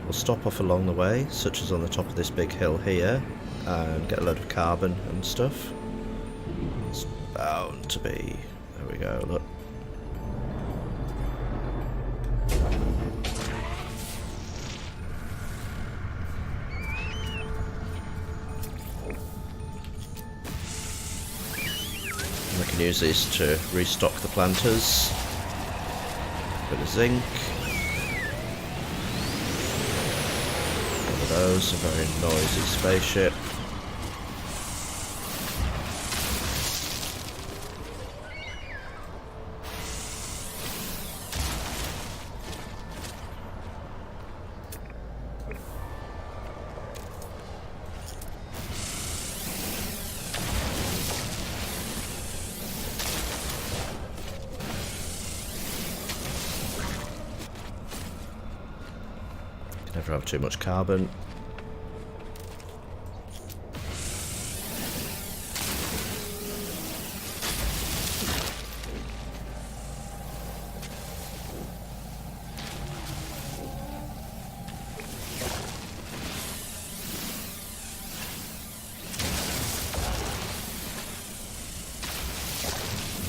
We'll stop off along the way, such as on the top of this big hill here, and get a load of carbon and stuff. It's bound to be. There we go, look. We can use these to restock the planters. Bit of zinc. One of those, a very noisy spaceship. Never have too much carbon.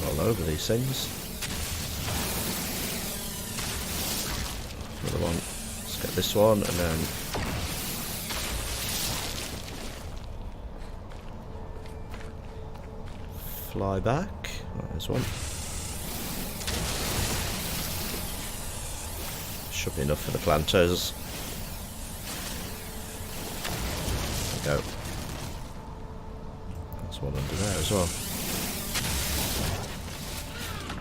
All over these things. Another one. Get this one and then fly back. Oh, there's one. Should be enough for the planters. There we go. There's one under there as well.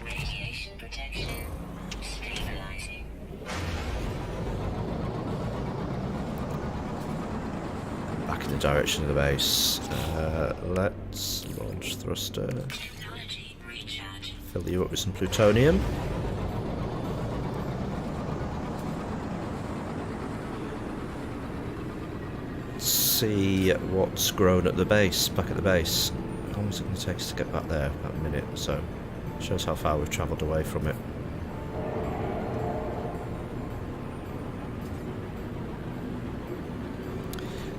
Radiation protection. Stabilizing. Back in the direction of the base. Let's launch thruster. Technology recharge. Fill you up with some plutonium. See what's grown at the base, back at the base. How long is it going to take us to get back there? About a minute or so. Shows how far we've travelled away from it.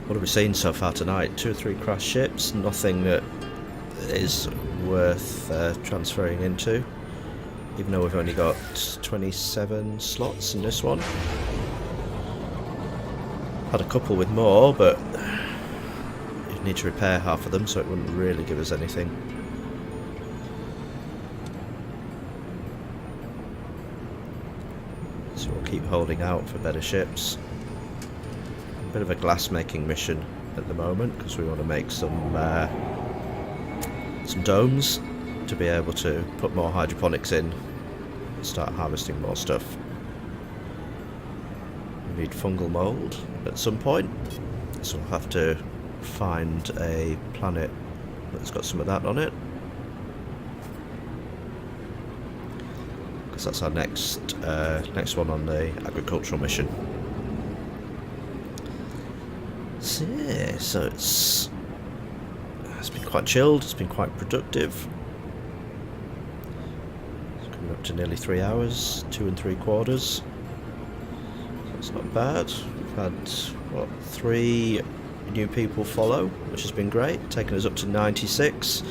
What have we seen so far tonight? 2 or 3 crashed ships, nothing that is worth transferring into, even though we've only got 27 slots in this one. Had a couple with more, but you'd need to repair half of them, so it wouldn't really give us anything. So we'll keep holding out for better ships. A bit of a glass making mission at the moment because we want to make some domes to be able to put more hydroponics in and start harvesting more stuff. need fungal mould at some point, so we'll have to find a planet that's got some of that on it, because that's our next one on the agricultural mission. So yeah, so it's been quite chilled, it's been quite productive. It's coming up to nearly 3 hours, 2 3/4. So it's not bad. We've had, what, 3 new people follow, which has been great, taking us up to 96.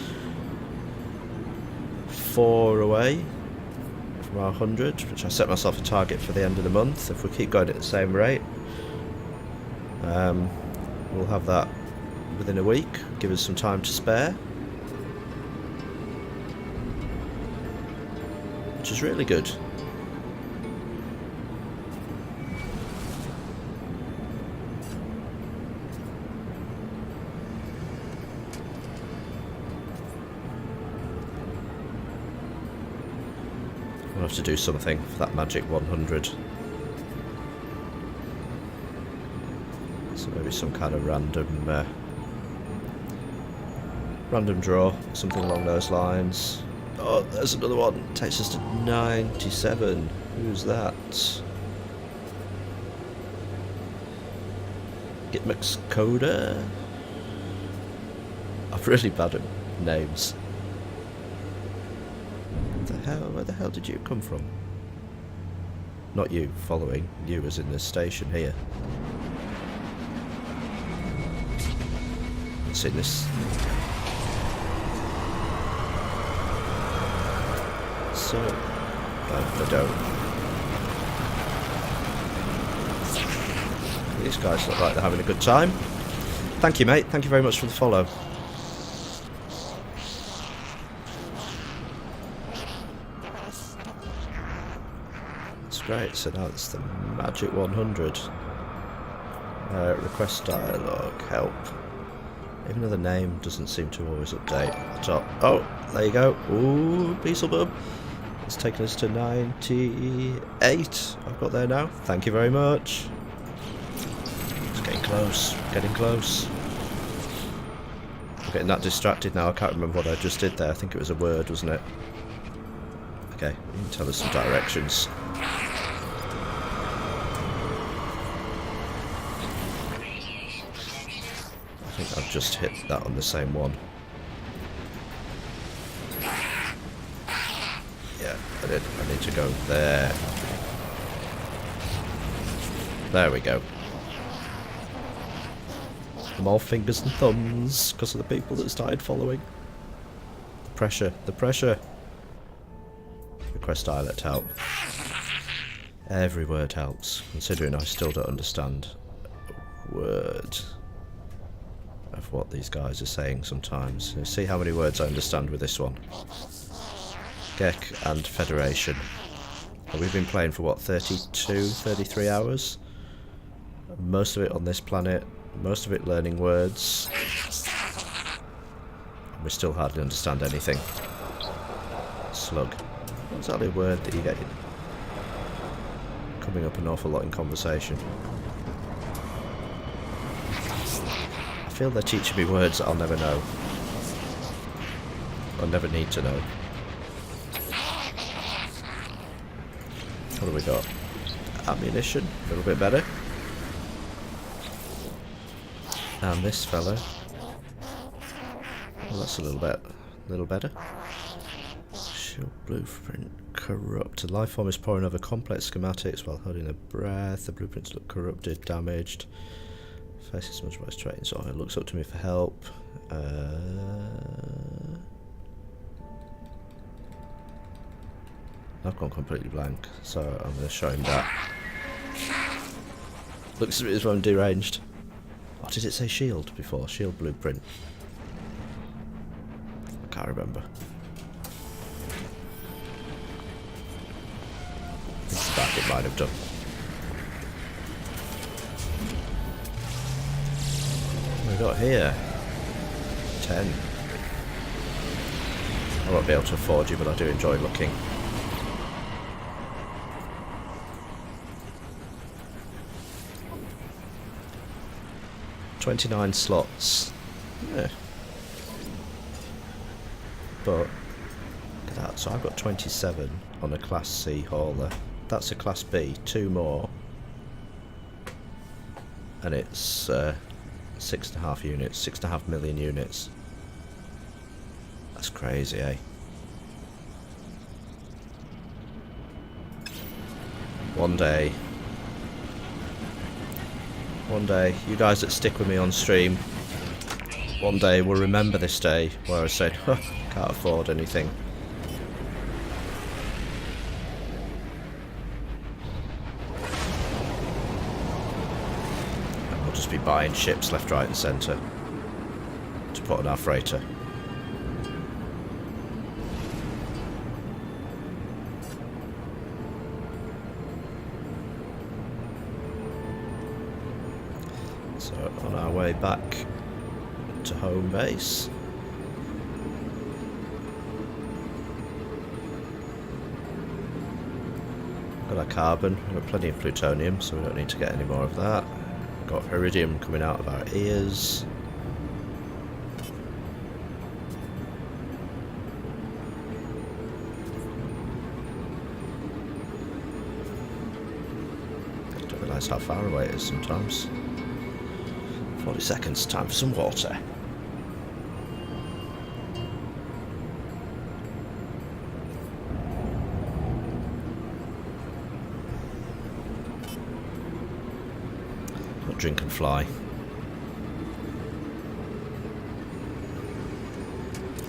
4 away from our 100, which I set myself a target for the end of the month. If we keep going at the same rate, we'll have that within a week, give us some time to spare, which is really good. I'll have to do something for that magic 100. So maybe some kind of random draw, something along those lines. Oh, there's another one. Takes us to 97. Who's that? Gitmix Coda? I'm really bad at names. Where the hell did you come from? Not you following, you as in this station here. Let's see this. So, I don't. These guys look like they're having a good time. Thank you, mate. Thank you very much for the follow. That's great. So now it's the magic 100. Request dialogue. Help. Even though the name doesn't seem to always update at the top. Oh, there you go. Ooh, Beelzebub. It's taken us to 98. I've got there now. Thank you very much. It's getting close. Getting close. I'm getting that distracted now. I can't remember what I just did there. I think it was a word, wasn't it? Okay, you can tell us some directions. I think I've just hit that on the same one. Yeah, I did. I need to go there. There we go. I'm all fingers and thumbs because of the people that started following. The pressure. The pressure. Request dialect help. Every word helps, considering I still don't understand a word of what these guys are saying sometimes. You see how many words I understand with this one. Gek and Federation. And we've been playing for what, 32, 33 hours? Most of it on this planet, most of it learning words. And we still hardly understand anything. Slug. What's that a word that you get coming up an awful lot in conversation? I feel they're teaching me words that I'll never know. I'll never need to know. What have we got? Ammunition, a little bit better. And this fella. Well, that's a little better. Shield blueprint corrupt. The life form is poring over complex schematics while holding a breath. The blueprints look corrupted, damaged. Faces smudged by his training, so it looks up to me for help. I've gone completely blank, so I'm going to show him that. Looks as if I'm deranged. Oh, did it say shield before? Shield blueprint. I can't remember. It's back, it might have done. What have we got here? 10. I won't be able to afford you, but I do enjoy looking. 29 slots. Yeah. But look at that. So I've got 27 on a Class C hauler. That's a Class B. 2 more. And it's 6.5 units. 6.5 million units. That's crazy, eh? One day, you guys that stick with me on stream, one day will remember this day where I said, huh, can't afford anything. And we'll just be buying ships left, right and centre to put on our freighter. So on our way back to home base. Got our carbon, we've got plenty of plutonium, so we don't need to get any more of that. Got iridium coming out of our ears. Don't realise how far away it is sometimes. 40 seconds, time for some water. Got drink and fly.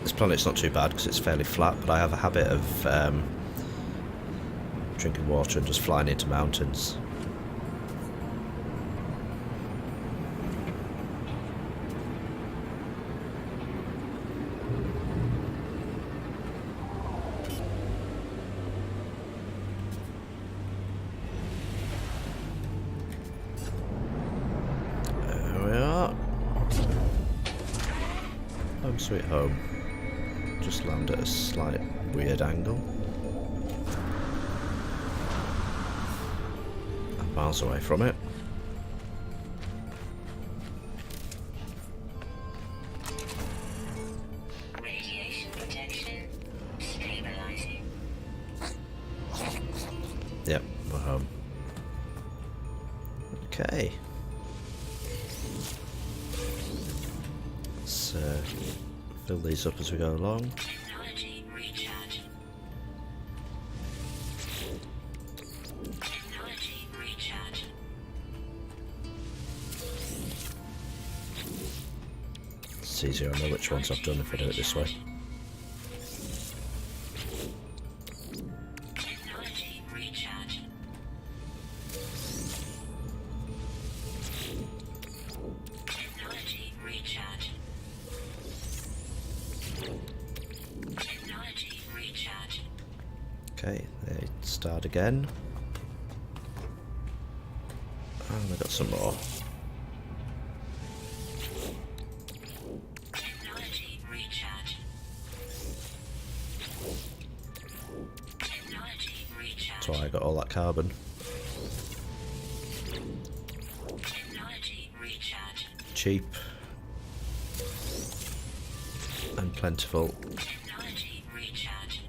This planet's not too bad because it's fairly flat, but I have a habit of drinking water and just flying into mountains. Sweet home. Just land at a slight weird angle. I'm miles away from it. Radiation protection stabilizing. Yep, we're home. Okay. Let's fill these up as we go along. Technology recharge. Technology recharge. It's easier, I know which ones I've done if I do it this way. Technology recharge. Technology recharge. Technology recharge. Okay, they start again. And I got some more. Technology recharge. Technology recharge. That's why I got all that carbon. Technology recharge. Cheap. And plentiful. Technology recharge.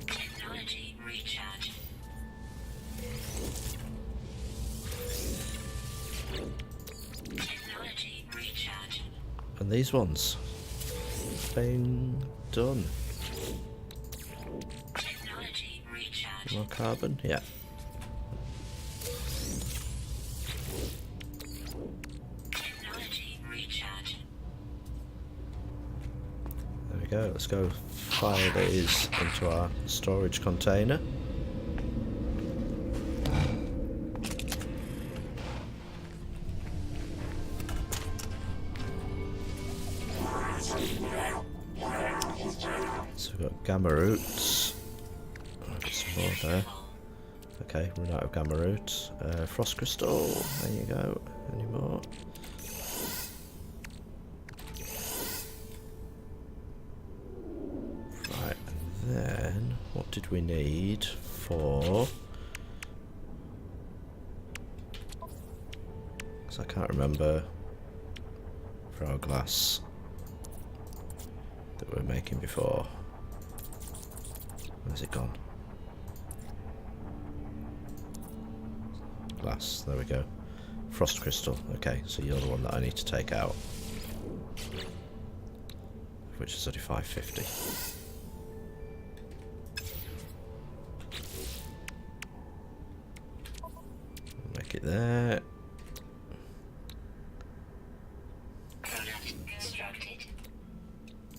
Technology recharge. Technology recharge. And these ones. Bang. Done. Technology recharge. More carbon? Yeah. Technology recharge. There we go. Let's go fire these into our storage container. So we've got gamma roots. I'll get some more there. Okay, run out of gamma roots. Frost crystal. There you go. Any more? Right, and then what did we need for So I can't remember for our glass that we were making before. Where's it gone? Glass, there we go. Frost crystal, okay, so you're the one that I need to take out. Which is only 550. Make it there. Product constructed.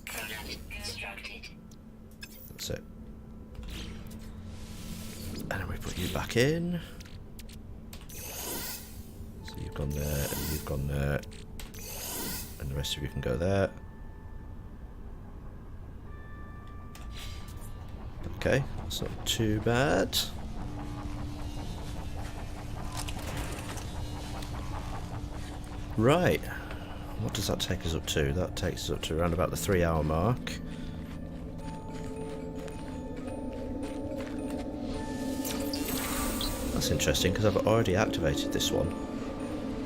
Product constructed. That's it. And then we put you back in. So you've gone there, and you've gone there. And the rest of you can go there. Okay, that's not too bad. Right, what does that take us up to? That takes us up to around about the 3-hour mark. That's interesting because I've already activated this one.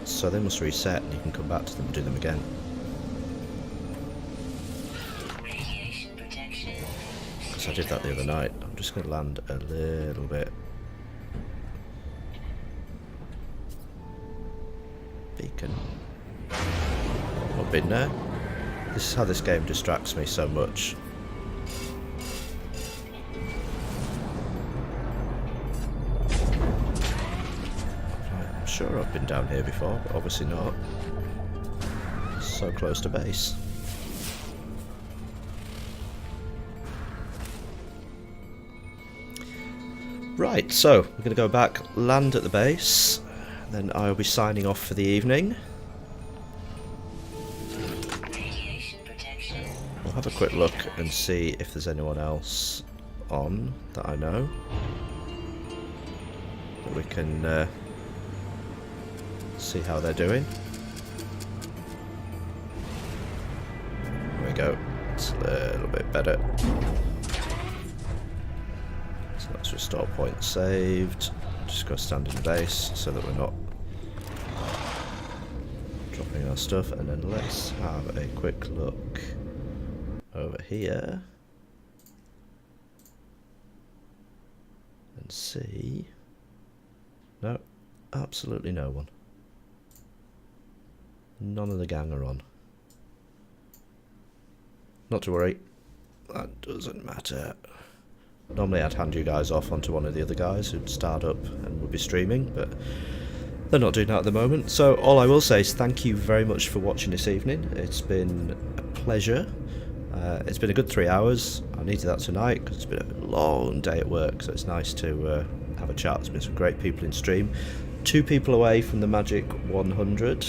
So they must reset and you can come back to them and do them again. Radiation protection. Because I did that the other night. I'm just going to land a little bit. Beacon. Not been there. This is how this game distracts me so much. I'm sure I've been down here before, but obviously not. So close to base. Right, so we're going to go back, land at the base, then I'll be signing off for the evening. Radiation protection. We'll have a quick look and see if there's anyone else on that I know. That we can see how they're doing. There we go. It's a little bit better. So let's restore point saved. Just go stand in the base so that we're not dropping our stuff. And then let's have a quick look over here and see. No, absolutely no one. None of the gang are on. Not to worry, that doesn't matter. Normally I'd hand you guys off onto one of the other guys who'd start up and would be streaming, but they're not doing that at the moment. So all I will say is thank you very much for watching this evening. It's been a pleasure. It's been a good 3 hours. I needed that tonight because it's been a long day at work, so it's nice to have a chat. There's been some great people in stream. 2 people away from the magic 100,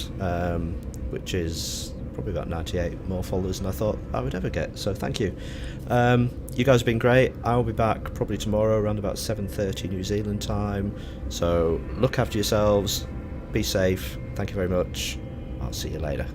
which is probably about 98 more followers than I thought I would ever get, so thank you. You guys have been great. I'll be back probably tomorrow around about 7:30 New Zealand time, so look after yourselves, be safe, thank you very much, I'll see you later.